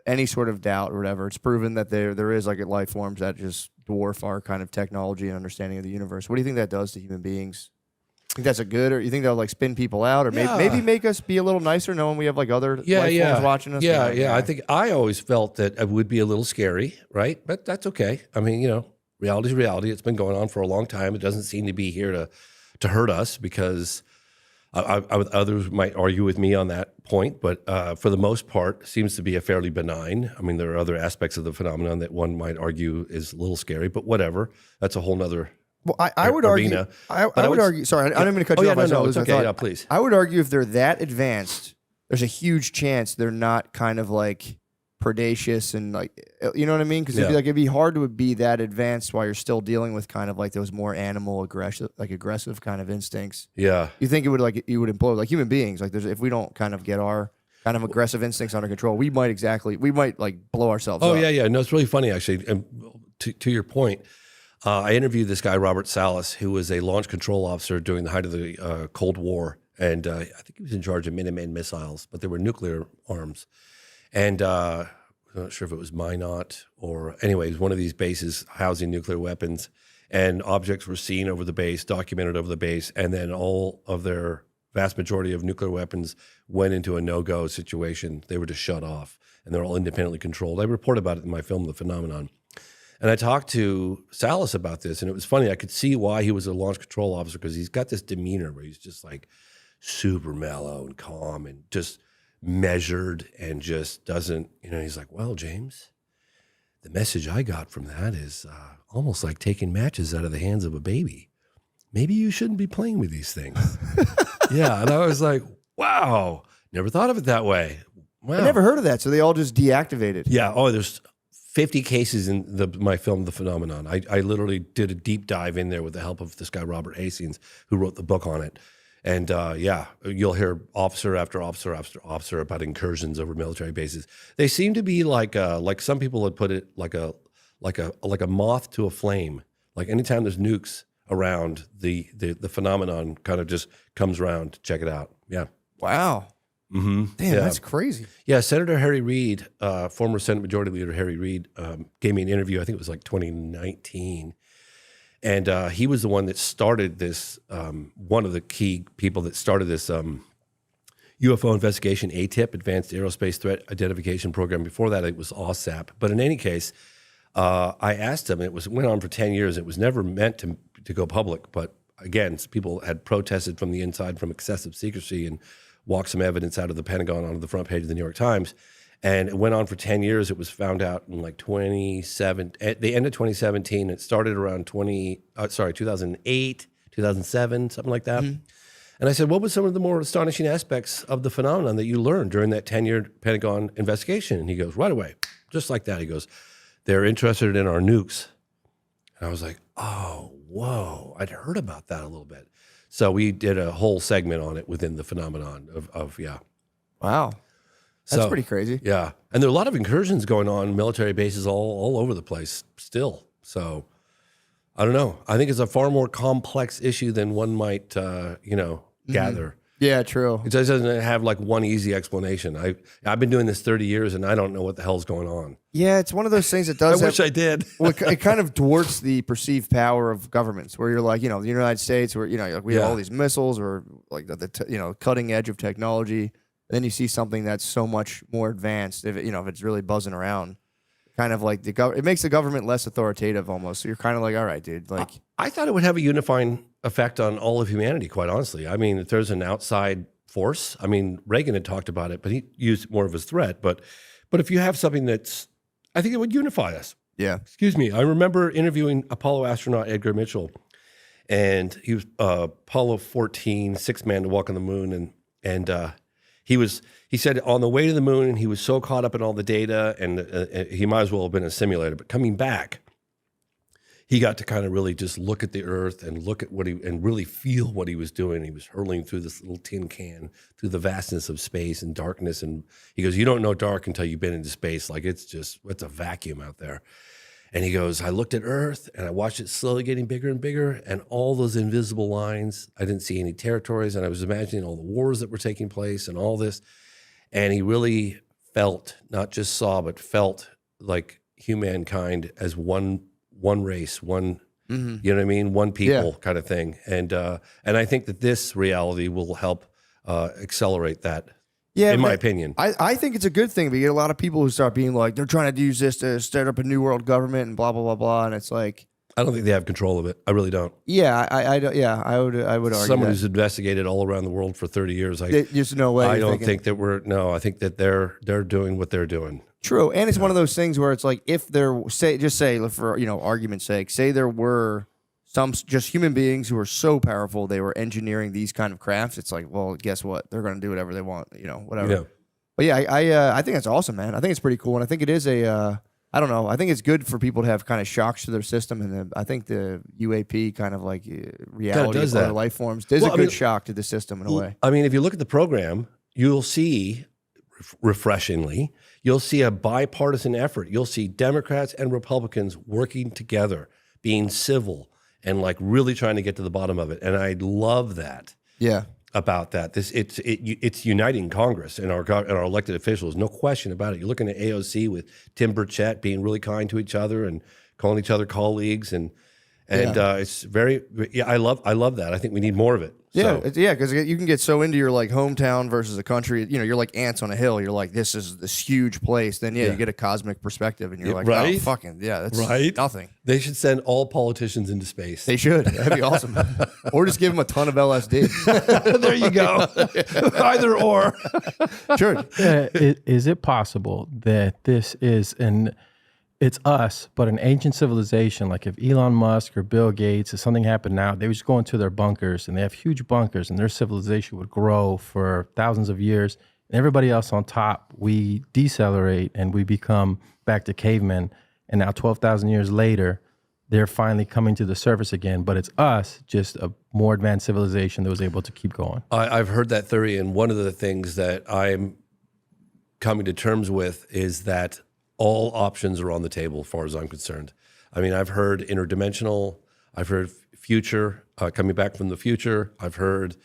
any sort of doubt or whatever. It's proven that there is like life forms that just dwarf our kind of technology and understanding of the universe. What do you think that does to human beings? Think that's a good, or you think that'll like spin people out, or maybe make us be a little nicer knowing we have like other life forms watching us? Yeah. I think I always felt that it would be a little scary, right? But that's okay. I mean, reality's reality. It's been going on for a long time. It doesn't seem to be here to hurt us, because others might argue with me on that point. But for the most part, seems to be a fairly benign. I mean, there are other aspects of the phenomenon that one might argue is a little scary, but whatever. That's a whole nother. Well, I would arena. argue. I would argue. Sorry, I didn't mean to cut you off. No, it's okay. Yeah, please. I would argue if they're that advanced, there's a huge chance they're not kind of like predacious and like, you know what I mean? Because it'd be hard to be that advanced while you're still dealing with kind of like those more animal aggressive kind of instincts. Yeah. You think you would implode like human beings? Like if we don't kind of get our kind of aggressive instincts under control, we might like blow ourselves up. Oh yeah. No, it's really funny actually. And to your point. I interviewed this guy, Robert Salas, who was a launch control officer during the height of the Cold War. And I think he was in charge of Minuteman missiles, but they were nuclear arms. And I'm not sure if it was Minot or anyways, one of these bases housing nuclear weapons. And objects were seen over the base, documented over the base. And then all of their vast majority of nuclear weapons went into a no-go situation. They were just shut off, and they're all independently controlled. I report about it in my film, The Phenomenon. And I talked to Salas about this, and it was funny. I could see why he was a launch control officer, because he's got this demeanor where he's just like super mellow and calm and just measured and just doesn't, he's like, "Well, James, the message I got from that is almost like taking matches out of the hands of a baby. Maybe you shouldn't be playing with these things." Yeah. And I was like, wow, never thought of it that way. Wow. I never heard of that. So they all just deactivated. Yeah. Oh, there's 50 cases in my film, The Phenomenon. I literally did a deep dive in there with the help of this guy, Robert Hastings, who wrote the book on it. And you'll hear officer after officer after officer about incursions over military bases. They seem to be like some people would put it, like a moth to a flame. Like anytime there's nukes around, the phenomenon kind of just comes around to check it out. Yeah. Wow. Mm-hmm. Damn, that's crazy. Yeah, Senator Harry Reid, former Senate Majority Leader Harry Reid, gave me an interview. I think it was like 2019. And he was the one that started this, one of the key people that started this UFO investigation, ATIP, Advanced Aerospace Threat Identification Program. Before that, it was OSAP. But in any case, I asked him, it went on for 10 years. It was never meant to go public. But again, people had protested from the inside from excessive secrecy and walked some evidence out of the Pentagon onto the front page of the New York Times. And it went on for 10 years. It was found out in like at the end of 2017. It started around 2008, 2007, something like that. Mm-hmm. And I said, what were some of the more astonishing aspects of the phenomenon that you learned during that 10-year Pentagon investigation? And he goes, right away, just like that. He goes, they're interested in our nukes. And I was like, oh, whoa, I'd heard about that a little bit. So we did a whole segment on it within the phenomenon of Wow. That's pretty crazy. Yeah. And there are a lot of incursions going on, military bases all over the place still. So I don't know. I think it's a far more complex issue than one might, gather. Yeah, true. It just doesn't have like one easy explanation. I've been doing this 30 years and I don't know what the hell's going on. Yeah, it's one of those things that does. I wish I did. Well, it kind of dwarfs the perceived power of governments, where you're like, the United States, where we have all these missiles, or like the cutting edge of technology. And then you see something that's so much more advanced. If if it's really buzzing around, kind of like it makes the government less authoritative almost. So you're kind of like, all right, dude. Like, I thought it would have a unifying effect on all of humanity. Quite honestly, I mean, if there's an outside force, I mean, Reagan had talked about it, but he used more of his threat. But if you have something that's, I think it would unify us. yeah, Excuse me. I remember interviewing Apollo astronaut Edgar Mitchell, and he was Apollo 14, sixth man to walk on the moon, and he said on the way to the moon, he was so caught up in all the data, and he might as well have been a simulator. But coming back, he got to kind of really just look at the Earth and look at and really feel what he was doing. He was hurling through this little tin can through the vastness of space and darkness. And he goes, "You don't know dark until you've been into space. Like it's a vacuum out there." And he goes, "I looked at Earth and I watched it slowly getting bigger and bigger, and all those invisible lines. I didn't see any territories, and I was imagining all the wars that were taking place and all this." And he really felt, not just saw, but felt like humankind as one race, one, you know what I mean? One people kind of thing. And I think that this reality will help accelerate that, in my opinion. I think it's a good thing. But you get a lot of people who start being like, they're trying to use this to start up a new world government and blah, blah, blah, blah. And it's like, I don't think they have control of it. I really don't. yeah, I would argue Someone that. who's investigated all around the world for 30 years, There's no way. I don't think that I think that they're doing what they're doing. True, and it's one of those things where it's like if there say for argument's sake, say there were some just human beings who were so powerful they were engineering these kind of crafts. It's like, well, guess what? They're going to do whatever they want, whatever. Yeah. But yeah, I think that's awesome, man. I think it's pretty cool, and I think it is I don't know. I think it's good for people to have kind of shocks to their system, and I think the UAP kind of like reality of other life forms is a good shock to the system in a way. I mean, if you look at the program, you'll see, refreshingly, you'll see a bipartisan effort. You'll see Democrats and Republicans working together, being civil, and like really trying to get to the bottom of it. And I love that. Yeah. About that, it's uniting Congress and our elected officials, no question about it. You're looking at AOC with Tim Burchett being really kind to each other and calling each other colleagues, and it's very I love that. I think we need more of it. Yeah, because you can get so into your like hometown versus a country. You're like ants on a hill. You're like, this is this huge place. Then you get a cosmic perspective, and you're like, right? Oh, fucking that's right. Nothing. They should send all politicians into space. They should. That'd be awesome. Or just give them a ton of LSD. There you go. Either or. Sure. Is it possible that this is it's us, but an ancient civilization? Like if Elon Musk or Bill Gates, if something happened now, they would just go into their bunkers, and they have huge bunkers, and their civilization would grow for thousands of years. And everybody else on top, we decelerate and we become back to cavemen. And now 12,000 years later, they're finally coming to the surface again. But it's us, just a more advanced civilization that was able to keep going. I've heard that theory, and one of the things that I'm coming to terms with is that all options are on the table as far as I'm concerned. I mean, I've heard interdimensional, I've heard future, coming back from the future, I've heard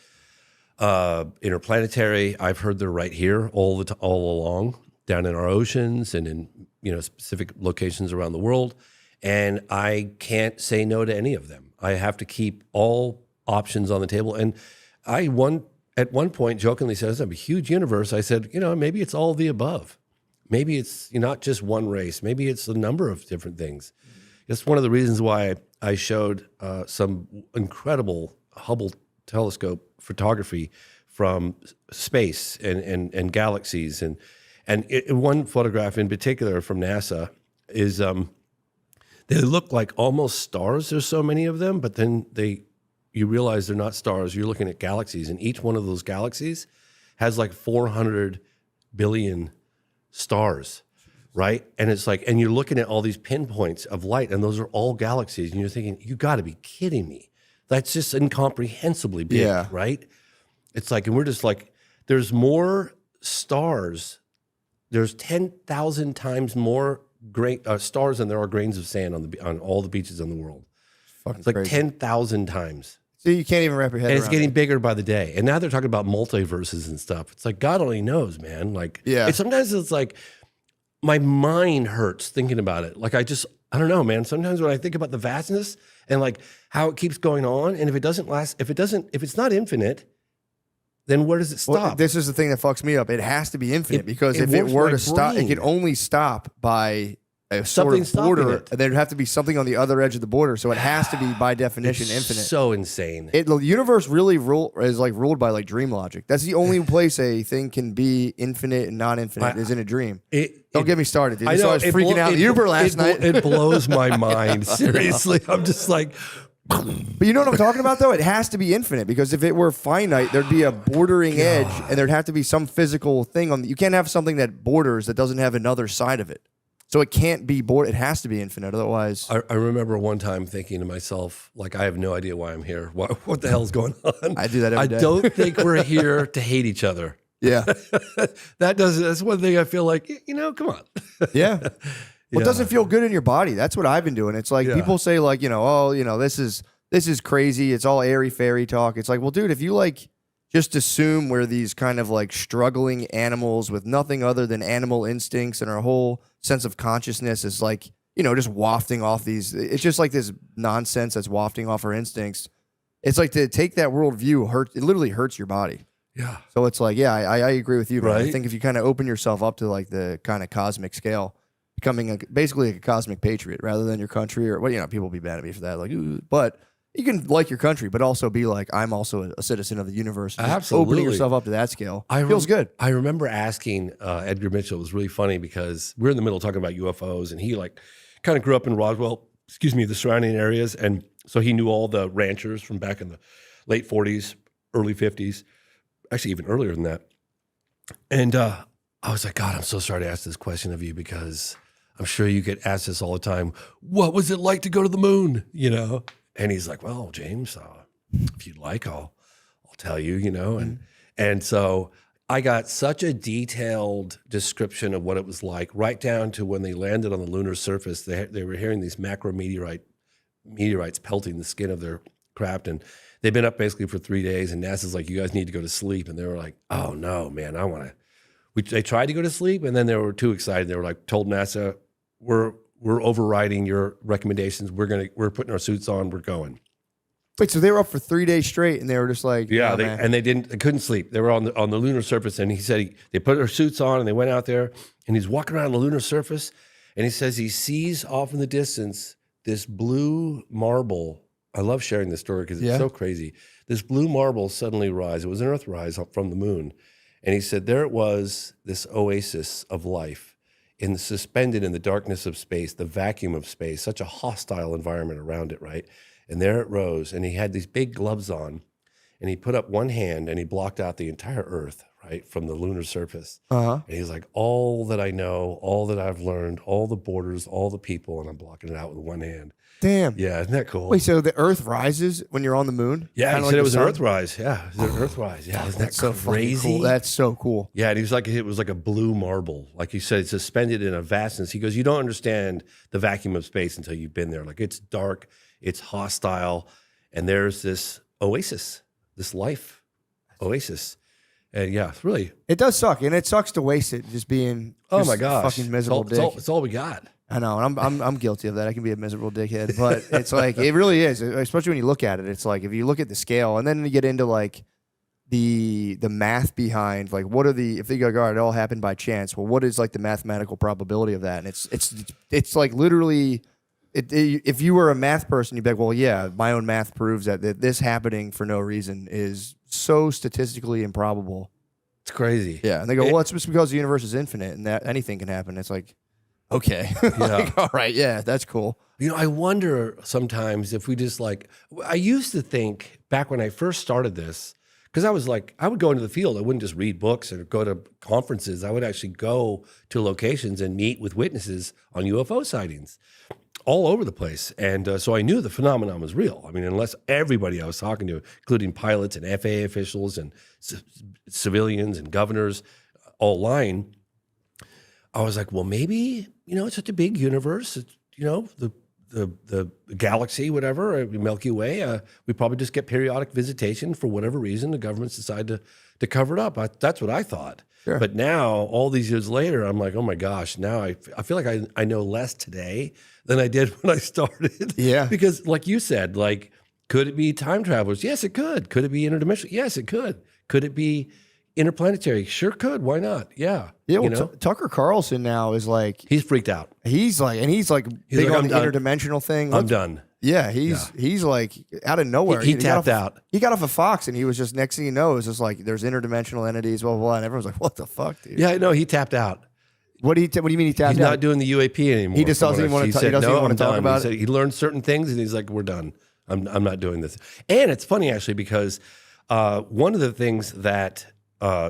interplanetary, I've heard they're right here all along, down in our oceans and in specific locations around the world. And I can't say no to any of them. I have to keep all options on the table. And at one point jokingly said, "It's a huge universe." I said, maybe it's all of the above. Maybe it's not just one race. Maybe it's a number of different things. It's one of the reasons why I showed some incredible Hubble telescope photography from space and galaxies. And one photograph in particular from NASA is they look like almost stars. There's so many of them, but then you realize they're not stars. You're looking at galaxies, and each one of those galaxies has like 400 billion stars, right? And it's like, and you're looking at all these pinpoints of light, and those are all galaxies, and you're thinking, you got to be kidding me. That's just incomprehensibly big, right? It's like, and we're just like, there's more stars. There's 10,000 times more stars than there are grains of sand on all the beaches in the world. It's like crazy. 10,000 times. So you can't even wrap your head around it. And it's getting bigger by the day. And now they're talking about multiverses and stuff. It's like, God only knows, man. Like, sometimes it's like, my mind hurts thinking about it. Like, I don't know, man. Sometimes when I think about the vastness and like how it keeps going on, and if it's not infinite, then where does it stop? Well, this is the thing that fucks me up. It has to be infinite because it if it warps were my to stop, it brain. could only stop by a Something sort of border. stopping it. There'd have to be something on the other edge of the border, so it has to be by definition It's infinite. so insane. The universe really is like ruled by like dream logic. That's the only place a thing can be infinite and not infinite is in a dream. Don't get me started, dude. I So know. I was freaking out at Uber last night. It blows my mind. Seriously, I'm just like, But you know what I'm talking about, though? It has to be infinite because if it were finite, there'd be a bordering edge, and there'd have to be some physical thing on. You can't have something that borders that doesn't have another side of it. So it can't be It has to be infinite, otherwise. I remember one time thinking to myself, like, I have no idea why I'm here. What the hell's going on? I do that every day. I don't think we're here to hate each other. Yeah, That's one thing I feel like, come on. yeah. Well, Yeah. it doesn't feel good in your body. That's what I've been doing. It's like Yeah. people say, like, this is crazy. It's all airy fairy talk. It's like, well, dude, if you like just assume we're these kind of like struggling animals with nothing other than animal instincts, and our whole sense of consciousness is like, just wafting off these. It's just like this nonsense that's wafting off our instincts. It's like to take that worldview it literally hurts your body. Yeah. So it's like, yeah, I agree with you, man. I Right. think if you kind of open yourself up to like the kind of cosmic scale, becoming basically a cosmic patriot rather than your country or people will be mad at me for that. Like, ooh, but you can like your country, but also be like, I'm also a citizen of the universe. Just Absolutely. Opening yourself up to that scale feels good. I remember asking Edgar Mitchell. It was really funny because we're in the middle of talking about UFOs, and he like kind of grew up in Roswell, the surrounding areas, and so he knew all the ranchers from back in the late 40s, early 50s, actually even earlier than that. And I was like, God, I'm so sorry to ask this question of you because I'm sure you get asked this all the time. What was it like to go to the moon? And he's like, well, James, if you'd like, I'll tell you, and so I got such a detailed description of what it was like, right down to when they landed on the lunar surface. They were hearing these meteorites pelting the skin of their craft, and they've been up basically for 3 days. And NASA's like, you guys need to go to sleep, and they were like, oh no, man, I want to. They tried to go to sleep, and then they were too excited. They were like, told NASA, we're overriding your recommendations. We're putting our suits on. We're going. Wait, so they were up for 3 days straight, and they were just like, Yeah, oh, they couldn't sleep. They were on the lunar surface, and he said they put their suits on, and they went out there, and he's walking around the lunar surface, and he says he sees off in the distance this blue marble. I love sharing this story because it's so crazy. This blue marble suddenly rise. It was an Earthrise from the moon, and he said there it was, this oasis of life, suspended in the darkness of space, the vacuum of space, such a hostile environment around it, right? And there it rose, and he had these big gloves on, and he put up one hand, and he blocked out the entire Earth, right, from the lunar surface. Uh-huh. And he's like, all that I know, all that I've learned, all the borders, all the people, and I'm blocking it out with one hand. Damn. Yeah, isn't that cool? Wait, so the Earth rises when you're on the moon? Yeah, Kinda he said it was an sun? Earthrise. Yeah, it was an Earthrise. Yeah, isn't that That's so fucking crazy? cool. That's so cool. Yeah, and he was like, it was like a blue marble. Like you said, it's suspended in a vastness. He goes, you don't understand the vacuum of space until you've been there. Like it's dark, it's hostile, and there's this oasis, this life oasis. And yeah, it's really. It does suck, and it sucks to waste it just being Oh just my a gosh, fucking miserable it's all, dick. it's all we got. I know, and I'm guilty of that. I can be a miserable dickhead, but it's like it really is, especially when you look at it. It's like if you look at the scale, and then you get into like the math behind like what are if they go, all right, it all happened by chance. Well, what is like the mathematical probability of that? And it's like literally, if you were a math person, you'd be like, well, yeah, my own math proves that this happening for no reason is so statistically improbable. It's crazy. Yeah, and they go, well, it's just because the universe is infinite and that anything can happen. It's like, okay, like, all right, yeah, that's cool. I wonder sometimes if we just I used to think back when I first started this, because I would go into the field. I wouldn't just read books or go to conferences. I would actually go to locations and meet with witnesses on UFO sightings all over the place. And so I knew the phenomenon was real. I mean, unless everybody I was talking to, including pilots and FAA officials and civilians and governors, all lying, I was like, well, maybe, it's such a big universe. It's, the galaxy, whatever, Milky Way, we probably just get periodic visitation for whatever reason. The governments decide to cover it up. That's what I thought. Sure. But now, all these years later, I'm like, oh my gosh, now I feel like I know less today than I did when I started. Yeah. Because like you said, could it be time travelers? Yes, it could. Could it be interdimensional? Yes, it could. Could it be interplanetary? Sure could. Why not? Yeah. Yeah, you well, know? Tucker Carlson now is like He's freaked out. he's like big like, on I'm the done. interdimensional thing. I'm done. Yeah, he's like out of nowhere. He got tapped off- out. He got off of Fox, and he was just next thing you know, it was just like there's interdimensional entities, blah blah blah, and everyone's like, "What the fuck, dude?" Yeah, I know. He tapped out. What do you mean he tapped He's out? not doing the UAP anymore. He just from doesn't what even wanna he ta- he said, doesn't no, even wanna I'm talk done. about He said he learned certain things, and he's like, "We're done. I'm not doing this." And it's funny actually because one of the things that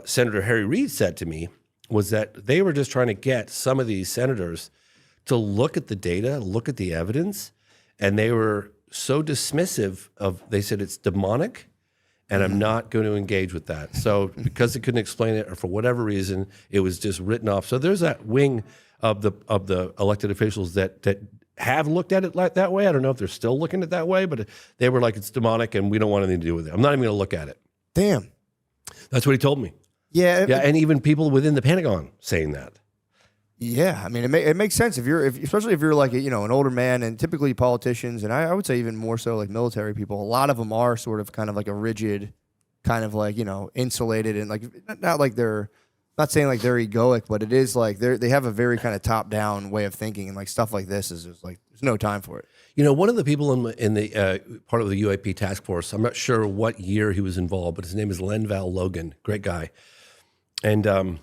Senator Harry Reid said to me was that they were just trying to get some of these senators to look at the data, look at the evidence, and they were so dismissive of. They said it's demonic. And I'm not going to engage with that. So because they couldn't explain it, or for whatever reason, it was just written off. So there's that wing of the elected officials that have looked at it like that way. I don't know if they're still looking at it that way, but they were like, it's demonic, and we don't want anything to do with it. I'm not even going to look at it. Damn. That's what he told me. Yeah. Yeah, and even people within the Pentagon saying that. Yeah, I mean, it makes sense especially if you're like an older man, and typically politicians, and I would say even more so like military people. A lot of them are sort of kind of like a rigid, kind of like insulated, and like not like they're not saying like they're egoic, but it is like they have a very kind of top down way of thinking, and like stuff like this is just like there's no time for it. One of the people in the part of the UAP task force, I'm not sure what year he was involved, but his name is Lenval Logan, great guy, and.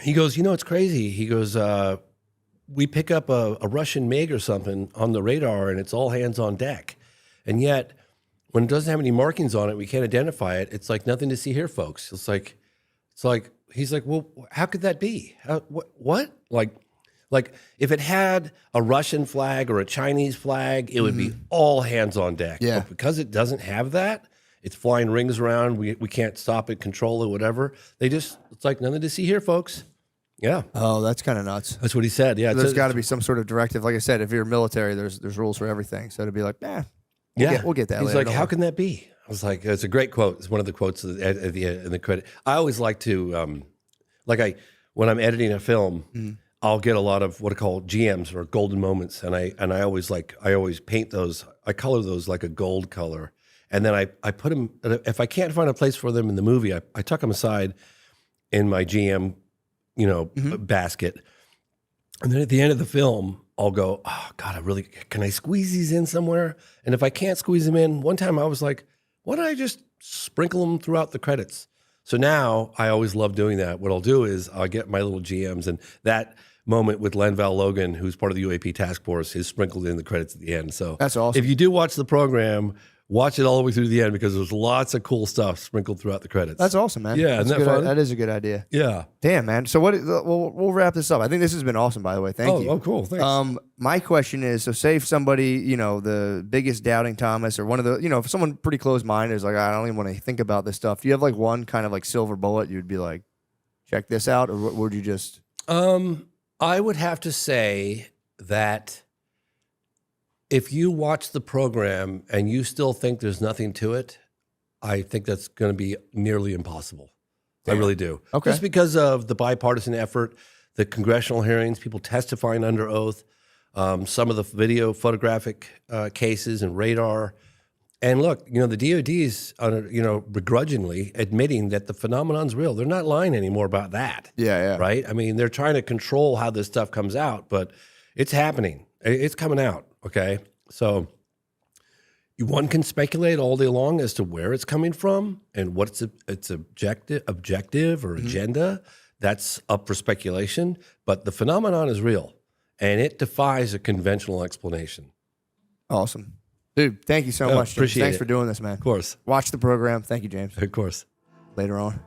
He goes, it's crazy. He goes, we pick up a Russian MiG or something on the radar, and it's all hands on deck. And yet, when it doesn't have any markings on it, we can't identify it. It's like nothing to see here, folks. It's like he's like, well, how could that be? What? Like if it had a Russian flag or a Chinese flag, it would be all hands on deck. Yeah. But because it doesn't have that, it's flying rings around. We can't stop it, control it, whatever. It's like nothing to see here, folks. Yeah. Oh, that's kind of nuts. That's what he said. Yeah. There's got to be some sort of directive. Like I said, if you're military, there's rules for everything. So to be like, we'll get that He's later. like, how can that be? I was like, it's a great quote. It's one of the quotes at the end in the credit. I always like to, when I'm editing a film, I'll get a lot of what I call GMs or golden moments, and I always paint those. I color those like a gold color, and then I put them. If I can't find a place for them in the movie, I tuck them aside in my GM, basket, and then at the end of the film, I'll go, oh God, can I squeeze these in somewhere? And if I can't squeeze them in, one time I was like, why don't I just sprinkle them throughout the credits? So now I always love doing that. What I'll do is I'll get my little GMs, and that moment with Lenval Logan, who's part of the UAP task force, is sprinkled in the credits at the end. So that's awesome. If you do watch the program, watch it all the way through the end, because there's lots of cool stuff sprinkled throughout the credits. That's awesome, man. Yeah, isn't that fun? That is a good idea. Yeah. Damn, man. So we'll wrap this up. I think this has been awesome, by the way. Thank you. Oh, cool. Thanks. My question is, so say if somebody, the biggest doubting Thomas, or one of the, if someone pretty close-minded is like, I don't even want to think about this stuff. Do you have like one kind of like silver bullet you'd be like, check this out, or would you just? I would have to say that if you watch the program and you still think there's nothing to it, I think that's going to be nearly impossible. Damn. I really do. Okay. Just because of the bipartisan effort, the congressional hearings, people testifying under oath, some of the video photographic cases and radar. And look, the DOD is, begrudgingly admitting that the phenomenon's real. They're not lying anymore about that. Yeah. Right? I mean, they're trying to control how this stuff comes out, but it's happening. It's coming out. Okay, so one can speculate all day long as to where it's coming from and what its objective or agenda. That's up for speculation, but the phenomenon is real, and it defies a conventional explanation. Awesome. Dude, thank you so much, James. Appreciate Thanks it. for doing this, man. Of course. Watch the program. Thank you, James. Of course. Later on.